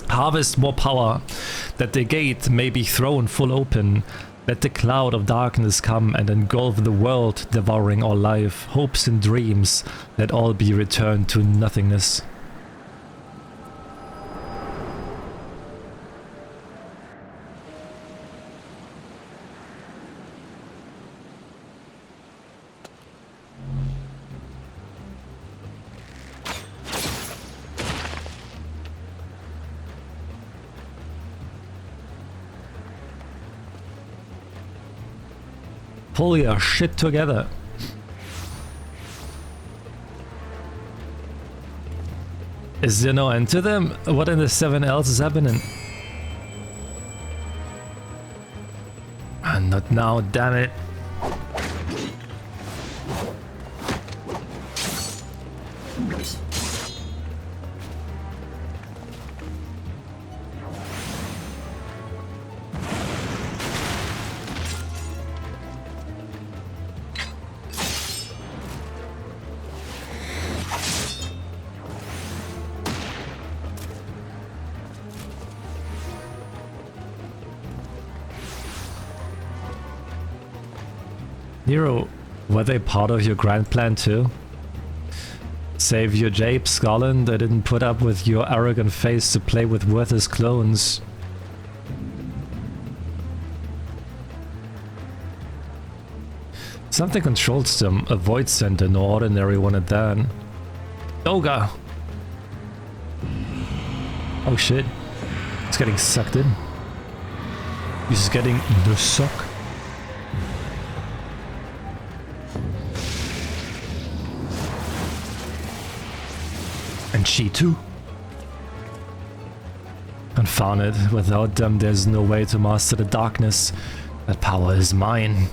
Harvest more power, that the gate may be thrown full open. Let the cloud of darkness come and engulf the world, devouring all life. Hopes and dreams, let all be returned to nothingness. Pull your shit together. Is there no end to them? What in the 7 else is happening? Not now, damn it. Nero, were they part of your grand plan too? Save your Jape, Scotland. I didn't put up with your arrogant face to play with worthless clones. Something controls them, a void center, no ordinary one at that. Doga! Oh shit. It's getting sucked in. He's getting the suck. And she too. Confound it, without them there's no way to master the darkness. That power is mine.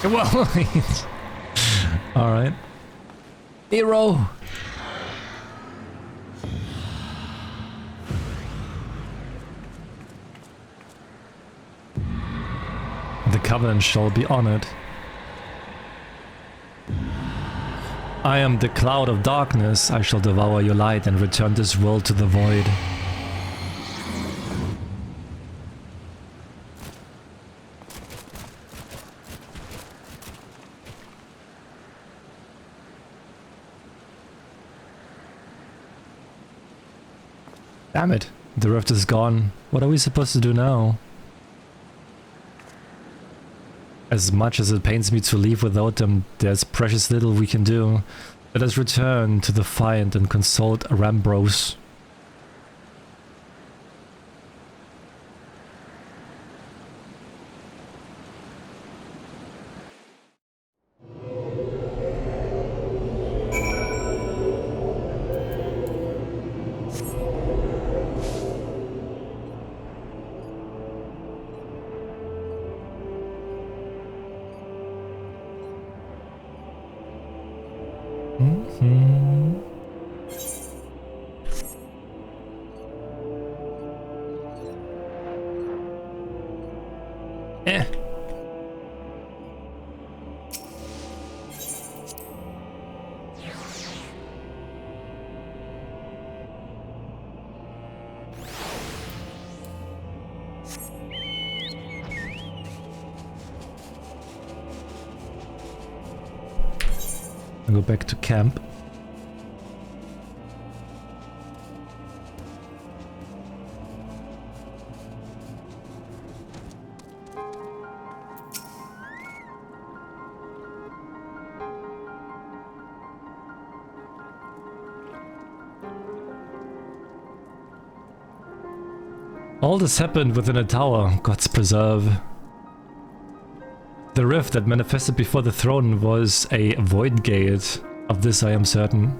Well, alright. Hero! The covenant shall be honored. I am the cloud of darkness. I shall devour your light and return this world to the void. Damn it, the rift is gone. What are we supposed to do now? As much as it pains me to leave without them, there's precious little we can do. Let us return to the fight and consult Rambros. I'll go back to camp. All this happened within a tower, God's preserve. The rift that manifested before the throne was a void gate. Of this I am certain.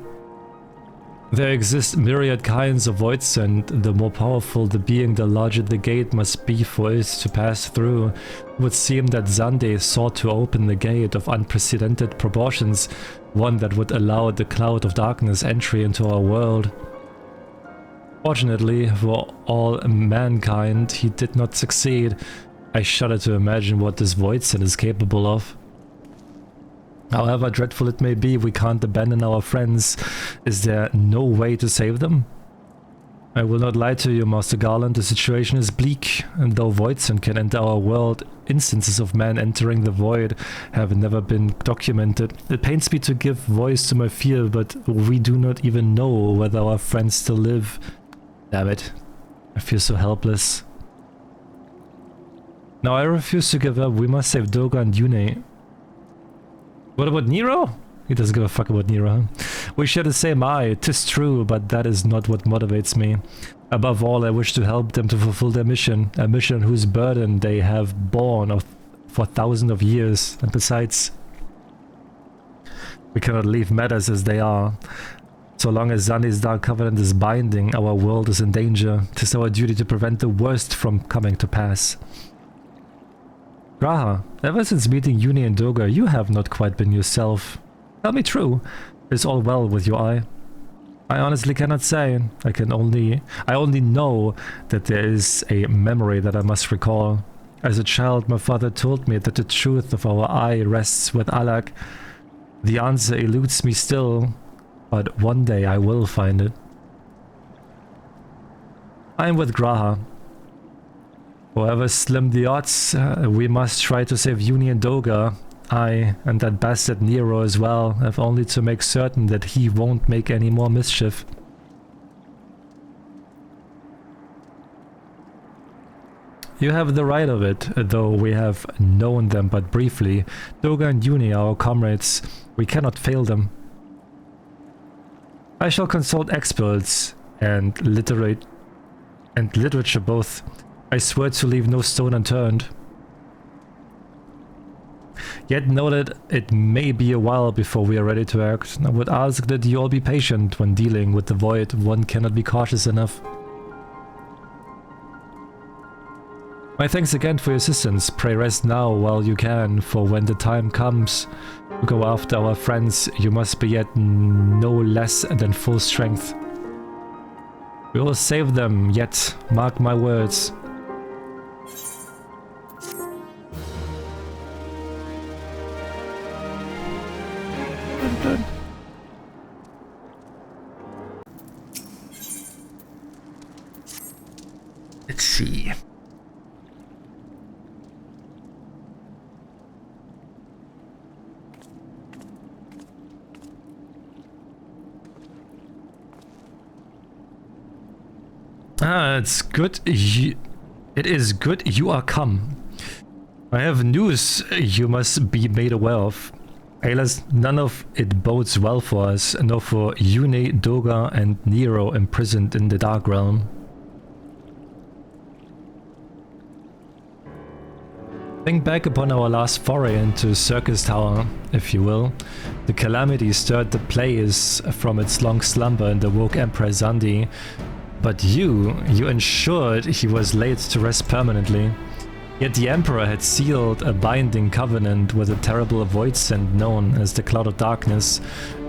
There exist myriad kinds of voids, and the more powerful the being, the larger the gate must be for it to pass through. It would seem that Zande sought to open the gate of unprecedented proportions, one that would allow the cloud of darkness entry into our world. Fortunately for all mankind, he did not succeed. I shudder to imagine what this void sin is capable of. However dreadful it may be, we can't abandon our friends. Is there no way to save them? I will not lie to you, Master Garland, the situation is bleak, and though voidsin can enter our world, instances of man entering the void have never been documented. It pains me to give voice to my fear, but we do not even know whether our friends still live. Damn it, I feel so helpless. Now I refuse to give up, we must save Doga and Yune. What about Nero? He doesn't give a fuck about Nero, huh? We share the same eye, 'tis true, but that is not what motivates me. Above all, I wish to help them to fulfill their mission, a mission whose burden they have borne for thousands of years, and besides, we cannot leave matters as they are. So long as Zande's Dark Covenant is binding, our world is in danger. 'Tis our duty to prevent the worst from coming to pass. Graha, ever since meeting Yune and Doga, you have not quite been yourself. Tell me true, is all well with your eye? I honestly cannot say. I only know that there is a memory that I must recall. As a child, my father told me that the truth of our eye rests with Alak. The answer eludes me still, but one day I will find it. I am with Graha. However slim the odds, we must try to save Yune and Doga. I, and that bastard Nero as well, if only to make certain that he won't make any more mischief. You have the right of it, though we have known them but briefly. Doga and Yune are our comrades. We cannot fail them. I shall consult experts and literature both. I swear to leave no stone unturned. Yet know that it may be a while before we are ready to act. I would ask that you all be patient when dealing with the void. One cannot be cautious enough. My thanks again for your assistance. Pray rest now while you can, for when the time comes to go after our friends, you must be at no less than full strength. We will save them, yet mark my words. Let's see. It's good. It is good you are come. I have news you must be made aware of. Alas, none of it bodes well for us, nor for Yune, Doga, and Nero imprisoned in the Dark Realm. Think back upon our last foray into Circus Tower, if you will. The calamity stirred the place from its long slumber and awoke Emperor Zandi. But you ensured he was laid to rest permanently. Yet the Emperor had sealed a binding covenant with a terrible voidsend known as the Cloud of Darkness.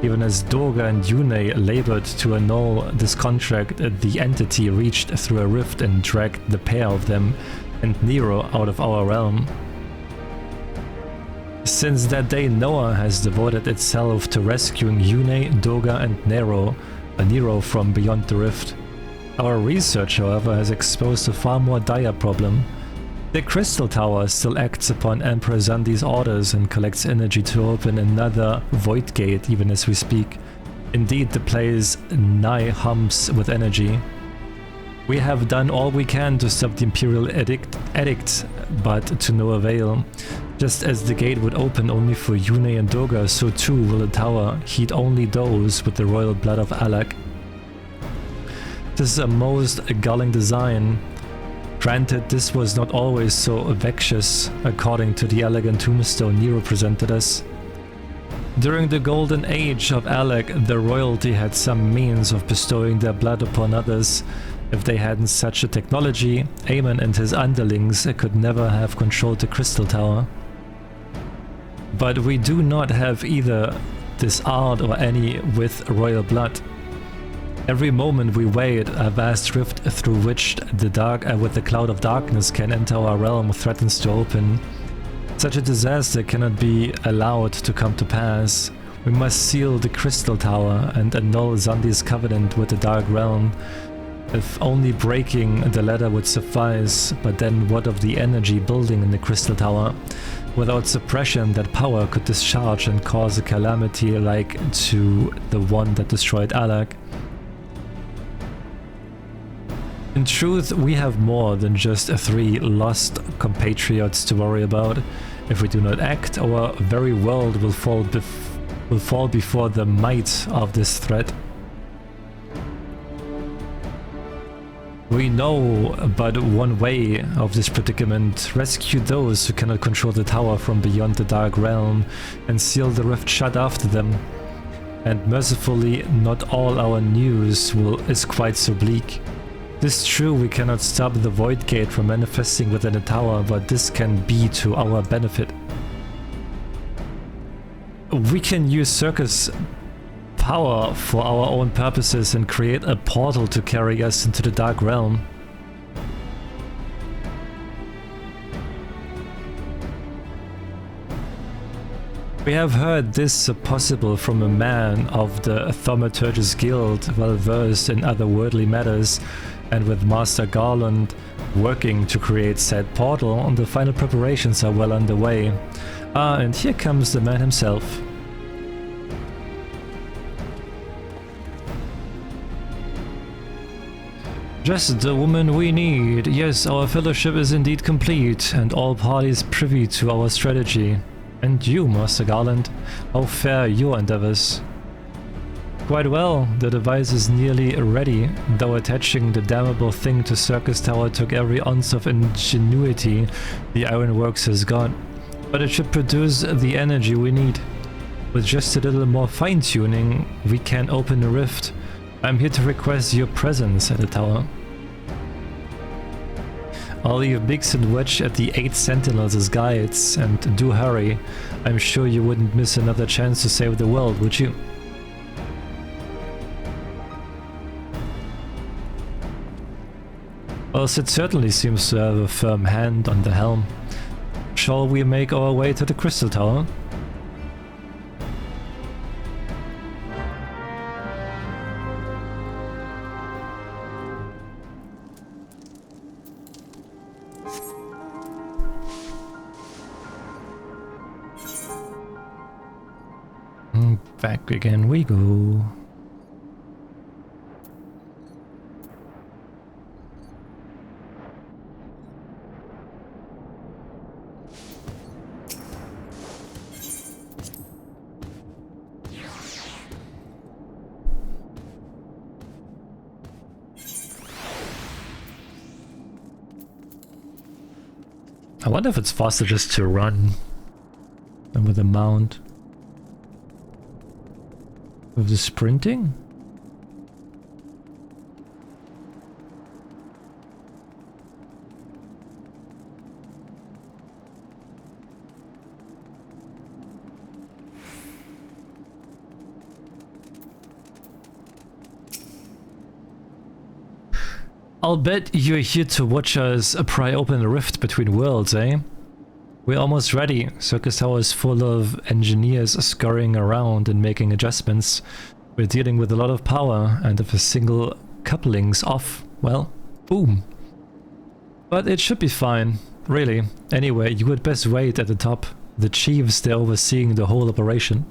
Even as Doga and Yune labored to annul this contract, the entity reached through a rift and dragged the pair of them and Nero out of our realm. Since that day, Noah has devoted itself to rescuing Yune, Doga, and Nero from beyond the rift. Our research, however, has exposed a far more dire problem. The Crystal Tower still acts upon Emperor Zandi's orders and collects energy to open another void gate even as we speak. Indeed, the place nigh hums with energy. We have done all we can to stop the Imperial edict, but to no avail. Just as the gate would open only for Yune and Doga, so too will the tower heed only those with the royal blood of Alak. This is a most galling design. Granted, this was not always so vexatious, according to the elegant tombstone Nero presented us. During the golden age of Alak, the royalty had some means of bestowing their blood upon others. If they hadn't such a technology, Aemon and his underlings could never have controlled the Crystal Tower. But we do not have either this art or any with royal blood. Every moment we wait, a vast rift through which with the cloud of darkness can enter our realm threatens to open. Such a disaster cannot be allowed to come to pass. We must seal the Crystal Tower and annul Zandi's covenant with the Dark Realm. If only breaking the ladder would suffice, but then what of the energy building in the Crystal Tower? Without suppression, that power could discharge and cause a calamity like to the one that destroyed Alak. In truth, we have more than just 3 lost compatriots to worry about. If we do not act, our very world will fall before the might of this threat. We know but one way of this predicament: rescue those who cannot control the tower from beyond the Dark Realm and seal the rift shut after them. And mercifully, not all our news is quite so bleak. This true, we cannot stop the Void Gate from manifesting within the tower, but this can be to our benefit. We can use Circus power for our own purposes and create a portal to carry us into the Dark Realm. We have heard this possible from a man of the Thaumaturgus Guild, well versed in otherworldly matters, and with Master Garland working to create said portal, the final preparations are well underway. And here comes the man himself. Just the woman we need. Yes, our fellowship is indeed complete, and all parties privy to our strategy. And you, Master Garland, how fare your endeavors? Quite well, the device is nearly ready, though attaching the damnable thing to Circus Tower took every ounce of ingenuity the ironworks has got. But it should produce the energy we need. With just a little more fine-tuning, we can open a rift. I'm here to request your presence at the tower. I'll leave Biggs and Wedge at the 8 Sentinels as guides, and do hurry. I'm sure you wouldn't miss another chance to save the world, would you? Well, Sid certainly seems to have a firm hand on the helm. Shall we make our way to the Crystal Tower? Back again we go. I wonder if it's faster just to run than with a mount. With the sprinting? I'll bet you're here to watch us pry open a rift between worlds, eh? We're almost ready. Circus Tower is full of engineers scurrying around and making adjustments. We're dealing with a lot of power, and if a single coupling's off, well, boom. But it should be fine. Really. Anyway, you would best wait at the top. The chiefs, they're overseeing the whole operation.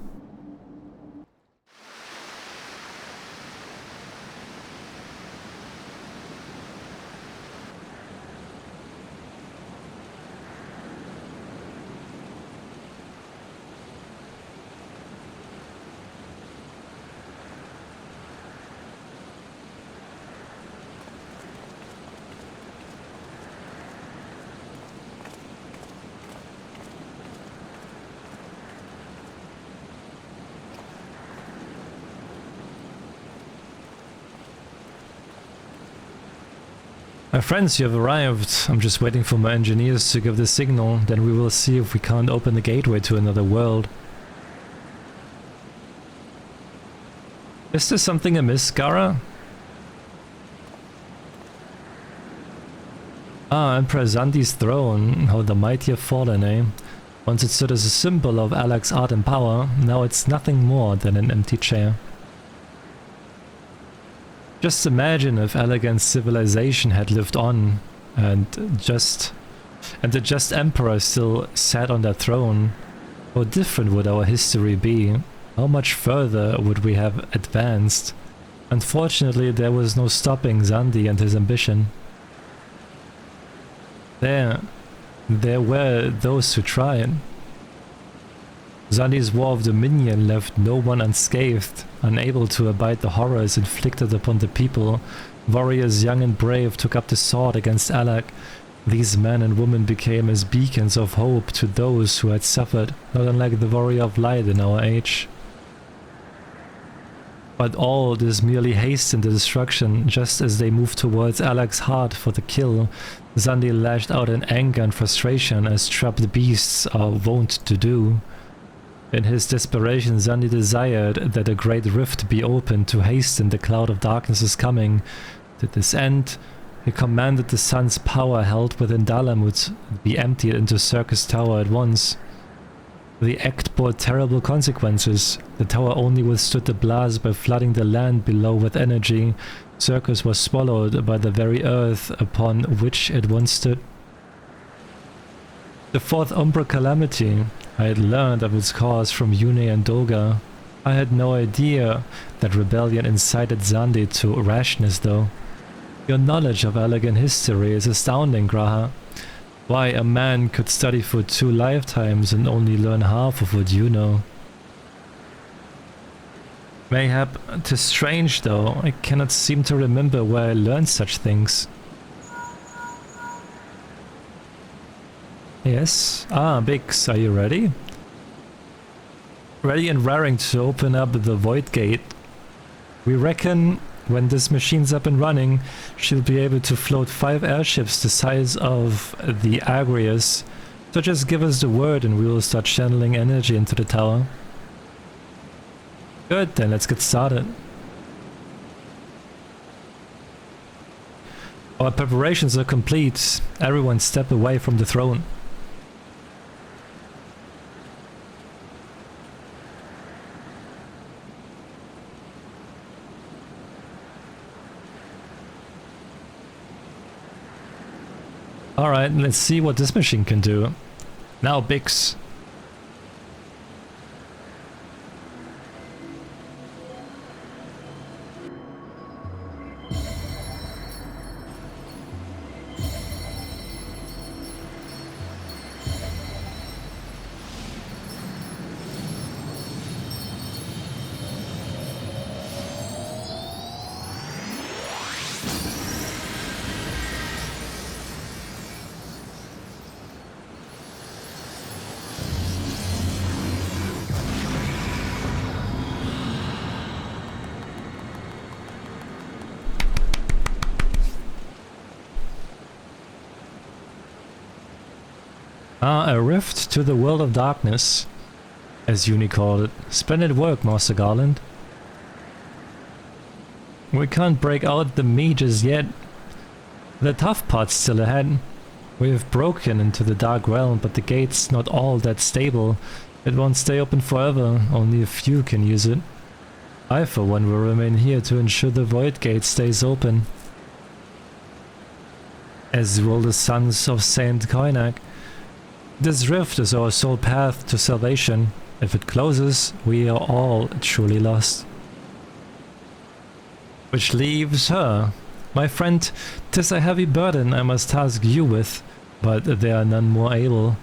My friends, you have arrived. I'm just waiting for my engineers to give the signal, then we will see if we can't open the gateway to another world. Is there something amiss, Gara? Ah, Emperor Zandi's throne. How the mighty have fallen, eh? Once it stood as a symbol of Alak's art and power, now it's nothing more than an empty chair. Just imagine if elegant civilization had lived on, and the just emperor still sat on that throne. How different would our history be? How much further would we have advanced? Unfortunately, there was no stopping Zandi and his ambition. There were those who tried. Zandi's war of dominion left no one unscathed. Unable to abide the horrors inflicted upon the people, warriors young and brave took up the sword against Alak. These men and women became as beacons of hope to those who had suffered, not unlike the warrior of light in our age. But all this merely hastened the destruction. Just as they moved towards Alak's heart for the kill, Zandi lashed out in anger and frustration as trapped beasts are wont to do. In his desperation, Zandi desired that a great rift be opened to hasten the cloud of darkness's coming. To this end, he commanded the sun's power held within Dalamut be emptied into Circus Tower at once. The act bore terrible consequences. The tower only withstood the blast by flooding the land below with energy. Circus was swallowed by the very earth upon which it once stood. The fourth Umbra calamity. I had learned of its cause from Yune and Doga. I had no idea that rebellion incited Zandi to rashness, though. Your knowledge of elegant history is astounding, Graha. Why a man could study for 2 lifetimes and only learn half of what you know. Mayhap 'tis strange, though. I cannot seem to remember where I learned such things. Yes? Ah, Bix, are you ready? Ready and raring to open up the Void Gate. We reckon when this machine's up and running, she'll be able to float 5 airships the size of the Agrius. So just give us the word and we will start channeling energy into the tower. Good, then let's get started. Our preparations are complete. Everyone step away from the throne. Alright, let's see what this machine can do. Now, Bix. A rift to the world of darkness, as Uni called it. Splendid work, Master Garland. We can't break out the me just yet. The tough part's still ahead. We've broken into the dark realm, but the gate's not all that stable. It won't stay open forever, only a few can use it. I for one will remain here to ensure the Void Gate stays open. as will the sons of Saint Koinak. This rift is our sole path to salvation. If it closes, we are all truly lost. Which leaves her. My friend, 'tis a heavy burden I must task you with, but there are none more able.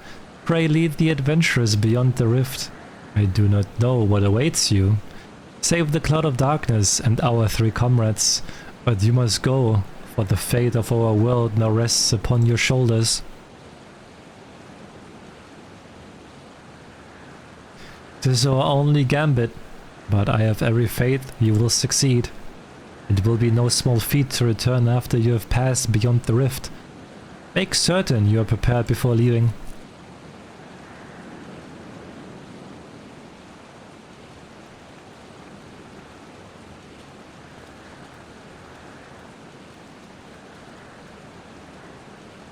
Pray lead the adventurers beyond the rift. I do not know what awaits you. Save the cloud of darkness and our 3 comrades, but you must go, for the fate of our world now rests upon your shoulders. 'Tis our only gambit, but I have every faith you will succeed. It will be no small feat to return after you have passed beyond the rift. Make certain you are prepared before leaving.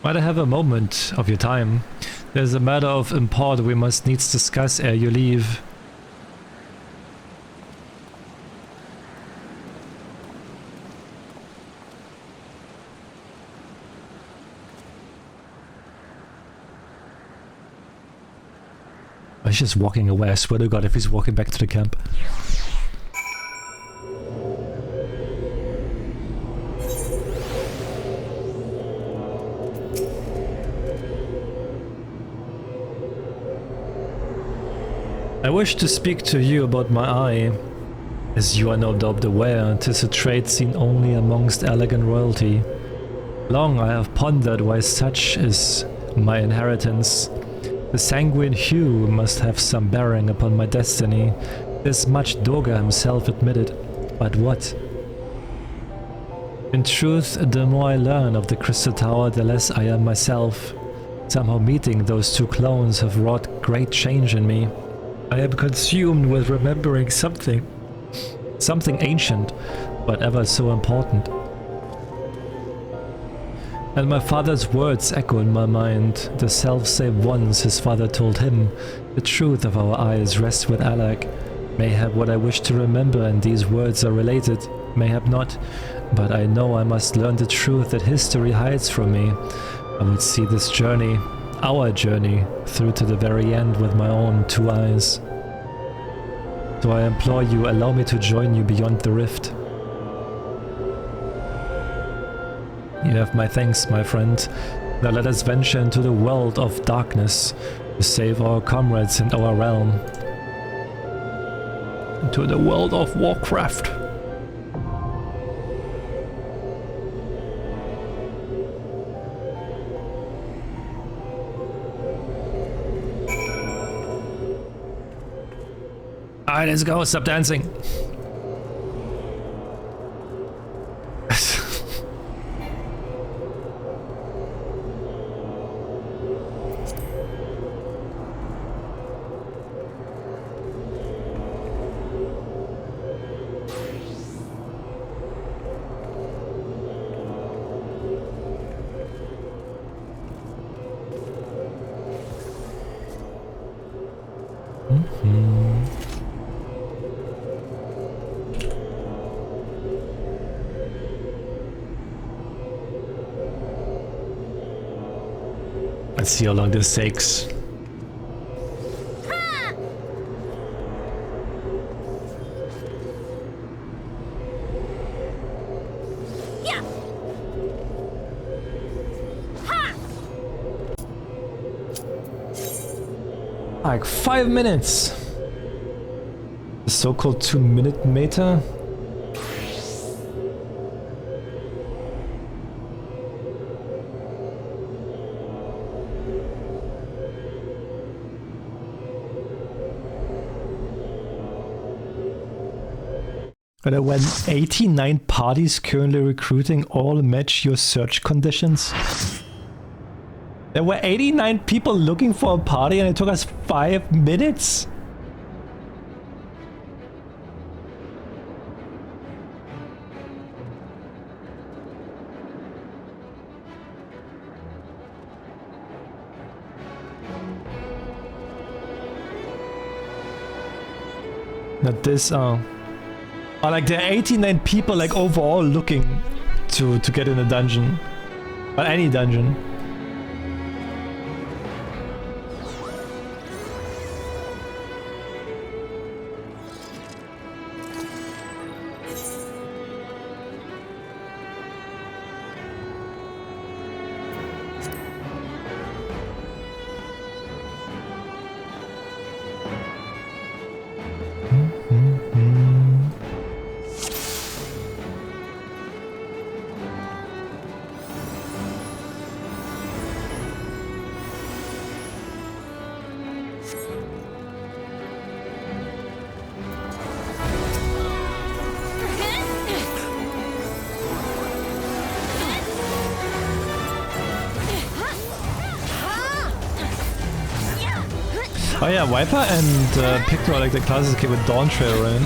Might I have a moment of your time? There's a matter of import we must needs discuss ere you leave. He's just walking away, I swear to God, if he's walking back to the camp. I wish to speak to you about my eye. As you are no doubt aware, 'tis a trait seen only amongst elegant royalty. Long I have pondered why such is my inheritance. The sanguine hue must have some bearing upon my destiny. This much Doga himself admitted. But what? In truth, the more I learn of the Crystal Tower, the less I am myself. Somehow meeting those 2 clones have wrought great change in me. I am consumed with remembering something ancient, but ever so important. And my father's words echo in my mind, the self-same ones his father told him. The truth of our eyes rests with Alec. Mayhap what I wish to remember and these words are related, mayhap not, but I know I must learn the truth that history hides from me. I would see this journey, our journey, through to the very end with my own 2 eyes. So I implore you, allow me to join you beyond the rift. You have my thanks, my friend. Now let us venture into the world of darkness to save our comrades and our realm. Into the world of Warcraft. Alright, let's go, stop dancing. Let's see how long this takes. Like 5 minutes. The so-called 2-minute meter. But there were 89 parties currently recruiting, all match your search conditions. There were 89 people looking for a party and it took us 5 minutes? Not this, like there are 89 people like overall looking to get in a dungeon. But any dungeon. Oh yeah, Viper and Picto are like the classes that came with Dawn Trail, right?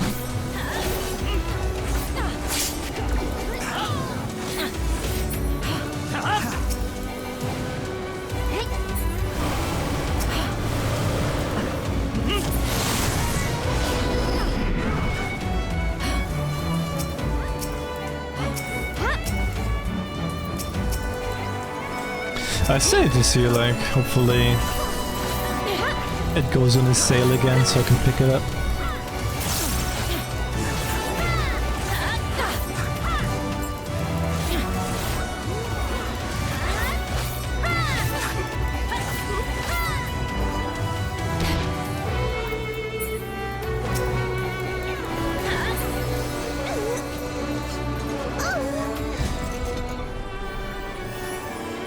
I say to see, like, hopefully it goes on a sale again so I can pick it up.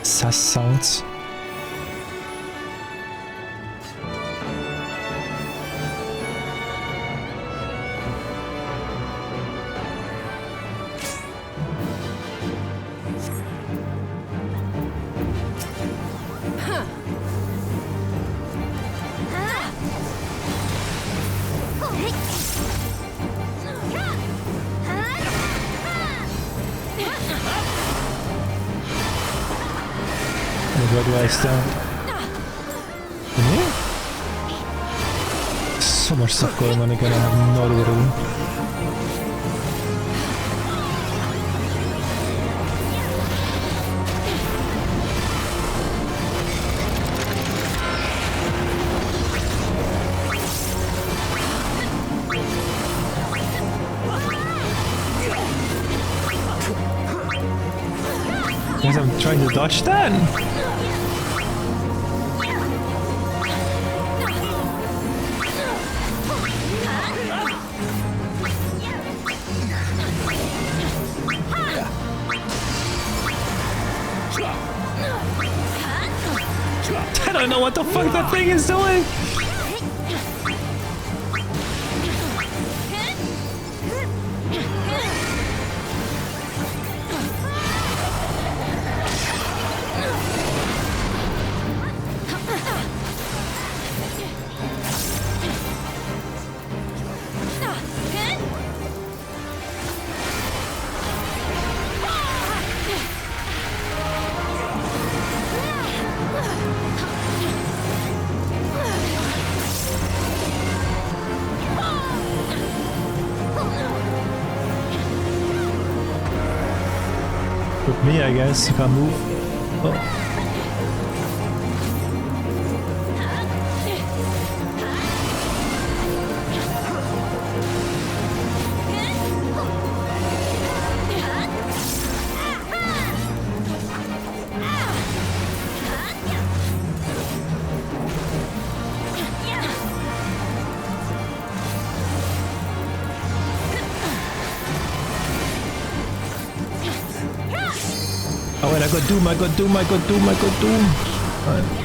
Sass sounds. Where do I stand? In here? So much stuff going on again, I have no idea. Guess I'm trying to dodge that. I don't know what the fuck that thing is doing! With me, I guess, you can't move. Oh. Oh wait, I got Doom, I got Doom, I got Doom, I got Doom. Right.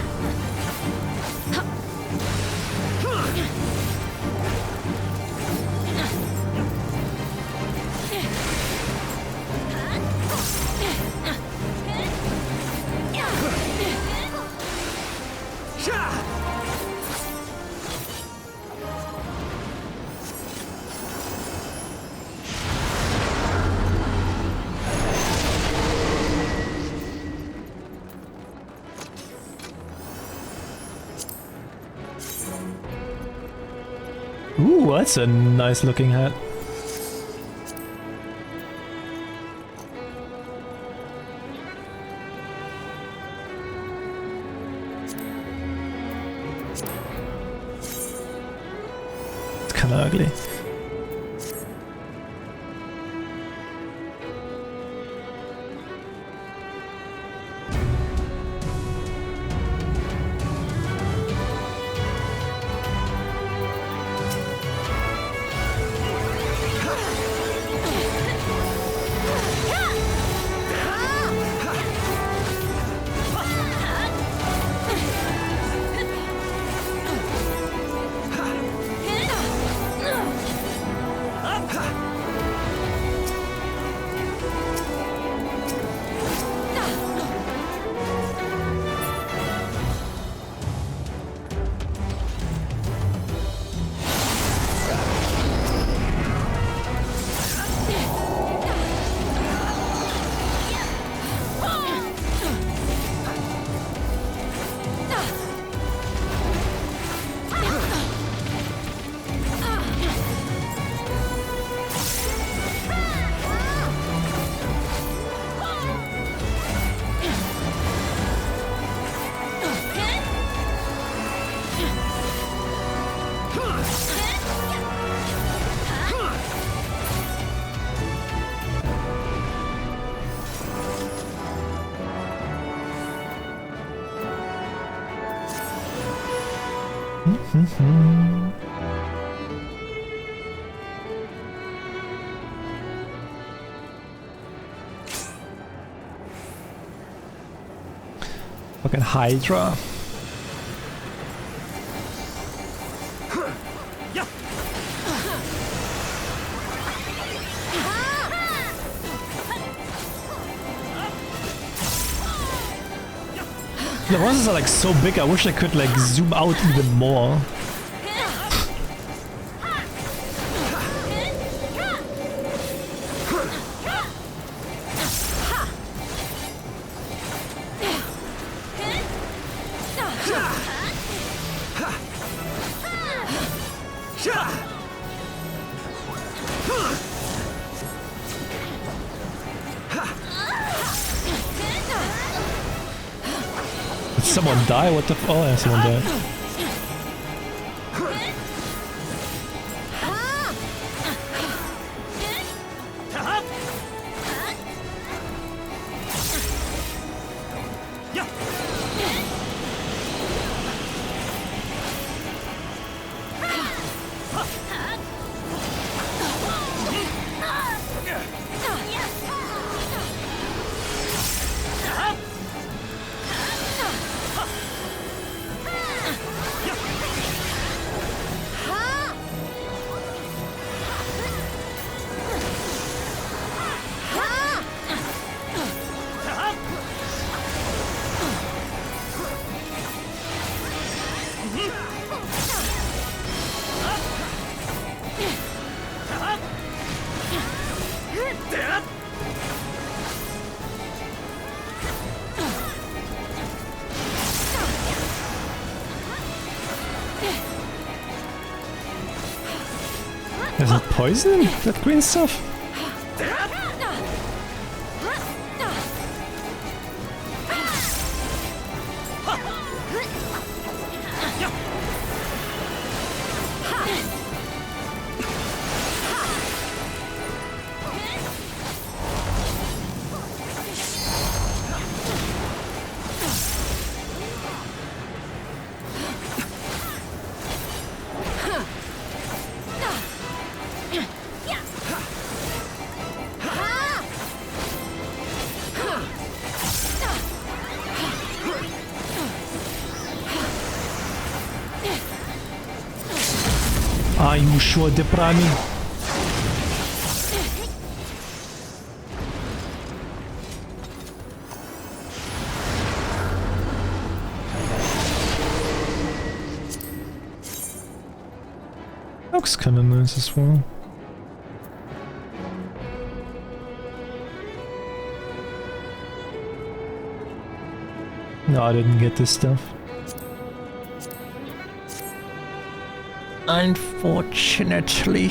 Ooh, that's a nice looking hat. kind of ugly. Fucking Hydra. The monsters are like so big, I wish I could like zoom out even more. Did someone die? What the f- oh yeah, someone died. Is it poison? That green stuff? Are you sure, Deprami? Looks kinda nice as well. No, I didn't get this stuff. Unfortunately.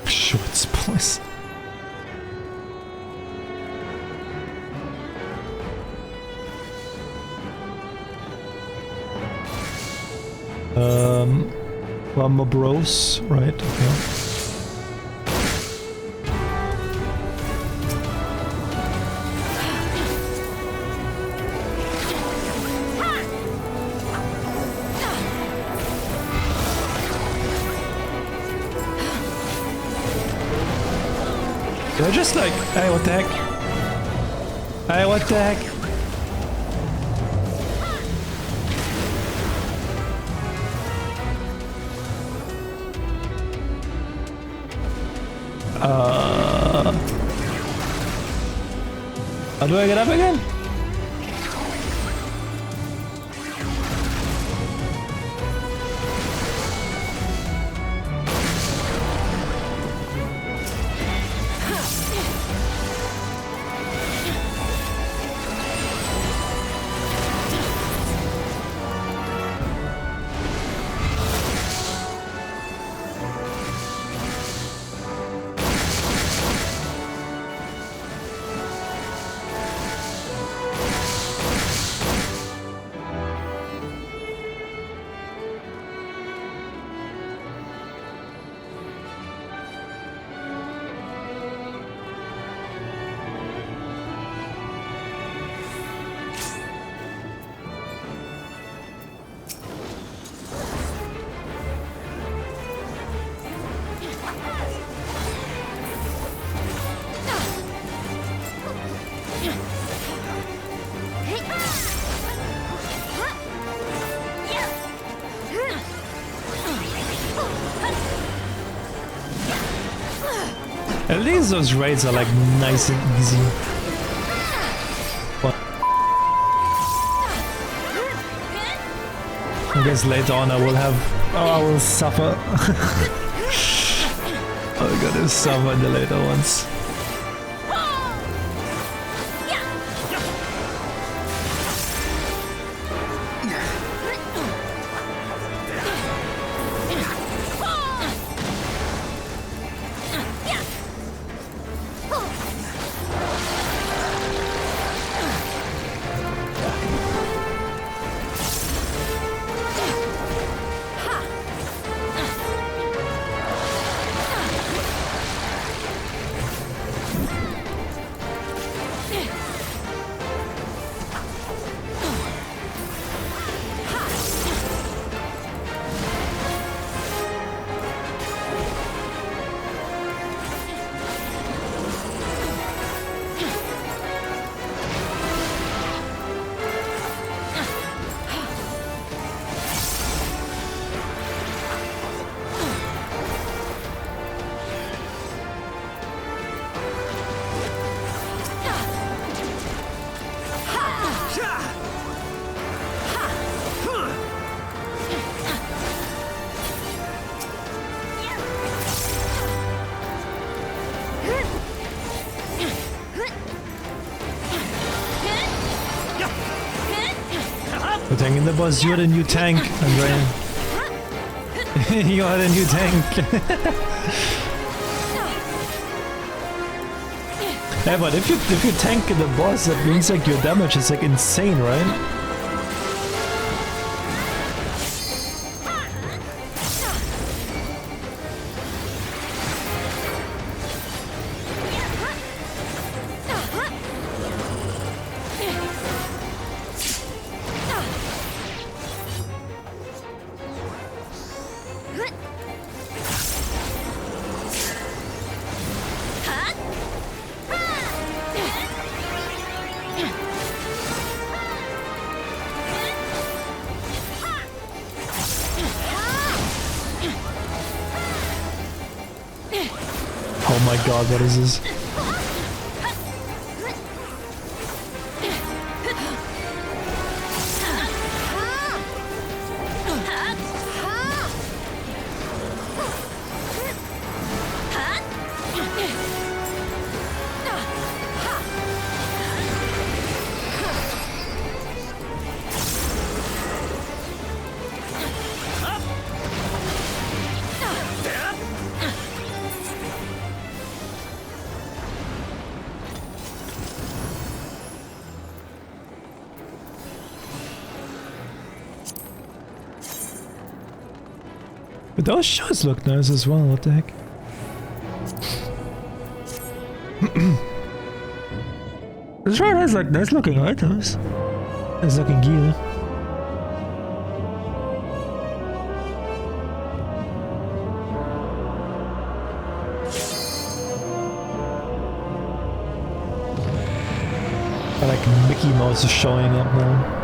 Short spoils. One more bros, right? Okay. They're just like, hey, what the heck? Hey, what the heck? How do I get up again? At least those raids are like nice and easy. But I guess later on I will have... Oh, I will suffer. I'm gonna suffer in the later ones. We're tanking the boss, you're the new tank, Andrea. You're the new tank. Yeah, but if you tank the boss, that means like your damage is like insane, right? Oh my god, what is this? But those shoes look nice as well, what the heck? It's right, nice, like nice looking items. Nice looking gear. I like Mickey Mouse is showing up now.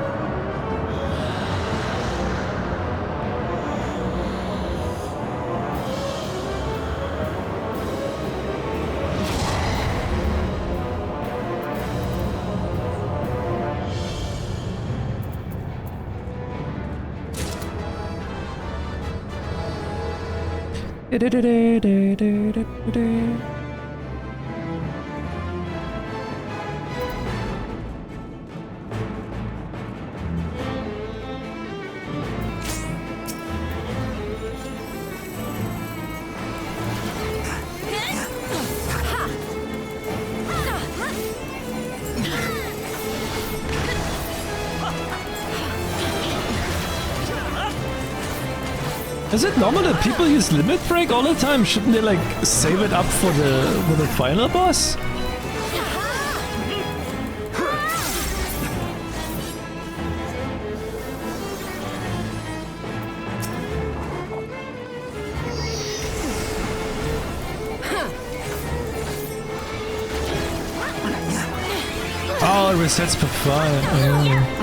Is it normal that people use limit break all the time? Shouldn't they like save it up for the final boss? Oh, it resets per fire. Oh.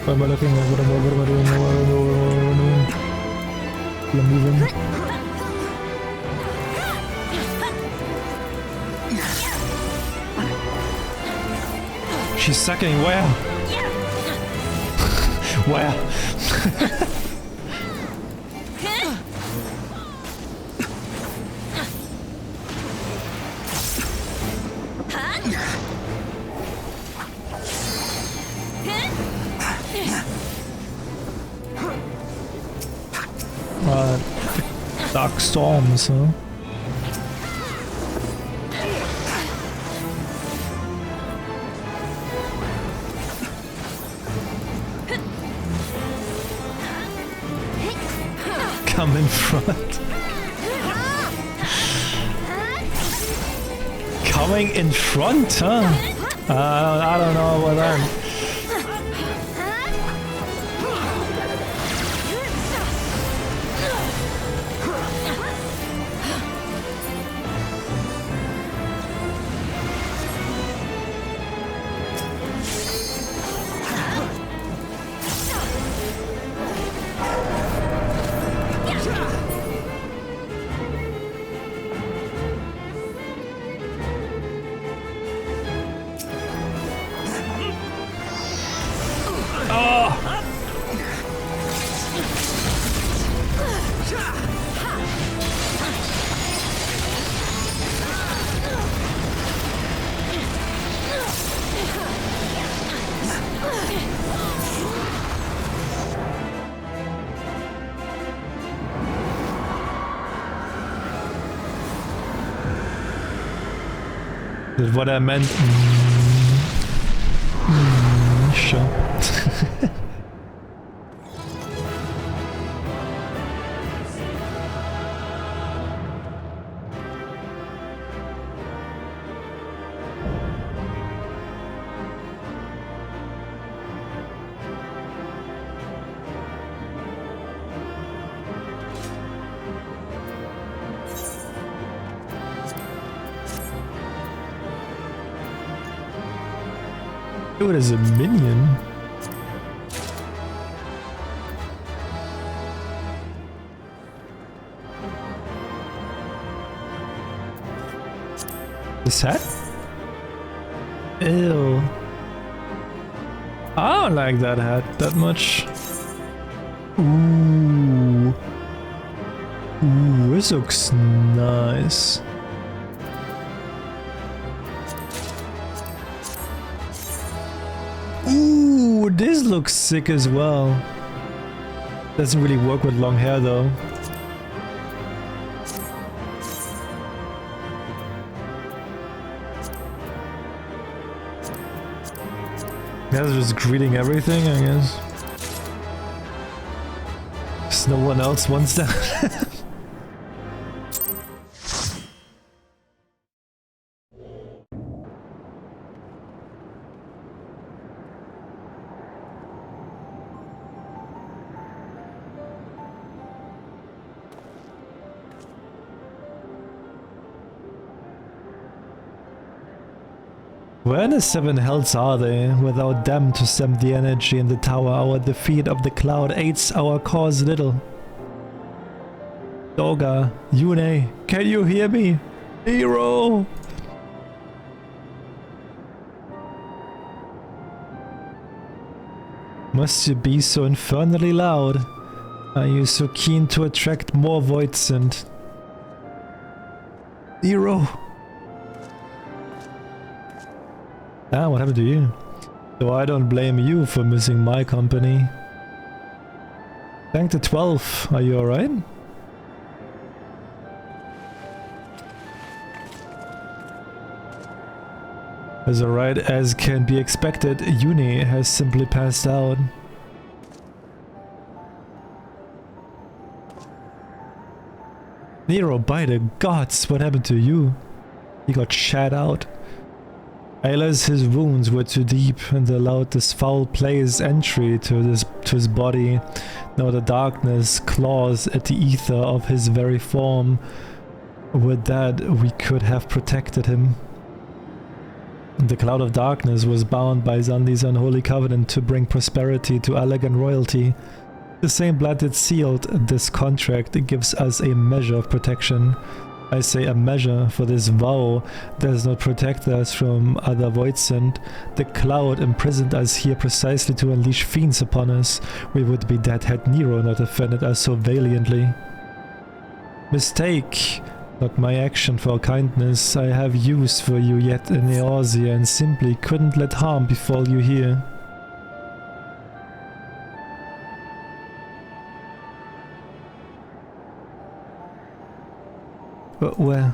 What am I looking at? What am I doing? I'm moving. She's sucking where? Where? Dark storms, huh? Come in front. Coming in front, huh? I don't know what I'm... That's what I meant. Sure. What is a minion? This hat? Ew. I don't like that hat that much. Ooh. Ooh, this looks nice. Ooh, this looks sick as well. Doesn't really work with long hair though. Guys are just greeting everything, I guess. Just no one else wants that. Where in the seven hells are they? Without them to stem the energy in the tower, our defeat of the cloud aids our cause little. Doga, Yune, can you hear me? Hero! Must you be so infernally loud? Are you so keen to attract more Voidsent? Hero! Ah, what happened to you? So I don't blame you for missing my company. Thank the 12. Are you alright? As alright as can be expected, Uni has simply passed out. Nero, by the gods, what happened to you? He got shat out. Ayla's his wounds were too deep and allowed this foul play's entry to his body. Now the darkness claws at the ether of his very form. With that, we could have protected him. The cloud of darkness was bound by Zandi's unholy covenant to bring prosperity to Allegan royalty. The same blood that sealed this contract gives us a measure of protection. I say a measure, for this vow does not protect us from other Voidsent. The cloud imprisoned us here precisely to unleash fiends upon us. We would be dead had Nero not defended us so valiantly. Mistake, not my action for kindness. I have use for you yet in Eorzea and simply couldn't let harm befall you here. But where?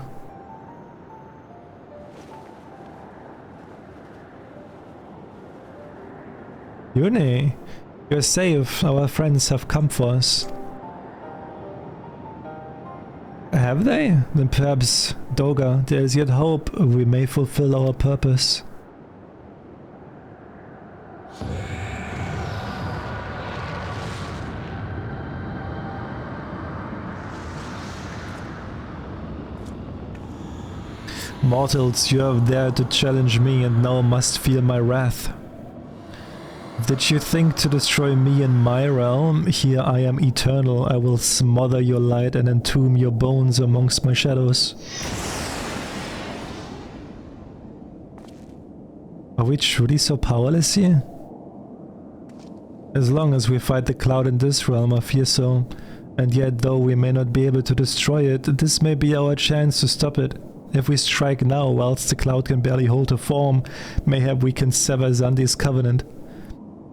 Yune, you're safe. Our friends have come for us. Have they? Then perhaps, Doga, there is yet hope. We may fulfill our purpose. Mortals, you have dared to challenge me and now must feel my wrath. Did you think to destroy me in my realm? Here I am eternal. I will smother your light and entomb your bones amongst my shadows. Are we truly so powerless here? As long as we fight the cloud in this realm, I fear so. And yet, though we may not be able to destroy it, this may be our chance to stop it. If we strike now, whilst the cloud can barely hold a form, mayhap we can sever Zandi's covenant.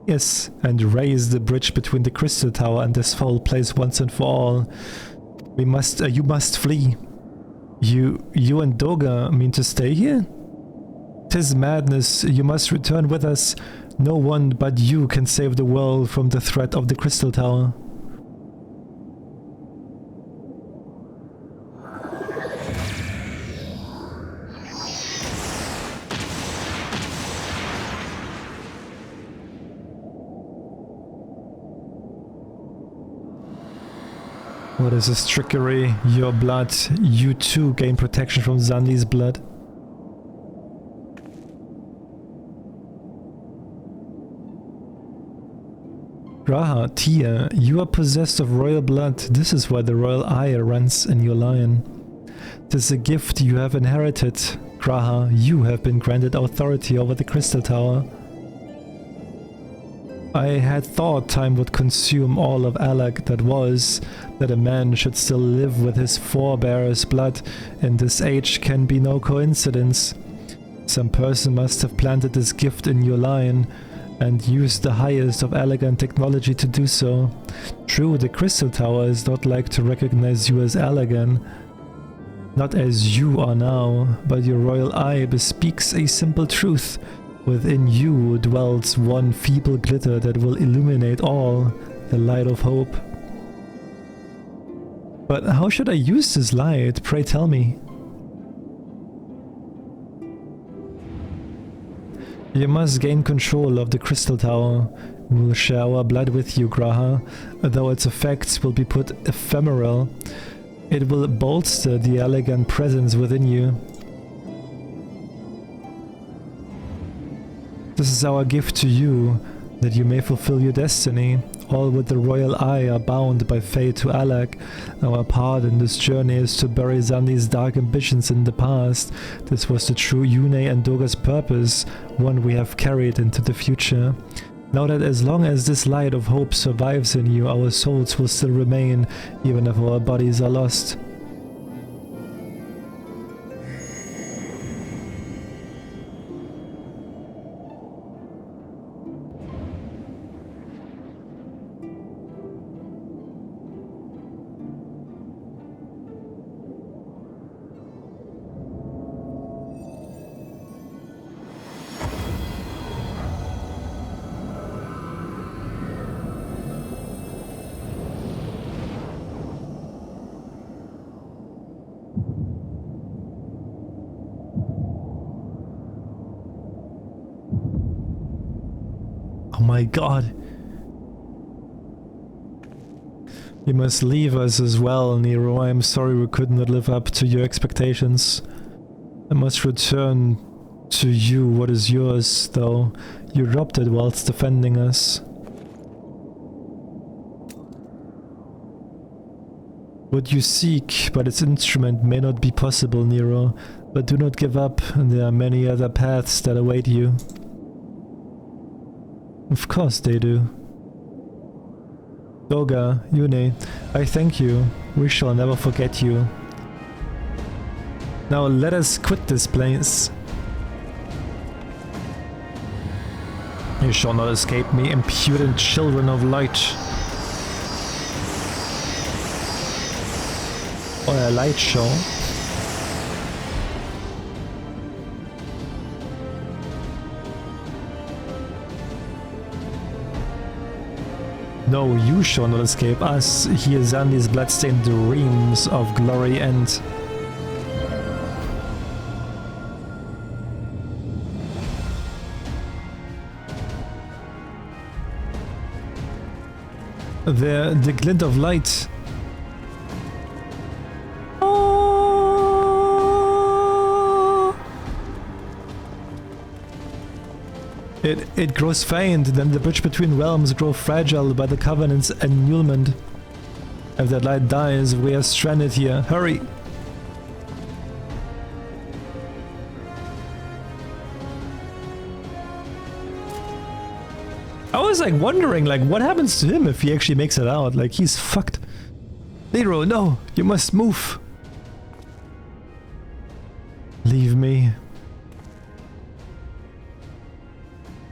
Yes, and raise the bridge between the Crystal Tower and this foul place once and for all. You must flee. You and Doga mean to stay here? 'Tis madness. You must return with us. No one but you can save the world from the threat of the Crystal Tower. What is this trickery? Your blood. You too gain protection from Zandi's blood. Graha, Tia, you are possessed of royal blood. This is why the royal eye runs in your line. 'Tis a gift you have inherited. Graha, you have been granted authority over the Crystal Tower. I had thought time would consume all of Alec that was, that a man should still live with his forebears' blood in this age can be no coincidence. Some person must have planted this gift in your line and used the highest of elegant technology to do so. True, the Crystal Tower is not like to recognize you as elegant, not as you are now, but your royal eye bespeaks a simple truth. Within you dwells one feeble glitter that will illuminate all, the light of hope. But how should I use this light? Pray tell me. You must gain control of the Crystal Tower. We will share our blood with you, Graha, though its effects will be put ephemeral. It will bolster the elegant presence within you. This is our gift to you, that you may fulfill your destiny. All with the royal eye are bound by fate to Alec. Our part in this journey is to bury Zandi's dark ambitions in the past. This was the true Yune and Doga's purpose, one we have carried into the future. Know that as long as this light of hope survives in you, our souls will still remain, even if our bodies are lost. Oh my god. You must leave us as well, Nero. I am sorry we could not live up to your expectations. I must return to you what is yours, though. You robbed it whilst defending us. What you seek by this instrument may not be possible, Nero, but do not give up, and there are many other paths that await you. Of course they do. Doga, Yune, I thank you. We shall never forget you. Now let us quit this place. You shall not escape me, impudent children of light. Or a light show. No, you shall not escape us. Here Zandi's bloodstained dreams of glory end. The glint of light. It grows faint, then the bridge between realms grows fragile by the Covenant's annulment. If that light dies, we are stranded here. Hurry! I was like wondering, like, what happens to him if he actually makes it out? Like, he's fucked. Nero, no! You must move! Leave me.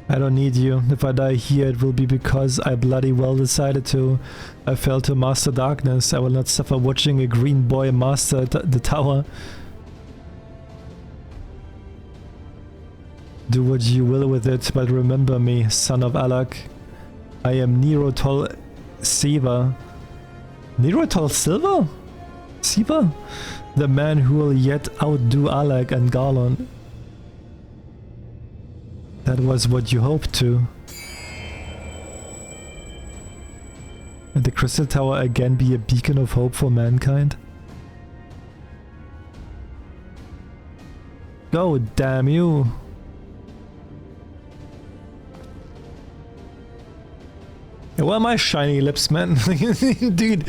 I don't need you. If I die here, it will be because I bloody well decided to. I failed to master darkness. I will not suffer watching a green boy master the tower. Do what you will with it, but remember me, son of Alak. I am Nero Tol Siva. Nero Tol Silva? Siva? The man who will yet outdo Alak and Garlon. That was what you hoped to. And the Crystal Tower again be a beacon of hope for mankind? Go, damn you! Well, my shiny lips, man. Dude.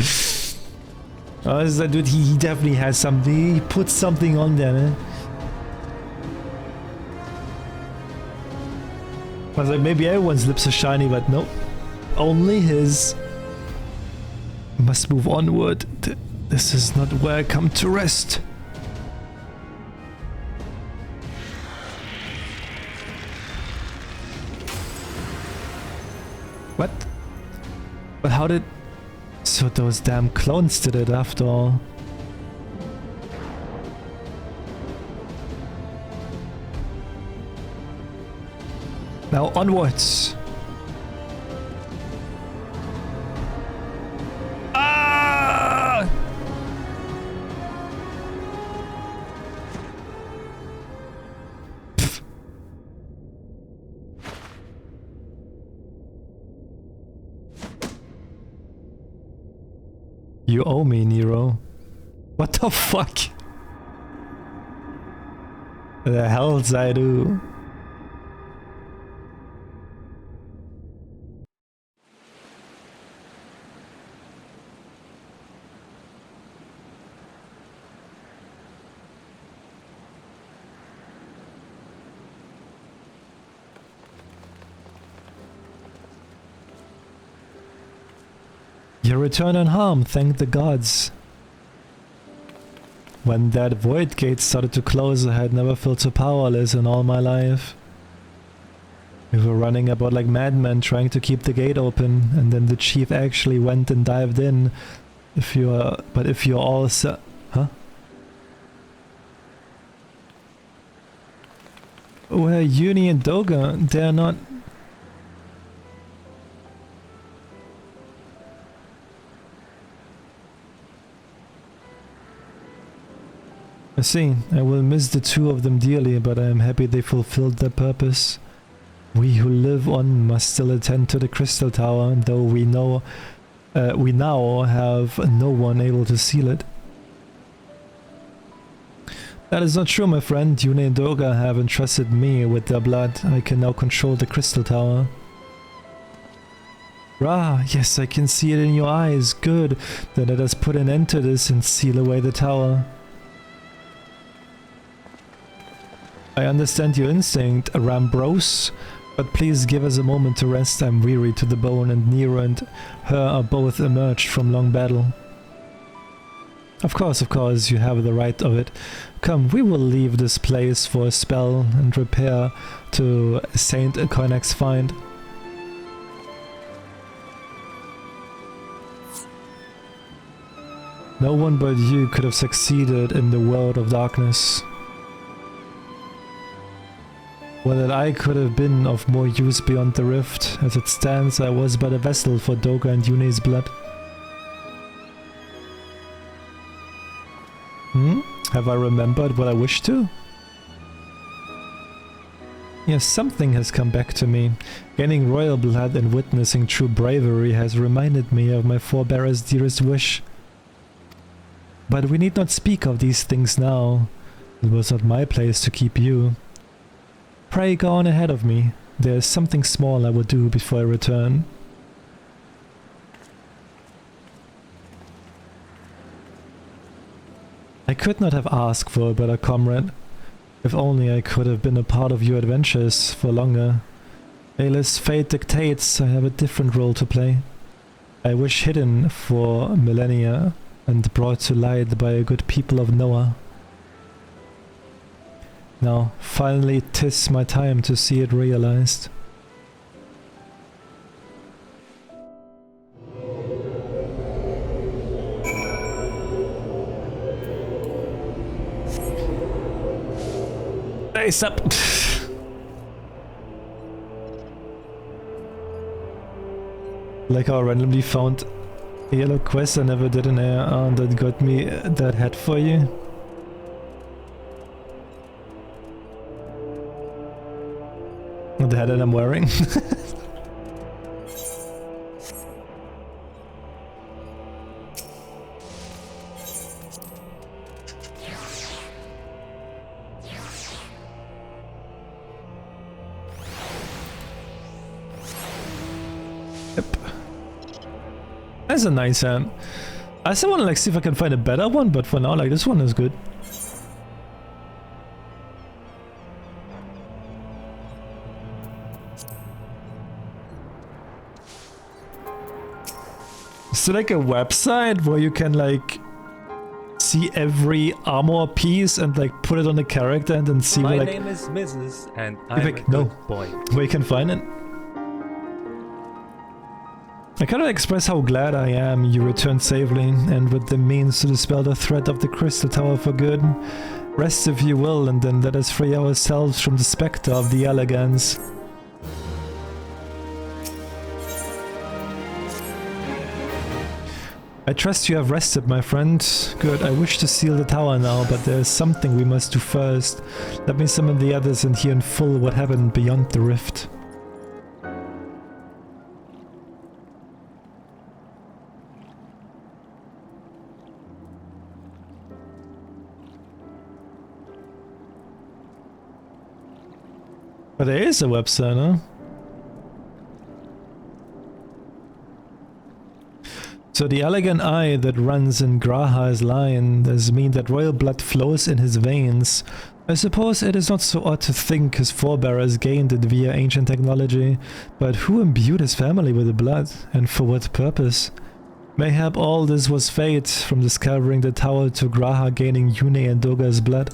Oh, this is that dude, he definitely has something. He put something on there, man. I was like, maybe everyone's lips are shiny, but nope. Only his. Must move onward. This is not where I come to rest. What? But how did... So those damn clones did it after all. Now onwards. Ah! Pfft. You owe me, Nero. What the fuck? The hells I do. You return unharmed, thank the gods. When that void gate started to close, I had never felt so powerless in all my life. We were running about like madmen trying to keep the gate open, and then the chief actually went and dived in. If you're all huh? Well, Uni and Doga, they're not... I see. I will miss the two of them dearly, but I am happy they fulfilled their purpose. We who live on must still attend to the Crystal Tower, though we now have no one able to seal it. That is not true, my friend. Yune and Doga have entrusted me with their blood. I can now control the Crystal Tower. Rah, yes, I can see it in your eyes. Good. Then let us put an end to this and seal away the tower. I understand your instinct, Rambros, but please give us a moment to rest. I'm weary to the bone, and Nero and her are both emerged from long battle. Of course, you have the right of it. Come, we will leave this place for a spell and repair to Saint Koinak's find. No one but you could have succeeded in the world of darkness. Well, that I could have been of more use beyond the rift. As it stands, I was but a vessel for Doga and Yune's blood. Have I remembered what I wished to? Yes, something has come back to me. Gaining royal blood and witnessing true bravery has reminded me of my forebear's dearest wish. But we need not speak of these things now. It was not my place to keep you. Pray go on ahead of me. There is something small I will do before I return. I could not have asked for a better comrade. If only I could have been a part of your adventures for longer. Alas, fate dictates I have a different role to play. I wish hidden for millennia and brought to light by a good people of Noah. Now, finally, 'tis my time to see it realized. Face up! Like how I randomly found a yellow quest I never did an AR that got me that hat for you. The hat that I'm wearing. Yep. That's a nice hat. I still want to like see if I can find a better one, but for now, like this one is good. Is there like a website where you can like see every armor piece and like put it on a character and then see My like name is Mizuz and I'm like, a good boy. where you can find it? I cannot express how glad I am you returned safely and with the means to dispel the threat of the Crystal Tower for good. Rest if you will, and then let us free ourselves from the spectre of the elegance. I trust you have rested, my friend. Good, I wish to seal the tower now, but there is something we must do first. Let me summon the others and hear in full what happened beyond the rift. But there is a website, huh? So the elegant eye that runs in Graha's line does mean that royal blood flows in his veins. I suppose it is not so odd to think his forebears gained it via ancient technology, but who imbued his family with the blood, and for what purpose? Mayhap all this was fate, from discovering the tower to Graha gaining Yune and Doga's blood.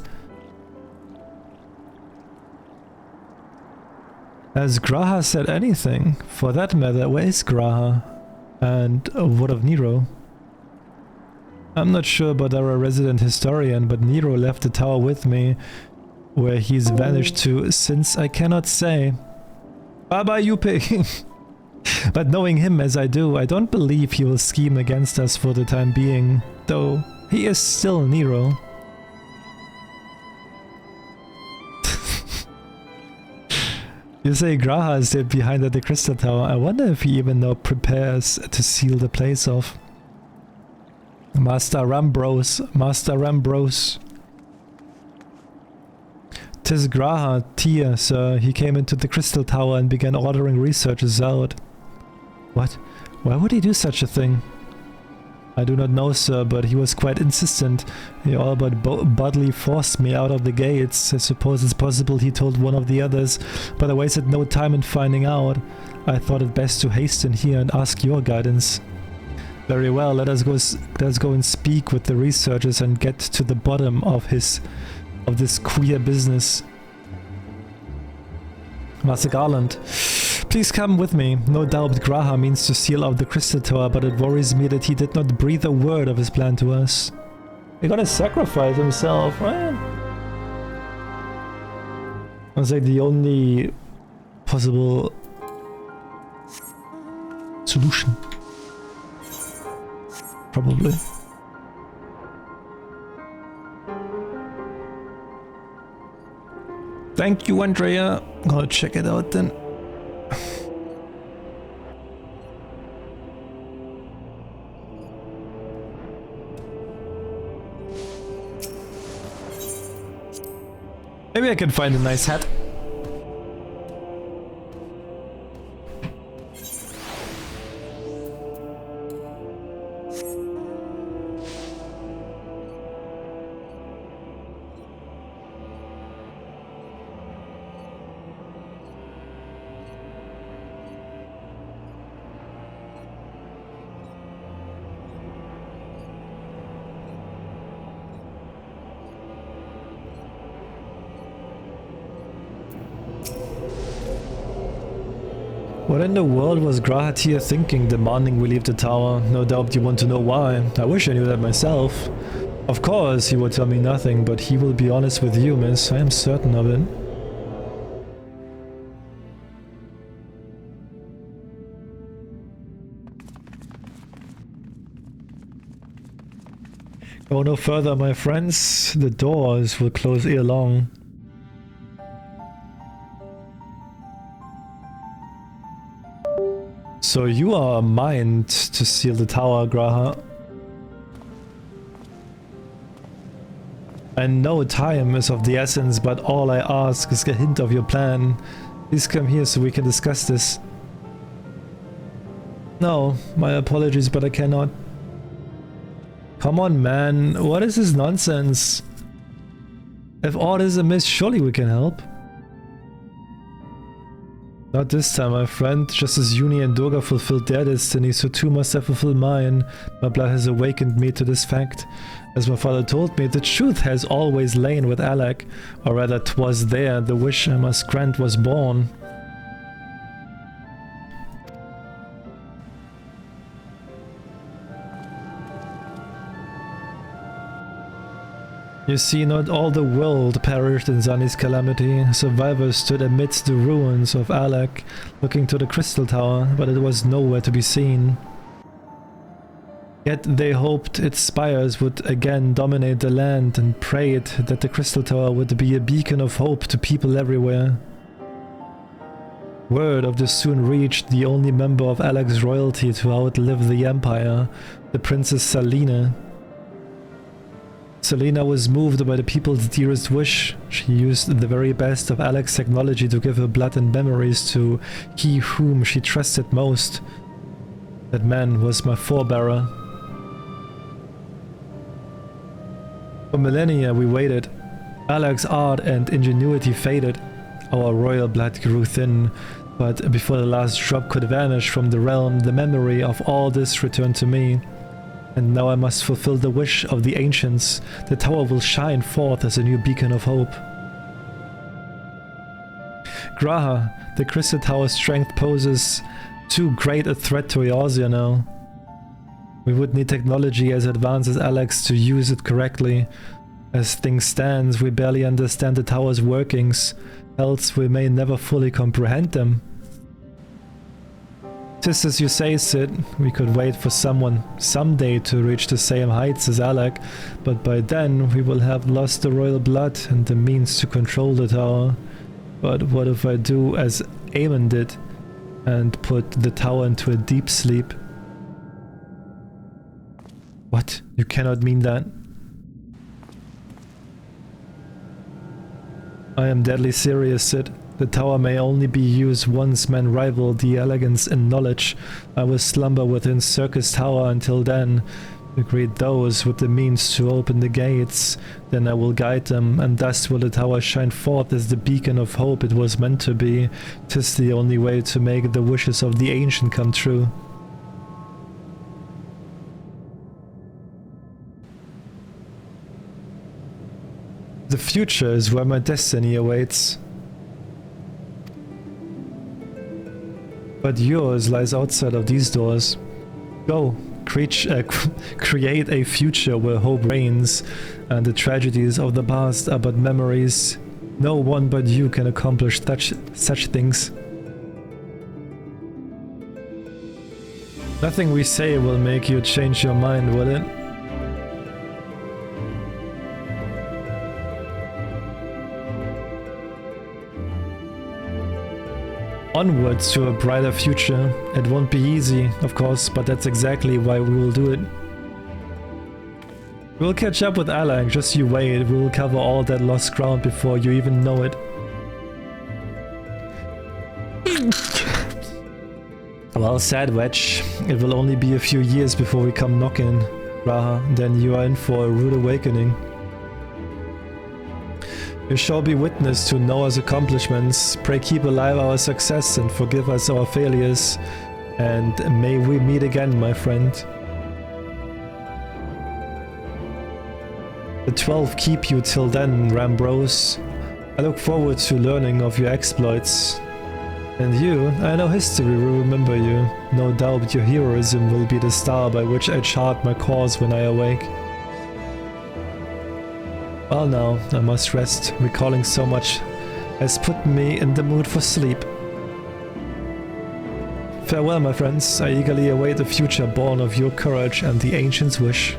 Has Graha said anything? For that matter, where is Graha? And what of Nero? I'm not sure about our resident historian, but Nero left the tower with me. Where he's vanished to since I cannot say. Bye bye, Yuppie! But knowing him as I do, I don't believe he will scheme against us for the time being. Though, he is still Nero. You say Graha is dead behind at the Crystal Tower. I wonder if he even now prepares to seal the place off. Master Rambros, Master Rambros. 'Tis Graha, Tia, sir. He came into the Crystal Tower and began ordering researchers out. What? Why would he do such a thing? I do not know, sir, but he was quite insistent. He all but bodily forced me out of the gates. I suppose it's possible he told one of the others, but I wasted no time in finding out. I thought it best to hasten here and ask your guidance. Very well, let us go and speak with the researchers and get to the bottom of this queer business. Master Garland. Please come with me. No doubt Graha means to seal off the Crystal Tower, but it worries me that he did not breathe a word of his plan to us. He gotta sacrifice himself, right? That's like the only possible solution. Probably. Thank you, Andrea. I'll check it out then. Maybe I can find a nice hat. What in the world was Grahatir thinking, demanding we leave the tower? No doubt you want to know why. I wish I knew that myself. Of course, he will tell me nothing, but he will be honest with you, miss. I am certain of it. Go no further, my friends. The doors will close ere long. So you are mined to seal the tower, Graha. I know time is of the essence, but all I ask is a hint of your plan. Please come here so we can discuss this. No, my apologies, but I cannot. Come on, man. What is this nonsense? If all is amiss, surely we can help. Not this time, my friend. Just as Uni and Durga fulfilled their destiny, so too must I fulfill mine. My blood has awakened me to this fact. As my father told me, the truth has always lain with Alec. Or rather, 'twas there the wish I must grant was born. You see, not all the world perished in Zani's calamity. Survivors stood amidst the ruins of Alec, looking to the Crystal Tower, but it was nowhere to be seen. Yet they hoped its spires would again dominate the land and prayed that the Crystal Tower would be a beacon of hope to people everywhere. Word of this soon reached the only member of Alec's royalty to outlive the Empire, the Princess Selena. Selena was moved by the people's dearest wish. She used the very best of Alec's technology to give her blood and memories to he whom she trusted most. That man was my forebearer. For millennia we waited. Alec's art and ingenuity faded. Our royal blood grew thin, but before the last drop could vanish from the realm, the memory of all this returned to me. And now I must fulfill the wish of the ancients. The tower will shine forth as a new beacon of hope. Graha, the Crystal Tower's strength poses too great a threat to Eorzea now. We would need technology as advanced as Alec's to use it correctly. As things stand, we barely understand the tower's workings, else we may never fully comprehend them. 'Tis as you say, Sid, we could wait for someone someday to reach the same heights as Alec, but by then we will have lost the royal blood and the means to control the tower. But what if I do as Aemon did and put the tower into a deep sleep? What? You cannot mean that. I am deadly serious, Sid. The tower may only be used once men rival the elegance and knowledge. I will slumber within Circus Tower until then, to greet those with the means to open the gates. Then I will guide them, and thus will the tower shine forth as the beacon of hope it was meant to be. 'Tis the only way to make the wishes of the ancient come true. The future is where my destiny awaits. But yours lies outside of these doors. Go, create a future where hope reigns, and the tragedies of the past are but memories. No one but you can accomplish such things. Nothing we say will make you change your mind, will it? Onwards to a brighter future. It won't be easy, of course, but that's exactly why we will do it. We'll catch up with Alec, just you wait. We will cover all that lost ground before you even know it. Well said, Wedge. It will only be a few years before we come knocking, Raha. Then you are in for a rude awakening. You shall be witness to Noah's accomplishments. Pray keep alive our success and forgive us our failures. And may we meet again, my friend. The 12 keep you till then, Rambros. I look forward to learning of your exploits. And you, I know history will remember you. No doubt your heroism will be the star by which I chart my course when I awake. Well now, I must rest. Recalling so much has put me in the mood for sleep. Farewell, my friends. I eagerly await a future born of your courage and the ancient's wish.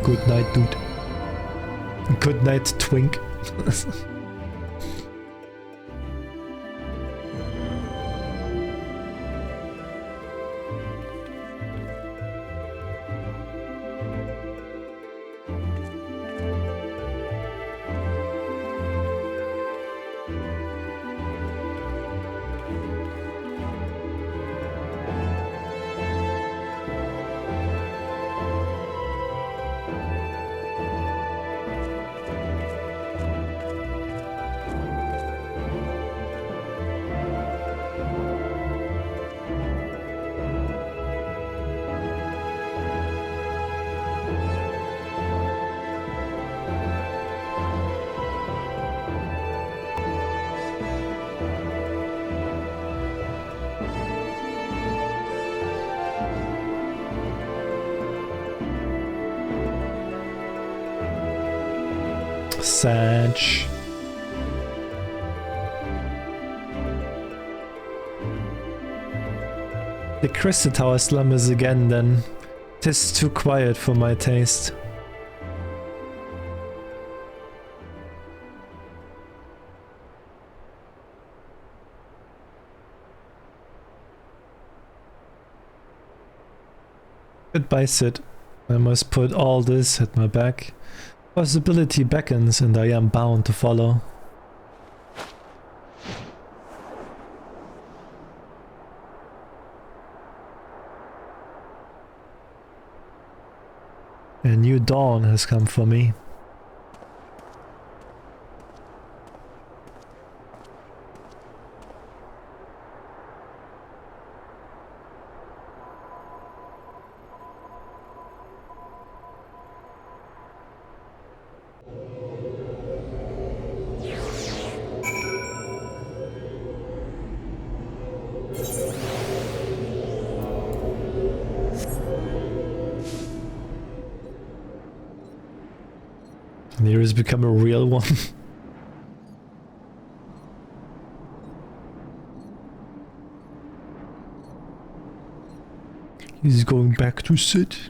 Good night, dude. Good night, twink. Sag. The Crystal Tower slumbers again then. 'Tis too quiet for my taste. Goodbye, Sid. I must put all this at my back. Possibility beckons and I am bound to follow. A new dawn has come for me. Nero has become a real one. He's going back to sit.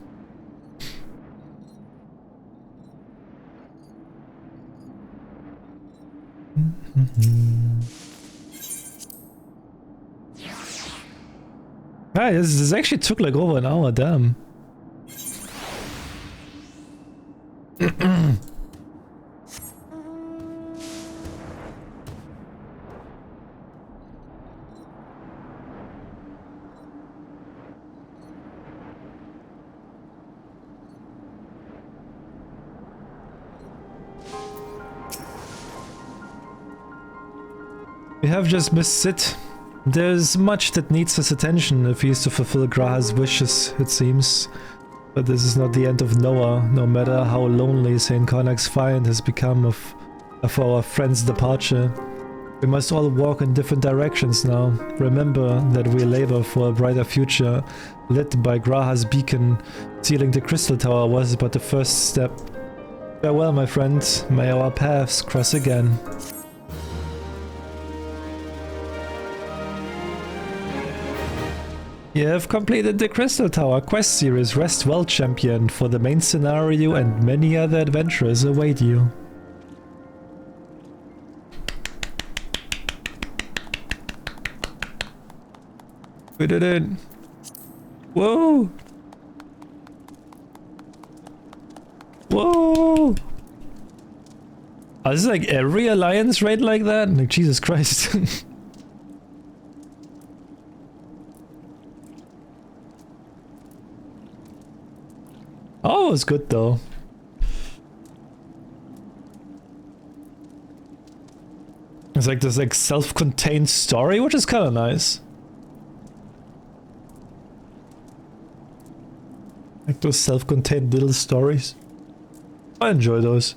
Ah, this actually took like over an hour, damn. We have just missed Sid. There's much that needs his attention if he is to fulfill Graha's wishes, it seems. But this is not the end of Noah, no matter how lonely St. Connacht's find has become of our friend's departure. We must all walk in different directions now. Remember that we labor for a brighter future, lit by Graha's beacon. Sealing the Crystal Tower was but the first step. Farewell, my friend. May our paths cross again. You have completed the Crystal Tower quest series. Rest well, champion, for the main scenario and many other adventures await you. We did it. Whoa! Whoa! Oh, this is like every alliance raid like that? Like, Jesus Christ. Oh, it was good though. It's like this like self-contained story, which is kind of nice. Like those self-contained little stories. I enjoy those.